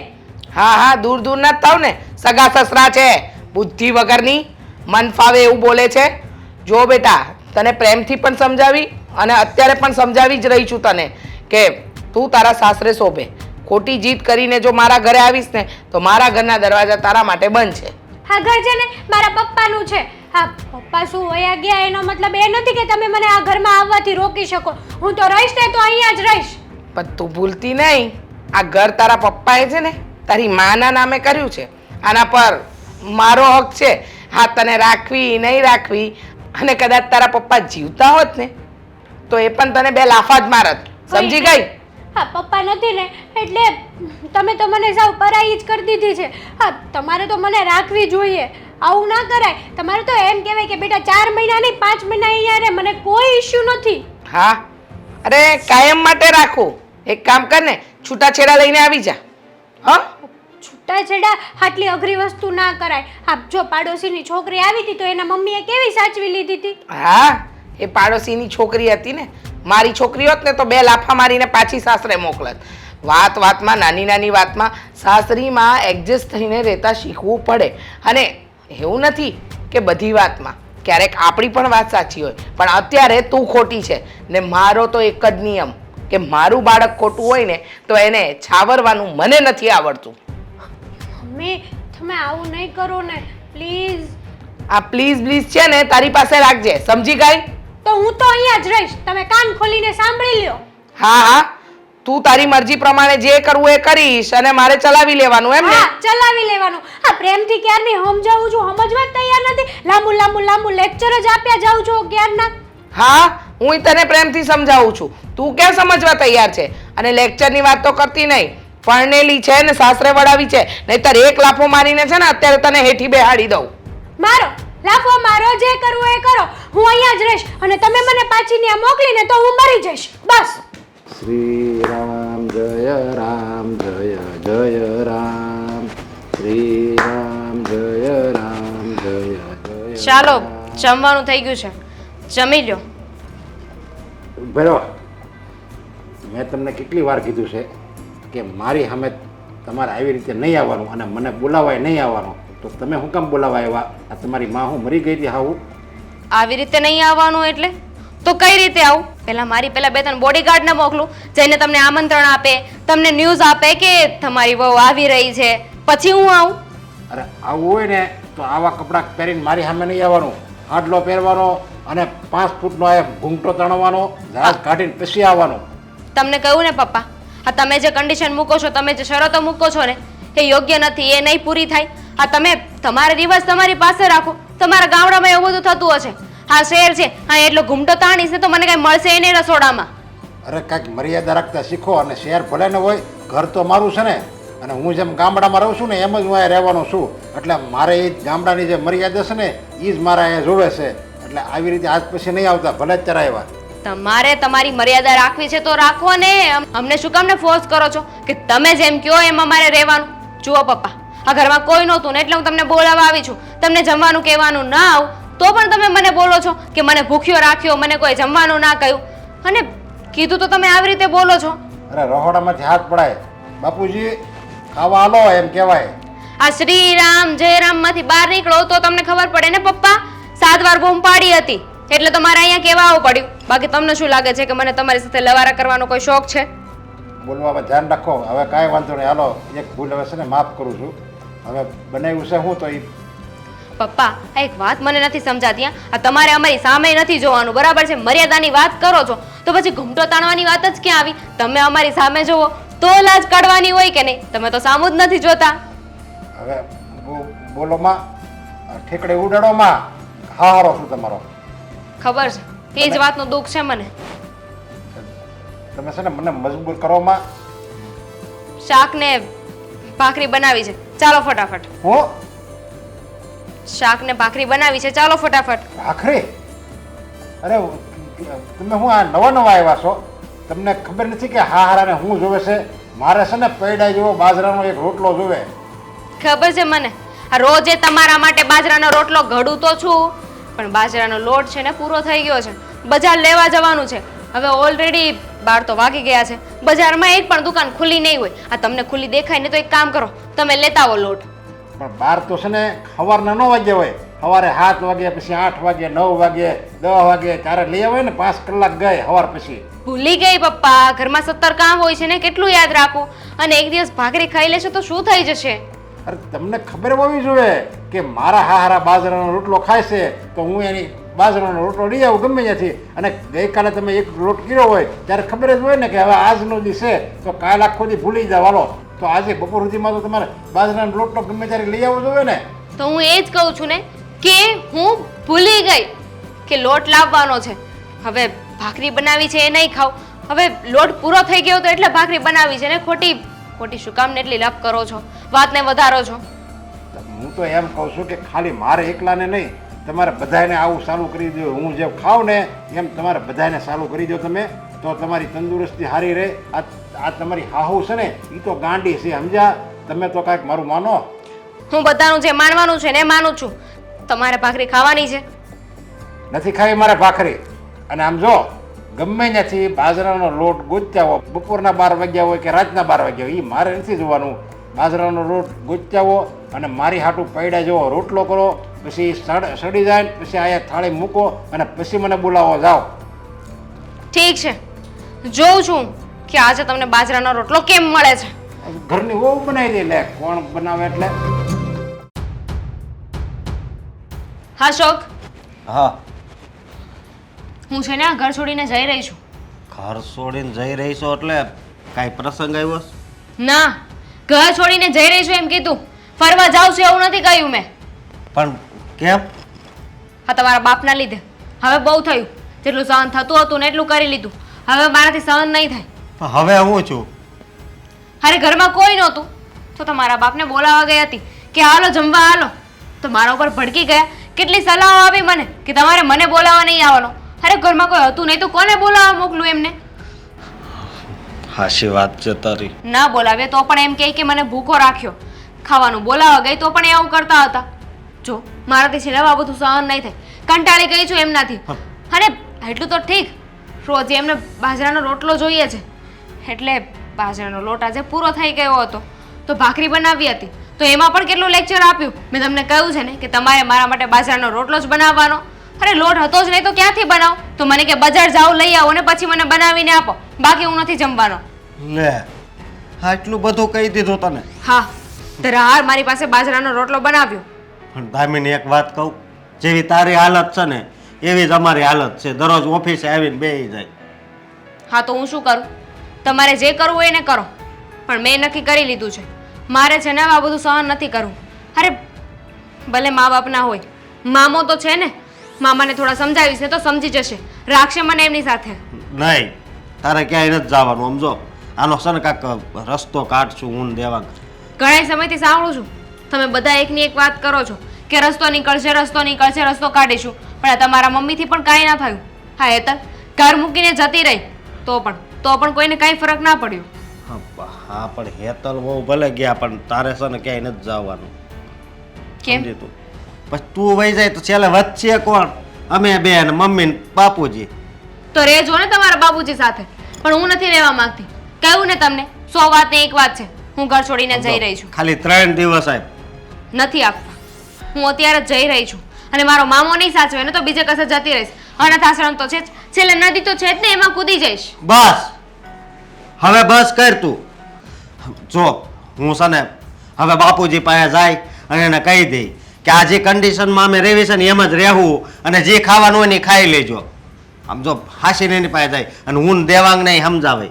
હા હા દૂર દૂર ના થાવ ને, સગા સસરા છે, બુદ્ધિ વગરની, મન ફાવે એવું બોલે છે. જો બેટા તને પ્રેમથી પણ સમજાવી અને અત્યારે પણ સમજાવી જ રહી છું તને કે તું તારા સાસરે શોભે. ખોટી જીત કરીને જો મારા ઘરે આવીશ ને તો મારા ઘરના દરવાજા તારા માટે બંધ છે. હા ઘર છે ને મારા પપ્પાનું છે. હા પપ્પા શું વયા ગયા એનો મતલબ એ નથી કે તમે મને આ ઘરમાં આવવાથી રોકી શકો. હું તો રહીશ ને તો અહીંયા જ રહીશ. પણ તું ભૂલતી નહીં, આ ઘર તારા પપ્પાએ છે ને તારી માના નામે કર્યું છે. આના પર મારો હક છે. હા, તને રાખવી નહીં રાખવી, અને કદાચ તારા પપ્પા જીવતા હોત ને તો એ પણ તને બે લાફા જ મારત. સમજી ગઈ? હા પપ્પા નથી ને એટલે તમે તો મને સાવ પરાઈ જ કરી દીધી છે. હા તમારે તો મને રાખવી જોઈએ. આવું ના કરાય. તમારે તો એમ કહેવાય કે બેટા 4 મહિના નહીં 5 મહિના અહીંયા રહે, મને કોઈ ઇશ્યુ નથી. હા, અરે કાયમ માટે રાખું. એક કામ કર ને, છૂટાછેડા લઈને આવી જા. હા, છૂટાછેડા આટલી અઘરી વસ્તુ ના કરાય. હા જો પાડોશીની છોકરી આવી હતી તો એના મમ્મીએ કેવી સાચવી લીધી હતી. હા, એ પાડોશીની છોકરી હતી ને. મારી છોકરી હોત ને તો 2 લાફા મારીને પાછી સાસરે મોકલત. વાત વાતમાં, નાની નાની વાતમાં સાસરીમાં એડજસ્ટ થઈને રહેતા શીખવું પડે. અને એવું નથી કે બધી વાતમાં, ક્યારેક આપણી પણ વાત સાચી હોય, પણ અત્યારે તું ખોટી છે. ને મારો તો એક જ નિયમ કે મારું બાળક ખોટું હોય ને તો એને છાવરવાનું મને નથી આવડતું. મમ્મી તમે આવું નહીં કરો ને પ્લીઝ. આ પ્લીઝ પ્લીઝ છે ને તારી પાસે રાખજે. સમજી ગઈ? તો હું તો અહીંયા જ રહીશ. તમે કાન ખોલીને સાંભળી લ્યો. હા હા, તું તારી મરજી પ્રમાણે જે કરવું એ કરીશ અને મારે ચલાવી લેવાનું એમ ને? હા ચલાવી લેવાનું. આ પ્રેમથી ક્યારની સમજાવું છું, સમજવા જ તૈયાર નથી. લાંબુ લાંબુ લાંબુ લેક્ચર જ આપ્યા જાઉં છું ક્યારના. હા, હું તને પ્રેમથી સમજાવું છું, તું ક્યાં સમજવા તૈયાર છે? અને લેક્ચરની વાત તો કરતી નહીં. પરણેલી છે ને સાસરે વડાવી છે, નહીતર એક લાફો મારીને છે ને અત્યારે તને હેઠી બેહાડી દઉં. મારો લાફો મારો, જે કરવું એ કરો. હું અહીંયા જ રહીશ અને તમે મને પાછી ત્યાં મોકલીને તો હું મરી જઈશ. બસ. શ્રી રામ જય રામ જય જય રામ શ્રી રામ જય રામ જય જય. ચાલો, જમવાનું થઈ ગયું છે, જમી લ્યો. બરો, મેં તમને કેટલી વાર કીધું છે કે મારી સામે તમારે આવી રીતે નહીં આવવાનું અને મને બોલાવાય નહીં આવવાનું, તો તમે શું કામ બોલાવા આવ્યા? આ તમારી માં હું મરી ગઈ હતી હાવું? આવી રીતે નહીં આવવાનું એટલે તો કઈ રીતે આવું? પહેલા 2-3 બોડીગાર્ડને મોકલું, જઈને તમને આમંત્રણ આપે, તમને ન્યૂઝ આપે કે તમારી વહુ આવી રહી છે, પછી હું આવું? અરે આવું હોય ને તો આવા કપડાં પહેરીને મારી સામે નહીં આવવાનું. હાડલો પહેરવાનો અને 5 ફૂટનો એ ઘૂંઘટો તણવાનો, જરાક કાઢીને પછી આવવાનું. તમને કહ્યું ને પપ્પા, આ તમે જે કન્ડિશન મૂકો છો, તમે જે શરતો મૂકો છો ને એ યોગ્ય નથી, એ નહીં પૂરી થાય. આ તમે તમારે રિવાજ તમારી પાસે રાખો. તમારા ગામડામાં એવું બધું થતું હશે. આ શહેર છે, હા એટલો ઘૂમટો તાણીશ ને તો મને કઈ મળશે નહીં રસોડામાં. અરે કાંઈક મર્યાદા રાખતા શીખો. અને શહેર ભલે ને હોય, ઘર તો મારું છે ને. અને હું જેમ ગામડામાં રહું છું ને એમ જ હું અહીંયા રહેવાનો છું. એટલે મારે એ ગામડાની જે મર્યાદા છે ને એ જ મારા અહીંયા જોવે છે. એટલે આવી રીતે આજ પછી નહીં આવતા, ભલે જ ત્યારે આવ્યા. તમારે તમારી મર્યાદા રાખવી છે તો રાખો ને. અમને શું કામ ને ફોર્સ કરો છો કે તમે જેમ કહો એમ અમારે રહેવાનું? જુઓ પપ્પા, આ ઘરમાં કોઈ નહોતું ને એટલે હું તમને બોલાવવા આવી છું. તમને જમવાનું કહેવાનું ના આવું તો પણ તમે મને બોલો છો કે મને ભૂખ્યો રાખ્યો, મને કોઈ જમવાનું ના કહ્યું. અને કીધું તો તમે આવી રીતે બોલો છો. અરે રહોડામાંથી હાથ પડાય. બાપુજી ખાવા હાલો એમ કહેવાય. આ શ્રી રામ જય રામ માંથી બહાર નીકળો તો તમને ખબર પડે ને પપ્પા. 7 વાર બૂમ પાડી હતી એટલે તો મારે અહીંયા કહેવા આવવું પડ્યું. બાકી તમને શું લાગે છે કે મને તમારી સાથે લવારા કરવાનો કોઈ શોખ છે? બોલવામાં ધ્યાન રાખો. હવે કાંઈ વાંધો નહીં, હાલો. એક ભૂલ હવે છે ને માફ કરું છું. હવે બનાવ્યું છે હું તો એ. પપ્પા, આ એક વાત મને નથી સમજાતી. આ તમારે અમારી સામે નથી જોવાનું, બરાબર છે? મર્યાદાની વાત કરો છો તો પછી ઘૂમટો તાણવાની વાત જ ક્યાં આવી? તમે અમારી સામે જોવો તો લાજ કાઢવાની હોય કે નહીં? તમે તો સામું જ નથી જોતા. હવે બોલો માં, ઠેકડે ઉડાડો માં. હારો છું તમારો. ખબર છે, એ જ વાતનું દુઃખ છે મને. તમે છે ને મને મજબૂર કરો માં. શાક ને ભાખરી બનાવી છે, ચાલો ફટાફટ. હું શાક ને ભાખરી બનાવી છે, ચાલો ફટાફટ. ભાખરી? અરે તમે હું આ નવા આવ્યા છો, તમને ખબર નથી કે હારાને હું જોવે છે? મારે છે ને પૈડા જેવો બાજરાનો એક રોટલો જોવે. ખબર છે મને. આ રોજે તમારા માટે બાજરાનો રોટલો ઘડું તો છું, પણ બાજરાનો લોટ છે ને પૂરો થઈ ગયો છે. બજાર લેવા જવાનું છે. હવે ઓલરેડી 12 તો વાગી ગયા છે. બજારમાં એક પણ દુકાન ખુલ્લી નહીં હોય. આ તમને ખુલ્લી દેખાય ને તો એક કામ કરો, તમે લેતા આવો લોટ. પણ 12 તો છે ને સવારના 9 વાગે હોય. સવારે 7 વાગે, પછી 8 વાગે, 9 વાગે, 10 વાગે, ત્યારે લઈ આવે ને. 5 કલાક ગઈ સવાર પછી. ભૂલી ગઈ પપ્પા, ઘરમાં 17 કામ હોય છે ને, કેટલું યાદ રાખું? અને એક દિવસ ભાખરી ખાઈ લેશો તો શું થઈ જશે? અરે તમને ખબર હોવી જોઈએ કે મારા હારા બાજરાનો રોટલો ખાય છે તો હું એની બાજરાનો રોટલો લઈ આવું ગમે ત્યાંથી. અને ગઈકાલે તમે એક રોટ કર્યો હોય ત્યારે ખબર જ હોય ને કે હવે આજનો દી છે તો કાલ આખો દી ભૂલી જાવ હાલો. તો આજે બપોર સુધીમાં તો તમારે બાજરાનો રોટલો ગમે ત્યારે લઈ આવવો જોઈએ ને. તો હું એ જ કહું છું ને કે હું ભૂલી ગઈ કે લોટ લાવવાનો છે. હવે ભાખરી બનાવી છે એ નહીં ખાવ. હવે લોટ પૂરો થઈ ગયો તો એટલે ભાખરી બનાવી છે ને ખોટી ખોટી શું કામ ને એટલી લપ કરો છો, વાતને વધારો છો. હું તો એમ કહું છું કે ખાલી મારે એકલાને નહીં તમારે બધાને આવું ચાલુ કરી દો. હું જેમ ખાઉં ને એમ તમારે બધાને ચાલુ કરી દો તમે, તો તમારી તંદુરસ્તી સારી રહે. આ તમારી હાહુ છે ને એ તો ગાંડી છે સમજ્યા. તમે તો કાંઈક મારું માનો. હું બધાનું જે માનવાનું છે ને એ માનું છું. તમારે ભાખરી ખાવાની છે? નથી ખાવી મારે ભાખરી. અને આમ જો ગમે ત્યાંથી બાજરાનો લોટ ગોત્યા હોય, બપોરના 12 વાગ્યા હોય કે રાતના 12 વાગ્યા હોય, એ મારે નથી જોવાનું. બાજરાનો લોટ ગોત્યા હો અને મારી હાટું પૈડા જેવો રોટલો કરો, પછી સડી જાય ને પછી અહીંયા થાળી મૂકો અને પછી મને બોલાવો જાઓ. ઠીક છે, જોઉં છું કે આજે તમને બાજરાનો રોટલો કેમ મળે છે. ઘરની વહુ બનાવી દે. લે કોણ બનાવે એટલે? હા શોક, હા, હું છે ને આ ઘર છોડીને જઈ રહી છું. ઘર છોડીને જઈ રહી છો એટલે કાંઈ પ્રસંગ આવ્યો છે? ના, ઘર છોડીને જઈ રહી છું એમ કીધું. ફરવા જાઉં છું એવું નથી કહ્યું મેં. પણ કેમ? હા, તમારા બાપના લીધે. હવે બહુ થયું. જેટલું સહન થતું હતું ને એટલું કરી લીધું. હવે મારાથી સહન નહીં થાય. પણ હવે હું છું. અરે ઘરમાં કોઈ નહોતું તો તમારા બાપને બોલાવવા ગઈ હતી કે હાલો જમવા હાલો. તો મારા ઉપર ભડકી ગયા. કેટલી સલાહો આપી મને કે તમારે મને બોલાવવા નહીં આવવાનો. અરે ઘરમાં કોઈ હતું નહીં તો કોને બોલાવવા મોકલું એમને? હાશી વાત છે તારી. ના બોલાવે તો પણ એમ કહે કે મને ભૂખો રાખ્યો. ખાવાનું બોલાવવા ગઈ તો પણ એવું કરતા હતા. જો મારાથી છે ને આ બધું સહન નહીં થાય. કંટાળી ગઈ છું એમનાથી. અને એટલું તો ઠીક, રોજ એમને બાજરાનો રોટલો જોઈએ છે એટલે બાજરાનો લોટ આજે પૂરો થઈ ગયો હતો તો ભાખરી બનાવી હતી. તો એમાં પણ કેટલું લેક્ચર આપ્યું. મેં તમને કહ્યું છે ને કે તમારે મારા માટે બાજરાનો રોટલો જ બનાવવાનો. અરે લોટ હતો જ નહીં તો ક્યાંથી બનાવો? તો મને કે બજાર જાઓ લઈ આવો ને પછી મને બનાવીને આપો, બાકી હું નથી જમવાનો. લે, આટલું બધું કહી દીધું તને? હા, ધરાર મારી પાસે બાજરાનો રોટલો બનાવ્યો. પણ દામિની એક વાત કહું, જેવી તારી હાલત છે ને એવી જ અમારી હાલત છે. દરરોજ ઓફિસે આવીને બેસી જાય. હા તો હું શું કરું? તમારે જે કરવું હોય એને કરો, પણ મેં નક્કી કરી લીધું છે મારે છે ને આ બધું સહન નથી કરવું. અરે ભલે મા બાપ ના હોય, મામો તો છે ને, મામાને થોડા સમજાવીશ ને તો સમજી જશે, રાખશે મને એમની સાથે. નહીં, તારે ક્યાંય નથી જવાનું. સમજો, આનો છે ને કાંઈક રસ્તો કાઢશું હું દેવાંગ. ઘણા સમયથી સાંભળું છું તમે બધા એકની એક વાત કરો છો કે રસ્તો નીકળશે, રસ્તો નીકળશે, રસ્તો કાઢીશું. પણ આ તમારા મમ્મીથી પણ કાંઈ ના થયું. હા હેતલ ઘર મૂકીને જતી રહી તો પણ કોઈને કાંઈ ફરક ના પડ્યો. હા પણ હેતલ બહુ ભલે ગયા પણ તારે છે ને ક્યાંય નથી જવાનું. કેમ? સમજી તું? પછી તું વહી જાય તો છેલ્લે વચ્ચે કોણ? અમે બે ને મમ્મી ને બાપુજી. તો રહેજો ને તમારા બાબુજી સાથે. પણ હું નથી રહેવા માંગતી. કહ્યું ને તમને 100 વાત ને એક વાત છે. હું ઘર છોડીને જઈ રહી છું. ખાલી 3 દિવસ આપ. નથી આપવા. હું અત્યારે જ જઈ રહી છું અને મારો મામો નહીં સાચવે ને તો બીજે કસે જતી રહીશ. અનાથ આશ્રમ તો છે જ, છેલ્લે નદી તો છે જ ને, એમાં કૂદી જઈશ. બસ હવે બસ કર તું. જો હું છે ને હવે બાપુજી પાસે જાય અને એને કહી દઈ કે આ જે કન્ડિશનમાં અમે રહેવી છે ને એમ જ રહેવું અને જે ખાવાનું હોય ને એ ખાઈ લેજો. આમ જો હાસીને એની પાસે જાય અને હું દેવાંગ નહીં સમજાવે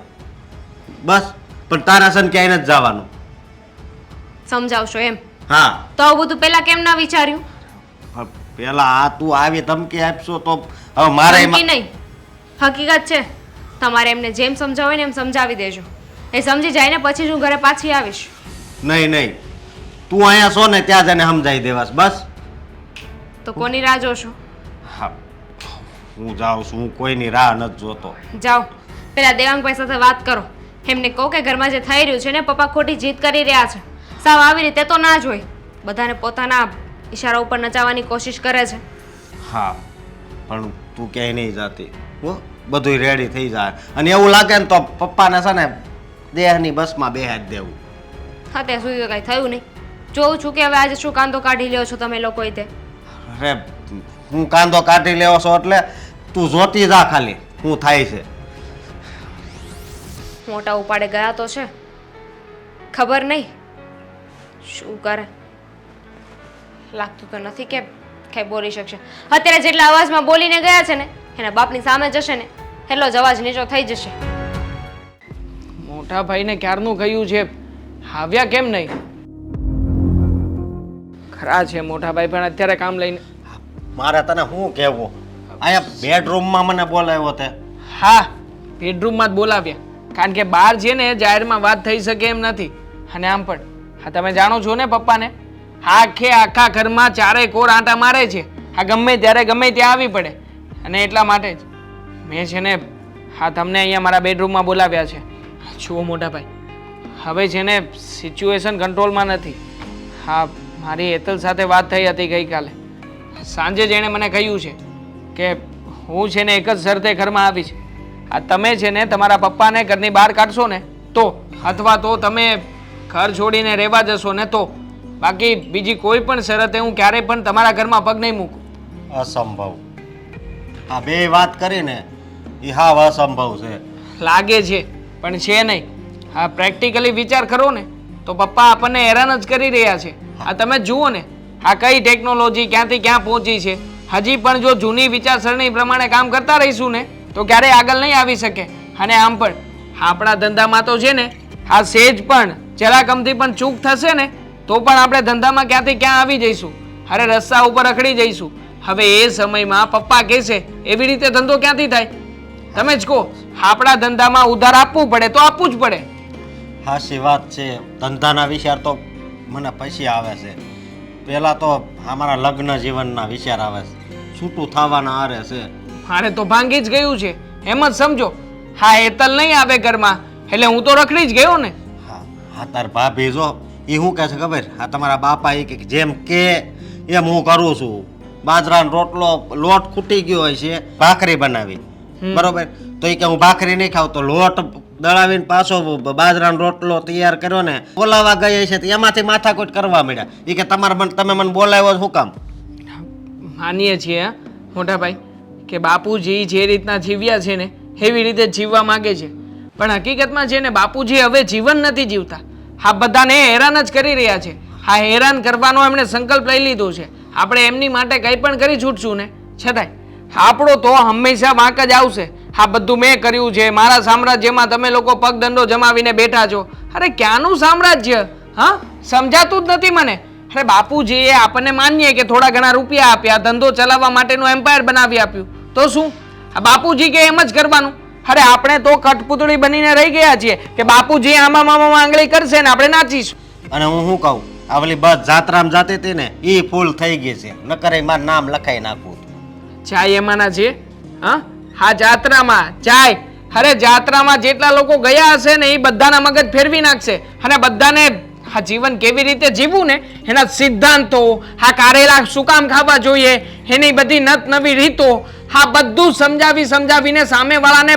બસ. પણ તારા છે ને ક્યાંય નથી જવાનું. સમજાવશો એમ? હા. તો આવું બધું પહેલા કેમ ના વિચાર્યું? પણ પેલા આ તું આવી ધમકી આપશો તો હવે મારે ધમકી નહીં, હકીકત છે. તમારે એમને જેમ સમજાવે ને એમ સમજાવી દેજો. એ સમજી જાય ને પછી જ હું ઘરે પાછી આવીશ. નહીં, તું અહીંયા છો ને ત્યાં જઈને સમજાવી દેવાસ બસ. તો કોની રાહ જોશો? હા, હું જાઉં છું. હું કોઈની રાહ નથી જોતો. જાઓ, પેલા દેવાંગભાઈ સાથે વાત કરો. એમને કહો કે ઘરમાં જે થઈ રહ્યું છે ને પપ્પા ખોટી જીદ કરી રહ્યા છે. સાવ આવી રીતે તો ના જ હોય. બધાને પોતાના ઈશારા ઉપર નચાવવાની કોશિશ કરે છે. હા, પણ તું ક્યાંય નહીં જાતી હો. બધું રેડી થઈ જાય અને એવું લાગે ને તો પપ્પાને છે ને દેહની બસમાં બેહાડી દેવું. હા, ત્યાં સુધી તો કાંઈ થયું નહીં. જોઉં છું કે હવે આજે શું કાંદો કાઢી લ્યો છો તમે લોકોએ તે. અરે હું કાંદો કાઢી લેવો છો એટલે તું જોતી જા ખાલી શું થાય છે. મોટા ઉપાડે ગયા તો છે, ખબર નહીં શું કરે? લાગતું તો નથી કે કંઈ બોલી શકશે. અત્યારે જેટલા અવાજમાં બોલીને ગયા છે ને એના બાપની સામે જશે ને એટલો જ અવાજ નીચો થઈ જશે. મોટા ભાઈને ક્યારનું કહ્યું છે, આવ્યા કેમ નહીં? ખરા છે મોટા ભાઈ, પણ અત્યારે કામ લઈને. મારે તને શું કહેવું, અહીંયા બેડરૂમમાં મને બોલાવ્યો તે. હા, બેડરૂમમાં જ બોલાવ્યા, કારણ કે બહાર છે ને જાહેરમાં વાત થઈ શકે એમ નથી. અને આમ પણ હા, તમે જાણો છો ને પપ્પાને, આખા ઘરમાં ચારે કોર આંટા મારે છે. આ ગમે ત્યારે ગમે ત્યાં આવી પડે, અને એટલા માટે જ મેં છે ને હા તમને અહીંયા મારા બેડરૂમમાં બોલાવ્યા છે. જુઓ મોટા ભાઈ, હવે છે ને સિચ્યુએશન કંટ્રોલમાં નથી. હા, મારી હેતલ સાથે વાત થઈ હતી ગઈકાલે સાંજે. જ એણે મને કહ્યું છે કે હું છે ને એક જ શરતે ઘરમાં આવીશ. આ તમે છે ને તમારા પપ્પાને ઘરની બહાર કાઢશો ને તો, અથવા તો તમે ઘર છોડીને રહેવા જશો ને તો, બાકી બીજી કોઈ પણ શરતે હું ક્યારેય પણ તમારા ઘરમાં પગ નહીં મૂકું. અસંભવ. આ બે વાત કરીને એ હાવ અસંભવ છે. લાગે છે પણ છે નહીં. હા, પ્રેક્ટિકલી વિચાર કરો ને તો પપ્પા આપણને હેરાન જ કરી રહ્યા છે. આ તમે જુઓ ને આ કઈ ટેકનોલોજી ક્યાંથી ક્યાં પહોંચી છે. હજી પણ જો જૂની વિચારસરણી પ્રમાણે કામ કરતા રહીશું ને તો ક્યારેય આગળ નહીં આવી શકે. અને આમ પણ આપણા ધંધામાં તો છે ને આ સેજ પણ જરા કમથી પણ ચૂક થશે ને તો પણ આપણે ધંધામાં ક્યાંથી ક્યાં આવી જઈશું. અરે રસ્તા ઉપર રખડી જઈશું. હવે એ સમયમાં પપ્પા કહેશે એવી રીતે ધંધો ક્યાંથી થાય? તમે જ કહો. આપણા ધંધામાં ઉધાર આપવું પડે તો આપવું જ પડે. હાચી વાત છે. ધંધાના વિચાર તો મને પછી આવે છે. પહેલાં તો અમારા લગ્ન જીવનના વિચાર આવે છે. છૂટું થવાના આરે છે. મારે તો ભાંગી જ ગયું છે એમ જ સમજો. હા, હેતલ નહીં આવે ઘરમાં એટલે હું તો રખડી જ ગયો ને. હા હા, તાર ભાભી જો એ શું કહે છે ખબર? આ તમારા બાપા એ કે જેમ કે એમ હું કરું છું. બાજરાનો રોટલો લોટ ખૂટી ગયો હોય છે, ભાખરી બનાવી બરોબર, તો એ કે હું ભાખરી નહીં ખાવ, તો લોટ દળાવીને પાછો બાજરાનો રોટલો તૈયાર કર્યો ને બોલાવા ગયા છે, તો એમાંથી માથાકૂટ કરવા માંડ્યા. એ કે તમે મને બોલાવ્યો શું કામ? માનીએ છીએ હા મોટા ભાઈ કે બાપુજી જે રીતના જીવ્યા છે ને એવી રીતે જીવવા માંગે છે, પણ હકીકતમાં છે ને બાપુજી હવે જીવન નથી જીવતા. આ બધાને હેરાન જ કરી રહ્યા છે. આ હેરાન કરવાનો એમણે સંકલ્પ લઈ લીધો છે. આપણે એમની માટે કંઈ પણ કરી છૂટશું ને છતાંય આપણો તો હંમેશા વાંક જ આવશે. આ બધું મેં કર્યું છે, મારા સામ્રાજ્યમાં તમે લોકો પગદંડો જમાવીને બેઠા છો. અરે ક્યાંનું સામ્રાજ્ય? હા, સમજાતું જ નથી મને. અરે બાપુજીએ આપણને માનીએ કે થોડા ઘણા રૂપિયા આપ્યા, ધંધો ચલાવવા માટેનું એમ્પાયર બનાવી આપ્યું, તો શું આ બાપુજી કે એમ જ કરવાનું? અરે આપણે તો કઠપૂતળી બનીને રહી ગયા છીએ કે બાપુજી આમાં મામા આંગળી કરશે ને આપણે નાચીશું. અને હું શું કહું, આ ઓલી બસ જાત્રામાં જાતી હતી ને એ ફૂલ થઈ ગઈ છે. નકર મારું નામ લખાઈ નાખવું. જાય એમાંના છે હા જાત્રામાં જાય. અરે જાત્રામાં જેટલા લોકો ગયા હશે ને એ બધાના મગજ ફેરવી નાખશે અને બધાને આ જીવન કેવી રીતે જીવવું ને એના સિદ્ધાંતો, આ કારેલા શું કામ ખાવા જોઈએ એની બધી નત નવી રીતો, આ બધું સમજાવીને સામેવાળાને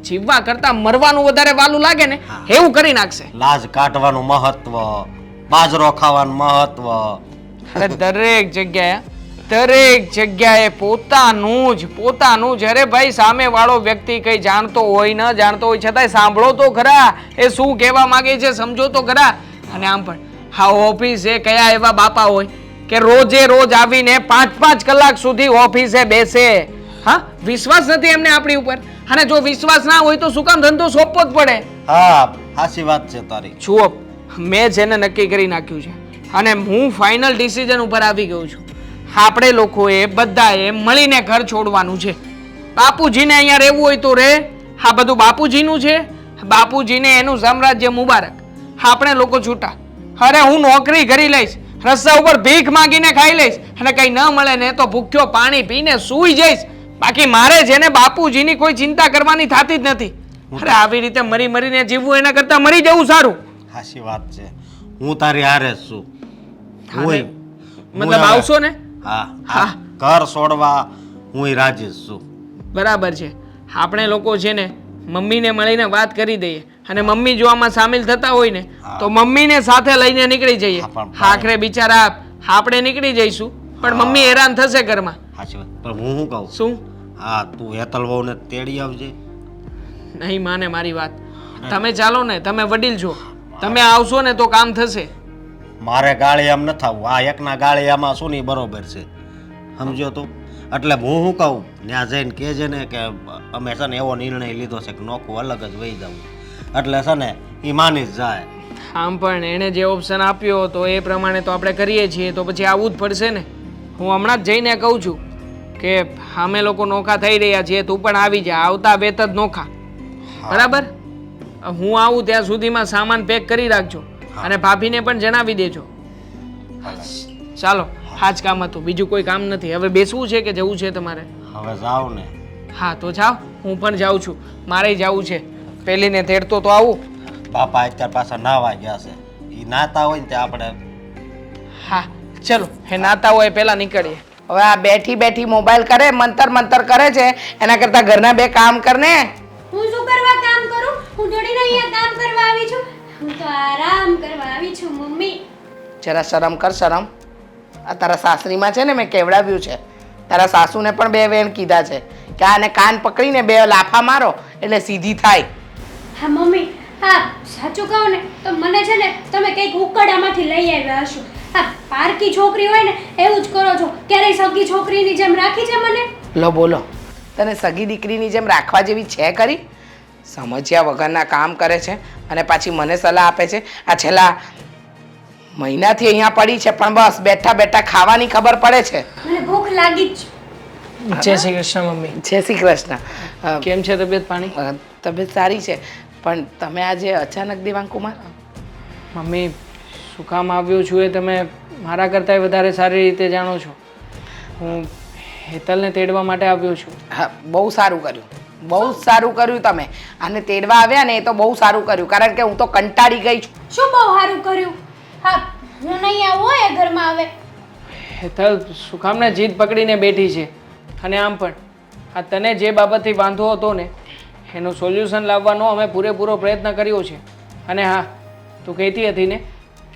જીવવા કરતા મરવાનું વધારે વાલું લાગે ને એવું કરી નાખશે. લાજ કાઢવાનું મહત્વ, બાજરો ખાવાનું મહત્વ. અરે દરેક જગ્યાએ પોતાનું જ. અરે ભાઈ, સામે વાળો વ્યક્તિ કઈ જાણતો હોય ન જાણતો હોય છતાંય સાંભળો તો ખરા એ શું કહેવા માંગે છે, સમજો તો ખરા. અને આમ પણ હા ઓફિસે કયા એવા બાપા હોય કે રોજે રોજ આવીને 5-5 કલાક સુધી ઓફિસે બેસે. હા, વિશ્વાસ નથી એમને આપણી ઉપર. અને જો વિશ્વાસ ના હોય તો શું કામ ધંધો સોંપવો જ પડે? હા, સાચી વાત છે તારી. જુઓ, મેં જેને નક્કી કરી નાખ્યું છે અને હું ફાઇનલ ડિસિઝન ઉપર આવી ગયો છું. આપણે લોકોએ બધાએ મળીને ઘર છોડવાનું છે. બાપુજીને અહીંયા રહેવું હોય તો રહે. આ બધું બાપુજીનું છે. બાપુજીને એનું સામ્રાજ્ય મુબારક. આપણે લોકો છૂટા. અરે હું નોકરી કરી લઈશ, રસ્તા ઉપર ભીખ માંગીને ખાઈ લઈશ અને કંઈ ન મળે ને તો ભૂખ્યો પાણી પીને સૂઈ જઈશ. બાકી મારે છે ને બાપુજીની કોઈ ચિંતા કરવાની થતી જ નથી. અરે આવી રીતે મરીને જીવવું એના કરતાં મરી જવું સારું. સાચી વાત છે. હું તારી હારે જ છું. મતલબ આવશો ને? હા, ઘર છોડવા હું રાજી છું. બરાબર છે. આપણે લોકો છે ને મમ્મીને મળીને વાત કરી દઈએ અને મમ્મી જો આમાં સામેલ થતા હોય ને તો મમ્મીને સાથે લઈને નીકળી જઈએ. આખરે બિચારા આપણે નીકળી જઈશું પણ મમ્મી હેરાન થશે ઘરમાં. સાચી વાત. પણ હું શું કહું? શું? હા, તું હેતલ વહુને તેડી આવજે. નહીં માને મારી વાત. તમે ચાલો ને, તમે વડીલ છો, તમે આવશો ને તો કામ થશે. મારે ગાળિયામ ન થવું. આ એકના ગાળિયામાં શું નહીં બરોબર છે, સમજો તું? એટલે હું શું કહું, ત્યાં જઈને કહેજે ને કે અમે છે ને એવો નિર્ણય લીધો છે કે નોખું અલગ જ વહી જવું. એટલે છે ને એ માની જ જાય. આમ પણ એણે જે ઓપ્શન આપ્યો હતો એ પ્રમાણે તો આપણે કરીએ છીએ, તો પછી આવવું જ પડશે ને. હું હમણાં જ જઈને કહું છું કે અમે લોકો નોખા થઈ રહ્યા છીએ, તું પણ આવી જા. આવતા વેત જ નોખા, બરાબર? હું આવું ત્યાં સુધીમાં સામાન પેક કરી રાખજો અને ભાભીને પણ જણાવી દેજો. ચાલો, આ જ કામ હતું, બીજું કોઈ કામ નથી. હવે બેસવું છે કે જવું છે તમારે? હવે જાઓ ને. હા તો જાઓ, હું પણ જાઉં છું. મારે જવું છે. પેલીને તેડતો તો આવું. બાપા અત્યારે પાછા નાવા ગયા છે, એ નાતા હોય ને તે આપણે. હા ચલો, હે નાતા હોય પહેલા નીકળીએ. હવે આ બેઠી બેઠી મોબાઈલ કરે, મંતર મંતર કરે છે, એના કરતા ઘરના બે કામ કરને. હું શું કરવા કામ કરું? હું થોડીને અહીંયા કામ કરવા આવી છું. હું તો આરામ કરવા આવી છું મમ્મી. જરા શરમ કર, શરમ. આ તારા સાસરીમાં છે ને મેં કેવડાવ્યું છે, તારા સાસુને પણ બે વેણ કીધા છે કે આને કાન પકડીને બે લાફા મારો એટલે સીધી થાય. હા મમ્મી, હા સાચું કહું ને તો મને છે ને તમે કંઈક ઉકરડામાંથી લઈ આવ્યા હશો. હા, પારકી છોકરી હોય ને એવું જ કરો છો. ક્યારેય સગી છોકરીની જેમ રાખી છે મને? લો બોલો, તને સગી દીકરીની જેમ રાખવા જેવી છે ખરી? સમજ્યા વગરના કામ કરે છે અને પાછી મને સલાહ આપે છે. આ છેલ્લા મહિનાથી અહીંયા પડી છે પણ બસ બેઠા બેઠા ખાવાની ખબર પડે છે. મને ભૂખ લાગી જ છે. જય શ્રી કૃષ્ણ મમ્મી. જય શ્રી કૃષ્ણ. કેમ છે તબિયત પાણી? તબિયત સારી છે, પણ તમે આજે અચાનક દેવાંગકુમાર? મમ્મી, શું કામ આવ્યો છું એ તમે મારા કરતાંય વધારે સારી રીતે જાણો છો. હું હેતલને તેડવા માટે આવ્યો છું. હા, બહુ સારું કર્યું, બહુ જ સારું કર્યું. તમે આને તેડવા આવ્યા ને એ તો બહુ સારું કર્યું, કારણ કે હું તો કંટાળી ગઈ છું. શું બહુ સારું કર્યું? હા, હું નહીં આવું હોય એ ઘરમાં આવે. હેતલ શું કામને જીદ પકડીને બેઠી છે. અને આમ પણ આ તને જે બાબતથી વાંધો હતો ને એનું સોલ્યુશન લાવવાનો અમે પૂરેપૂરો પ્રયત્ન કર્યો છે. અને હા, તું કહેતી હતી ને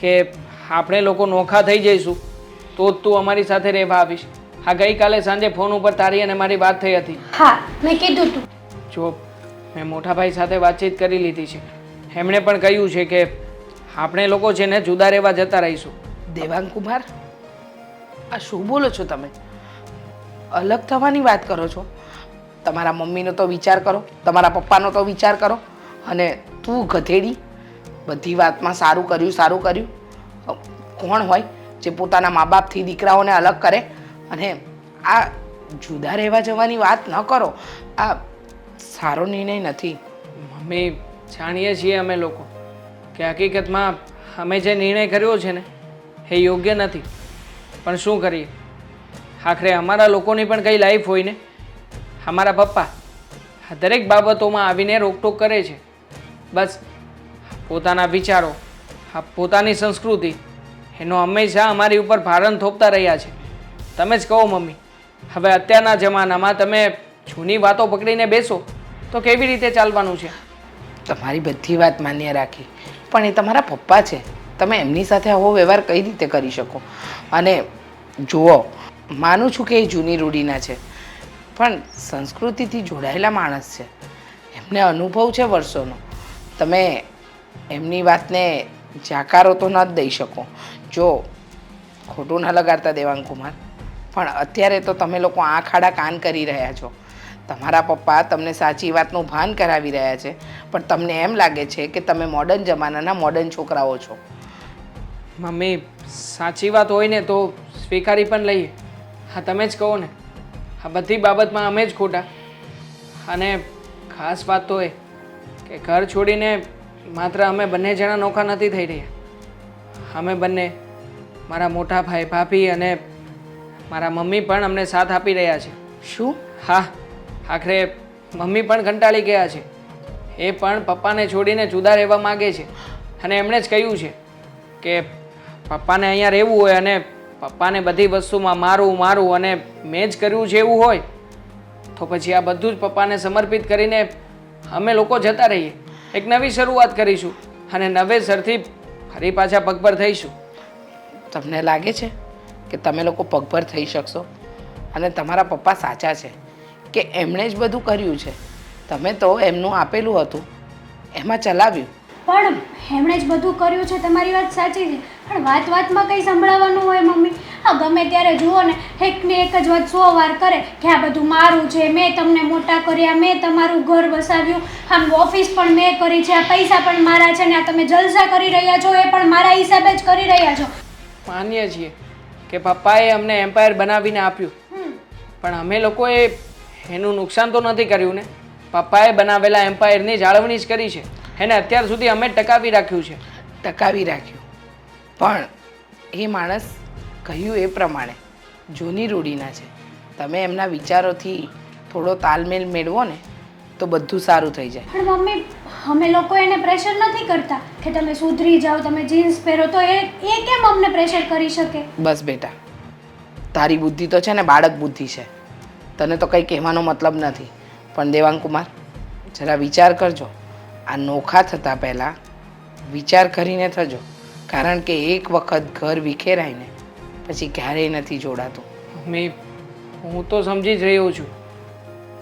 કે આપણે લોકો નોખા થઈ જઈશું તો જ તું અમારી સાથે રહેવા આવીશ. હા, ગઈકાલે સાંજે ફોન ઉપર તારી અને મારી વાત થઈ હતી. હા, મેં કીધું તું. જો મેં મોટાભાઈ સાથે વાતચીત કરી લીધી છે, એમણે પણ કહ્યું છે કે આપણે લોકો છે ને જુદા રહેવા જતા રહીશું. દેવાંગકુમાર, આ શું બોલો છો તમે? અલગ થવાની વાત કરો છો? તમારા મમ્મીનો તો વિચાર કરો, તમારા પપ્પાનો તો વિચાર કરો. અને તું ગધેડી, બધી વાતમાં સારું કર્યું, સારું કર્યું. કોણ હોય જે પોતાના મા બાપથી દીકરાઓને અલગ કરે? અને આ જુદા રહેવા જવાની વાત ન કરો, આ સારો નિર્ણય નથી. મમ્મી, જાણીએ છીએ અમે લોકો કે હકીકતમાં અમે જે નિર્ણય કર્યો છે ને એ યોગ્ય નથી, પણ શું કરીએ? આખરે અમારા લોકોની પણ કઈ લાઈફ હોય ને. અમારા પપ્પા આ દરેક બાબતોમાં આવીને રોકટોક કરે છે. બસ પોતાના વિચારો, આ પોતાની સંસ્કૃતિ એનો હંમેશા અમારી ઉપર ભારણ થોપતા રહ્યા છે. તમે જ કહો મમ્મી, હવે અત્યારના જમાનામાં તમે જૂની વાતો પકડીને બેસો તો કેવી રીતે ચાલવાનું છે? તમારી બધી વાત માન્ય રાખી, પણ એ તમારા પપ્પા છે, તમે એમની સાથે આવો વ્યવહાર કઈ રીતે કરી શકો? અને જુઓ, માનું છું કે એ જૂની રૂઢીના છે, પણ સંસ્કૃતિથી જોડાયેલા માણસ છે, એમને અનુભવ છે વર્ષોનો. તમે એમની વાતને જાકારો તો ન જ દઈ શકો. જો ખોટું ન લગાડતા દેવાંગકુમાર, પણ અત્યારે તો તમે લોકો આંખ આડા કાન કરી રહ્યા છો. તમારા પપ્પા તમને સાચી વાતનું ભાન કરાવી રહ્યા છે, પણ તમને એમ લાગે છે કે તમે મોડર્ન જમાનાના મોડર્ન છોકરાઓ છો. મમ્મી, સાચી વાત હોય ને તો સ્વીકારી પણ લઈએ. હા, તમે જ કહો ને, આ બધી બાબતમાં અમે જ ખોટા. અને ખાસ વાત તો એ કે ઘર છોડીને માત્ર અમે બંને જણા નોખા નથી થઈ રહ્યા. અમે બંને, મારા મોટા ભાઈ, ભાભી અને મારા મમ્મી પણ અમને સાથ આપી રહ્યા છે. શું? હા, આખરે મમ્મી પણ કંટાળી ગયા છે. એ પણ પપ્પાને છોડીને જુદા રહેવા માગે છે. અને એમણે જ કહ્યું છે કે પપ્પાને અહીંયા રહેવું હોય અને પપ્પાને બધી વસ્તુમાં મારું મારું અને મેં જ કર્યું છે એવું હોય તો પછી આ બધું જ પપ્પાને સમર્પિત કરીને અમે લોકો જતા રહીએ. એક નવી શરૂઆત કરીશું અને નવેસરથી ફરી પાછા પગભર થઈશું. તમને લાગે છે કે તમે લોકો પગભર થઈ શકશો? અને તમારા પપ્પા સાચા છે કે એમણે જ બધું કર્યું છે. તમે તો એમનું આપેલું હતું એમાં ચલાવ્યું, પણ એમણે જ બધું કર્યું છે, તમારી વાત સાચી છે, પણ વાતમાં કંઈ સંભળાવવાનું હોય મમ્મી? હા, ગમે ત્યારે જુઓ ને એકને એક જ વાત 100 વાર કરે કે આ બધું મારું છે, મેં તમને મોટા કર્યા, મેં તમારું ઘર વસાવ્યું, આમ ઓફિસ પણ મેં કરી છે, આ પૈસા પણ મારા છે, ને આ તમે જલસા કરી રહ્યા છો એ પણ મારા હિસાબે જ કરી રહ્યા છો. માનીએ છીએ કે પપ્પાએ અમને એમ્પાયર બનાવીને આપ્યું, પણ અમે લોકોએ એનું નુકસાન તો નથી કર્યું ને. પપ્પાએ બનાવેલા એમ્પાયરની જાળવણી જ કરી છે, એને અત્યાર સુધી અમે ટકાવી રાખ્યું છે. ટકાવી રાખ્યું, પણ એ માણસ કહ્યું એ પ્રમાણે જૂની રૂઢીના છે. તમે એમના વિચારોથી થોડો તાલમેલ મેળવો ને તો બધું સારું થઈ જાય. પણ મમ્મી, અમે લોકો એને પ્રેશર નથી કરતા કે તમે સુધરી જાઓ, તમે જીન્સ પહેરો, તો એ કેમ અમને પ્રેશર કરી શકે? બસ બેટા, તારી બુદ્ધિ તો છે ને બાળક બુદ્ધિ છે, તને તો કંઈ કહેવાનો મતલબ નથી. પણ દેવાંગ કુમાર, જરા વિચાર કરજો. આ નોખા થતાં પહેલાં વિચાર કરીને થજો, કારણ કે એક વખત ઘર વિખેરાય ને પછી ક્યારેય નથી જોડાતું. મમ્મી, હું તો સમજી જ રહ્યો છું,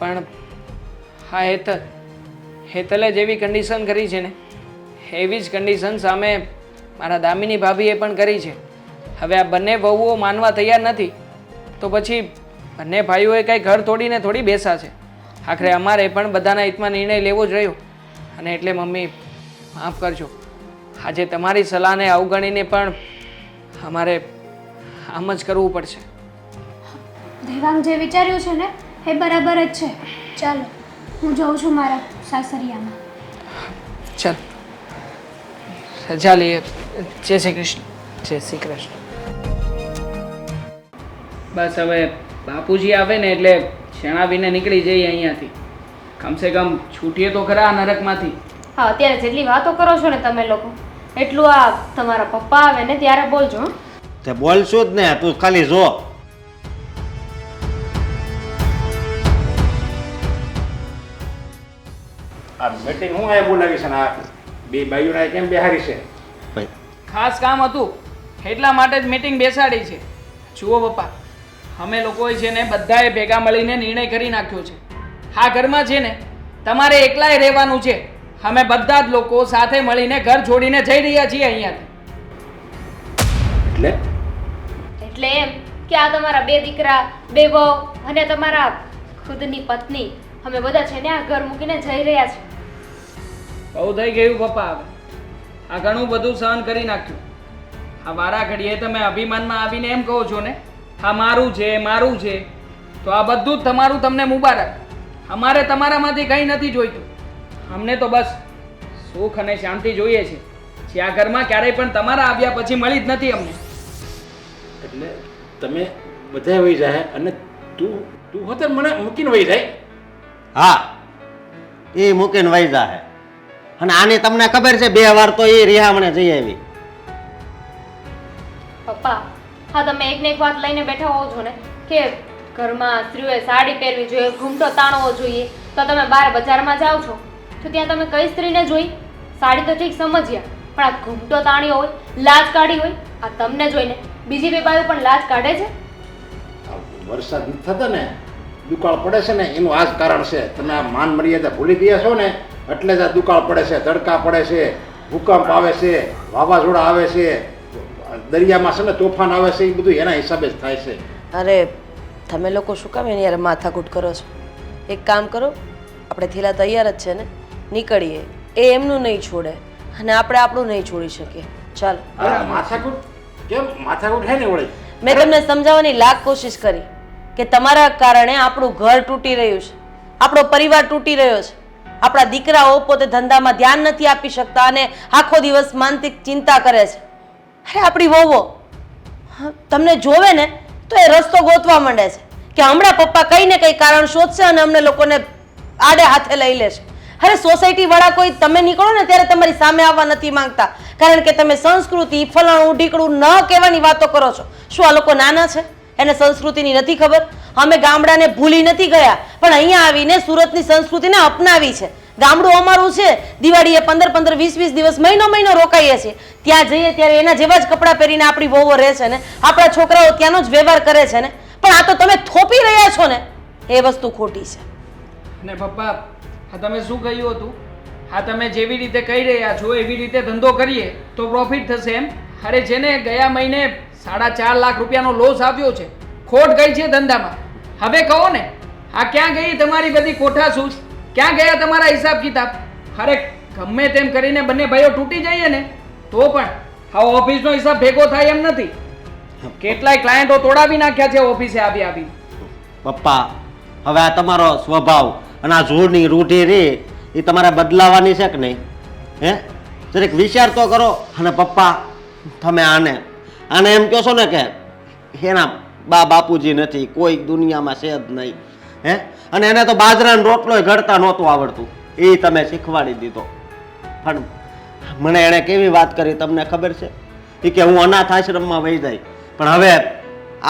પણ હા હેતલે જેવી કન્ડિશન કરી છે ને એવી જ કન્ડિશન સામે મારા દામિની ભાભીએ પણ કરી છે. હવે આ બંને વહુઓ માનવા તૈયાર નથી તો પછી બંને ભાઈઓએ કંઈ ઘર તોડીને થોડી બેસા છે. આખરે અમારે પણ બધાના હિતમાં નિર્ણય લેવો જ રહ્યો, અને એટલે મમ્મી માફ કરજો, આજે તમારી સલાહને અવગણીને પણ અમારે આમ જ કરવું પડશે. દેવાંગ જે વિચાર્યું છે ને એ બરાબર જ છે. ચાલો, હું જાઉં છું મારા સાસરિયામાં. ચાલ રજા લઈએ. જય શ્રી કૃષ્ણ. જય શ્રી કૃષ્ણ. બસ હવે બાપુજી આવે ને એટલે જણાવીને નીકળી જઈએ અહીંયાથી. કમસે કમ છૂટીએ તો ખરા આ નરકમાંથી. હા, અત્યારે જેટલી વાતો કરો છો ને તમે લોકો, એટલું આ તમારા પપ્પા આવે ને ત્યારે બોલજો. હં? તે બોલશું જ ને, તું ખાલી જો. આ મીટિંગ હું અહીંયા બોલાવી છે ને આ બે બાઈઓને કેમ બેહારી છે? ખાસ કામ હતું એટલા માટે જ મીટિંગ બેસાડી છે. જુઓ પપ્પા, અમે લોકોએ છે ને બધાએ ભેગા મળીને નિર્ણય કરી નાખ્યો છે. આ ઘરમાં છે ને તમારે એકલાય રહેવાનું છે. અમે બધા જ લોકો સાથે મળીને ઘર છોડીને જઈ રહ્યા છીએ અહીંયાથી. એટલે એમ કે આ તમારા 2 દીકરા, 2 વહુ અને તમારા ખુદની પત્ની, અમે બધા છે ને આ ઘર મૂકીને જઈ રહ્યા છીએ. બહુ થઈ ગયું પપ્પા, હવે આ ઘણું બધું સહન કરી નાખ્યું. આ વારા ઘડીએ તમે અભિમાનમાં આવીને એમ કહો છો ને આ મારું છે મારું છે, તો આ બધું જ તમારું, તમને મુબારક. અમારે તમારામાંથી કંઈ નથી જોઈતું. અમને તો બસ સુખ અને શાંતિ જોઈએ છે, જે આ ઘરમાં ક્યારેય પણ તમારા આવ્યા પછી મળી જ નથી અમને. એટલે તમે બધા વહી જાય અને તું હોતે મને મૂકીને વહી જાય? હા, એ મૂકીને વહી જાહે. અને આની તમને ખબર છે 2 વાર તો એ રિહામણે જઈ આવી. પપ્પા, હા તમે એક ને એક વાત લઈને બેઠા હોવ છો ને કે ઘરમાં સ્ત્રીઓએ સાડી પહેરવી જોઈએ, ઘૂમટો તાણવો જોઈએ, તો તમે બહાર બજારમાં જાઓ છો તો ત્યાં તમે કઈ સ્ત્રીને જોઈ? સાડી તો ઠીક સમજ્યા, પણ આ ઘૂમટો તાણ્યો હોય, લાજ કાઢી હોય, આ તમને જોઈને બીજી 2 બાઈઓ પણ લાજ કાઢે છે. વરસાદ નથી થતો ને, દુકાળ પડે છે ને, એનું આ જ કારણ છે. તમે આ માન મર્યાદા ભૂલી ગયા છો ને એટલે જ આ દુકાળ પડે છે, તડકા પડે છે, ભૂકંપ આવે છે, વાવાઝોડા આવે છે, દરિયામાં છે ને તોફાન આવે છે, એ બધું એના હિસાબે જ થાય છે. અરે તમે લોકો શું કામ એની યાર માથાકૂટ કરો છો? એક કામ કરો, આપણે થેલા તૈયાર જ છે ને, નીકળીએ. એ એમનું નહીં છોડે અને આપણે આપણું નહીં છોડી શકીએ. ચાલો. અરે માથાકૂટ કેમ? માથાકૂટ હે ને વળી. મેં તમને સમજાવવાની લાખ કોશિશ કરી કે તમારા કારણે આપણું ઘર તૂટી રહ્યું છે, આપણો પરિવાર તૂટી રહ્યો છે, આપણા દીકરાઓ પોતે ધંધામાં ધ્યાન નથી આપી શકતા અને આખો દિવસ માનસિક ચિંતા કરે છે. અરે આપણી વહુઓ તમને જોવે ને તો એ રસ્તો ગોતવા માંડે છે કે હમણાં પપ્પા કંઈ ને કંઈ કારણ શોધશે અને અમને લોકોને આડે હાથે લઈ લેશે. અરે સોસાયટી વાળા કોઈ તમે નીકળો ને ત્યારે તમારી સામે આવવા નથી માંગતા, કારણ કે તમે સંસ્કૃતિ, ફલાણું ઢીકણું ન કહેવાની વાતો કરો છો. શું આ લોકો નાના છે? એને સંસ્કૃતિની નથી ખબર? અમે ગામડાને ભૂલી નથી ગયા, પણ અહીંયા આવીને સુરતની સંસ્કૃતિને અપનાવી છે. ગામડું અમારું છે, દિવાળીએ 15-15, 20-20 દિવસ, મહિનો રોકાઈએ છીએ. ત્યાં જઈએ ત્યારે એના જેવા જ કપડાં પહેરીને આપણી વહુઓ રહે છે ને, આપણા છોકરાઓ ત્યાંનો જ વ્યવહાર કરે છે ને, પણ આ તો તમે થોપી રહ્યા છો ને, એ વસ્તુ ખોટી છે. અને પપ્પા, આ તમે શું કહ્યું હતું હા તમે જેવી રીતે કહી રહ્યા છો એવી રીતે ધંધો કરીએ તો પ્રોફિટ થશે એમ. અરે જેને ગયા મહિને 4.5 લાખ રૂપિયાનો લોસ આવ્યો છે, ખોટ ગઈ છે ધંધામાં. હવે કહો ને, આ ક્યાં ગઈ તમારી બધી કોઠાસૂઝ? ક્યાં ગયા તમારા હિસાબ કિતાબ? અરે ગમે તેમ કરીને બંને ભાઈઓ તૂટી જઈએ ને તો પણ આ ઓફિસનો હિસાબ ભેગો થાય એમ નથી. કેટલાય ક્લાયન્ટો તોડાવી નાખ્યા છે ઓફિસે આવી આવી. પપ્પા, હવે આ તમારો સ્વભાવ અને આ જોરની રૂઢી રે એ તમારે બદલાવાની છે કે નહીં? હે, જરીક વિચાર તો કરો. અને પપ્પા, તમે આને એમ કહો છો ને કે એના બાપુજી નથી, કોઈ દુનિયામાં છે જ નહીં. હે, અને એને તો બાજરાનો રોટલો ઘડતા નહોતું આવડતું, એ તમે શીખવાડી દીધો. પણ મને એણે કેવી વાત કરી તમને ખબર છે? એ કે હું અનાથ આશ્રમમાં વહી જાય, પણ હવે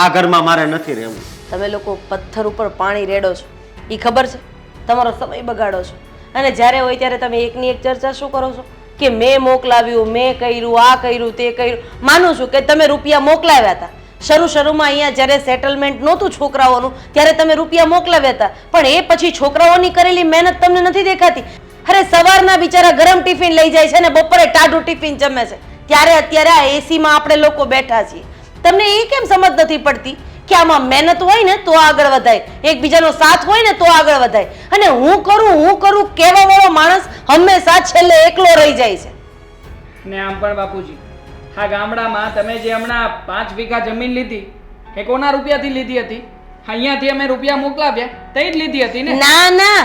આ ઘરમાં મારે નથી રહેવું. તમે લોકો પથ્થર ઉપર પાણી રેડો છો, એ ખબર છે? તમારો સમય બગાડો છો. અને જ્યારે હોય ત્યારે તમે એકની એક ચર્ચા શું કરો છો કે મેં મોકલાવ્યું, મેં કર્યું, આ કર્યું, તે કર્યું. માનું છું કે તમે રૂપિયા મોકલાવ્યા હતા. શરૂમાં અહીંયા જ્યારે સેટલમેન્ટ નહોતું છોકરાઓનું ત્યારે તમે રૂપિયા મોકલાવ્યા હતા, પણ એ પછી છોકરાઓની કરેલી મહેનત તમને નથી દેખાતી. અરે સવારના બિચારા ગરમ ટિફિન લઈ જાય છે ને બપોરે ટાઢું ટિફિન જમે છે, ત્યારે અત્યારે આ એસીમાં આપણે લોકો બેઠા છીએ. તમને એ કેમ સમજ નથી પડતી કે આમાં મહેનત હોય ને તો આગળ વધાય, એકબીજાનો સાથ હોય ને તો આગળ વધાય. અને હું કરું કહેવા વાળો માણસ હંમેશા છેલ્લે એકલો રહી જાય છે. ને આમ પણ બાપુજી, આ ગામડામાં તમે જે હમણાં 5 વીઘા જમીન લીધી એ કોના રૂપિયાથી લીધી હતી? અહીંયાથી અમે રૂપિયા મોકલાવ્યા તઈ જ લીધી હતી ને? ના,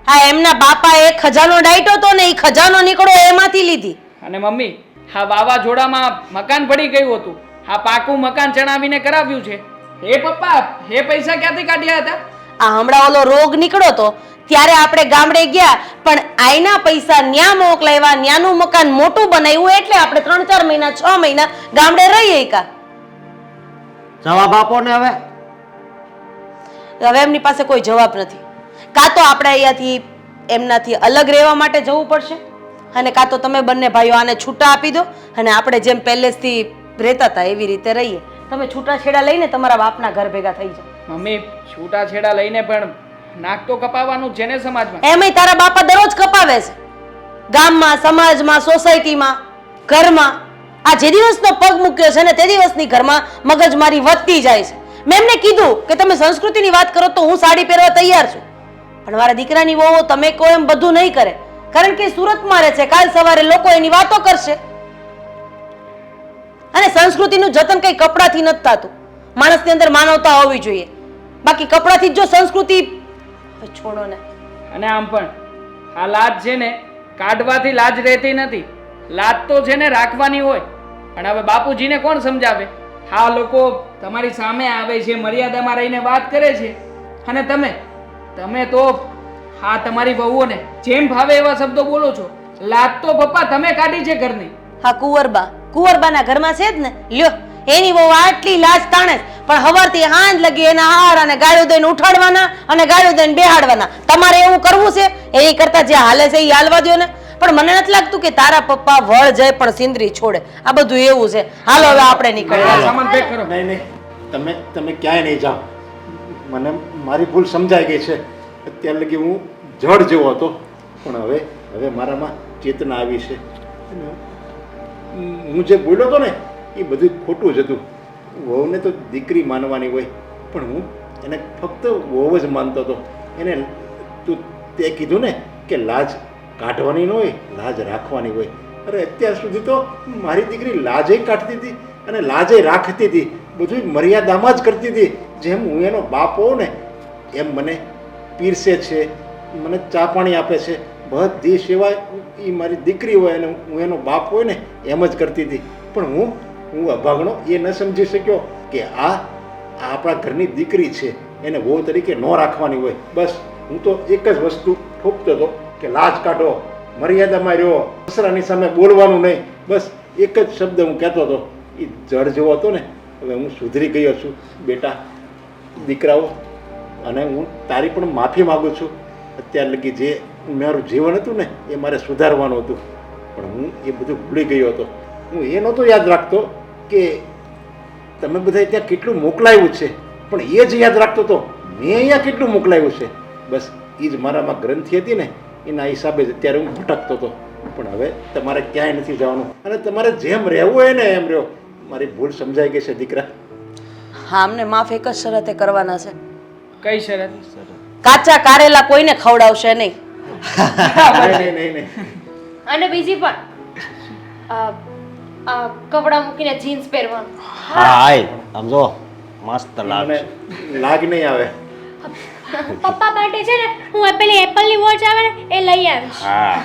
હા એમના બાપા એક ખજાનો ડાયટો હતો ને એ ખજાનો નીકળો એમાંથી લીધી. અને મમ્મી, આ વાવાઝોડામાં મકાન પડી ગયું હતું, આ પાકું મકાન ચણાવીને કરાવ્યું છે. હે પપ્પા, એ પૈસા ક્યાંથી કાઢ્યા હતા? આ હમણાં ઓલો રોગ નીકળ્યો તો ત્યારે આપણે ગામડે ગયા, પણ આઈના પૈસા ન્યા મોકલાવ્યા, ન્યાનું મકાન મોટું બનાવ્યું એટલે આપણે 3-4 મહિના 6 મહિના ગામડે રહીએ. જવાબ આપો ને. હવે એમની પાસે કોઈ જવાબ નથી. કાં તો આપણે અહીંયાથી એમનાથી અલગ રહેવા માટે જવું પડશે, અને કાં તો તમે બંને ભાઈઓ આને છૂટા આપી દો અને આપણે જેમ પહેલેથી રહેતા હતા એવી રીતે રહીએ. તમે છૂટાછેડા લઈને તમારા બાપના ઘર ભેગા થઈ જાઓ. મમ્મી, છૂટાછેડા લઈને પણ નાક તો કપાવવાનું છે ને સમાજમાં. એમાંય તારા બાપા દરરોજ કપાવે છે, ગામમાં, સમાજમાં, સોસાયટીમાં, ઘરમાં. આ જે દિવસનો પગ મૂક્યો છે ને તે દિવસની ઘરમાં મગજમારી વધતી જાય છે. મેં એમને કીધું કે તમે સંસ્કૃતિની વાત કરો તો હું સાડી પહેરવા તૈયાર છું, પણ મારા દીકરાની વહુ તમે કહો એમ બધું નહીં કરે, કારણ કે સુરતમાં રહે છે. કાલ સવારે લોકો એની વાતો કરશે. અને સંસ્કૃતિનું જતન કઈ કપડાથી નથી થતું, માણસની અંદર માનવતા હોવી જોઈએ. બાકી કપડાથી જો સંસ્કૃતિ છોડો ને. અને આમ પણ આ લાજ છે ને કાઢવાથી લાજ રહેતી નથી, લાજ તો છે ને રાખવાની હોય. પણ હવે બાપુજીને કોણ સમજાવે? આ લોકો તમારી સામે આવે છે, મર્યાદામાં રહીને વાત કરે છે, અને તમે તો હા તમારી વહુઓને જેમ ભાવે એવા શબ્દો બોલો છો. લાજ તો પપ્પા તમે કાઢી છે ઘરની. હા, કુંવરબાના ઘરમાં છે જ ને. લ્યો, એની બહુ આટલી લાજ તાણે, પણ હવારથી હાંજ લગી એના હાર અને ગાળું દઈને ઉઠાડવાના અને ગાળું દઈને બેહાડવાના. તમારે એવું કરવું છે? એ કરતા જે હાલે છે એ હાલવા દો ને. પણ મને નથી લાગતું કે તારા પપ્પા વળ જાય પણ સિંદરી છોડે. આ બધું એવું છે. હાલો હવે આપણે નીકળીએ. સામાન પેક કરો. નહીં, તમે ક્યાંય નહીં જાઓ. મને મારી ભૂલ સમજાઈ ગઈ છે. અત્યાર લગી હું જડ જેવો હતો, પણ હવે મારામાં ચેતના આવી છે. હું જે બોલ્યો હતો ને એ બધું ખોટું જ હતું. વહુને તો દીકરી માનવાની હોય, પણ હું એને ફક્ત વહુ જ માનતો હતો. એને તે કીધું ને કે લાજ કાઢવાની ન હોય, લાજ રાખવાની હોય. અરે અત્યાર સુધી તો મારી દીકરી લાજે કાઢતી હતી અને લાજે રાખતી હતી, બધું મર્યાદામાં જ કરતી હતી. જેમ હું એનો બાપ હોઉં ને એમ મને પીરસે છે, મને ચા પાણી આપે છે, બધી સેવા એ મારી દીકરી હોય અને હું એનો બાપ હોય ને એમ જ કરતી હતી. પણ હું અભાગણો એ ન સમજી શક્યો કે આ આપણા ઘરની દીકરી છે, એને વહુ તરીકે ન રાખવાની હોય. બસ હું તો એક જ વસ્તુ ઠોકતો હતો કે લાજ કાઢો, મર્યાદામાં રહ્યો, સસરાની સામે બોલવાનું નહીં. બસ એક જ શબ્દ હું કહેતો હતો. એ જડ જેવો હતો ને. હવે હું સુધરી ગયો છું બેટા, દીકરાઓ, અને હું તારી પણ માફી માગું છું. અત્યાર લગી જે મારું જીવન હતું ને એ મારે સુધારવાનું હતું, પણ હું એ બધું ભૂલી ગયો હતો. હું એ નહોતો યાદ રાખતો કે તમે બધા ત્યાં કેટલું મોકલાવ્યું છે, પણ એ જ યાદ રાખતો હતો મેં અહીંયા કેટલું મોકલાવ્યું છે. બસ એ જ મારામાં ગ્રંથિ હતી ને એના હિસાબે જ અત્યારે હું ભટકતો હતો. પણ હવે તમારે ક્યાંય નથી જવાનું અને તમારે જેમ રહેવું હોય ને એમ રહ્યો. મારી ભૂલ સમજાઈ ગઈ છે દીકરા. હા, અમને માફ એક જ શરતે કરવાના છે. કઈ શરત? કાચા કારેલા કોઈને ખવડાવશે નહીં. નહીં નહીં નહીં. અને બીજી પણ કપડાં મૂકીને જીન્સ પહેરવાનું. હા આય આમ જો મસ્ત લાગે. મને લાગ નહીં આવે. પપ્પા માટે છે ને હું પેલી એપલની વોચ આવે ને એ લઈ આવીશ. હા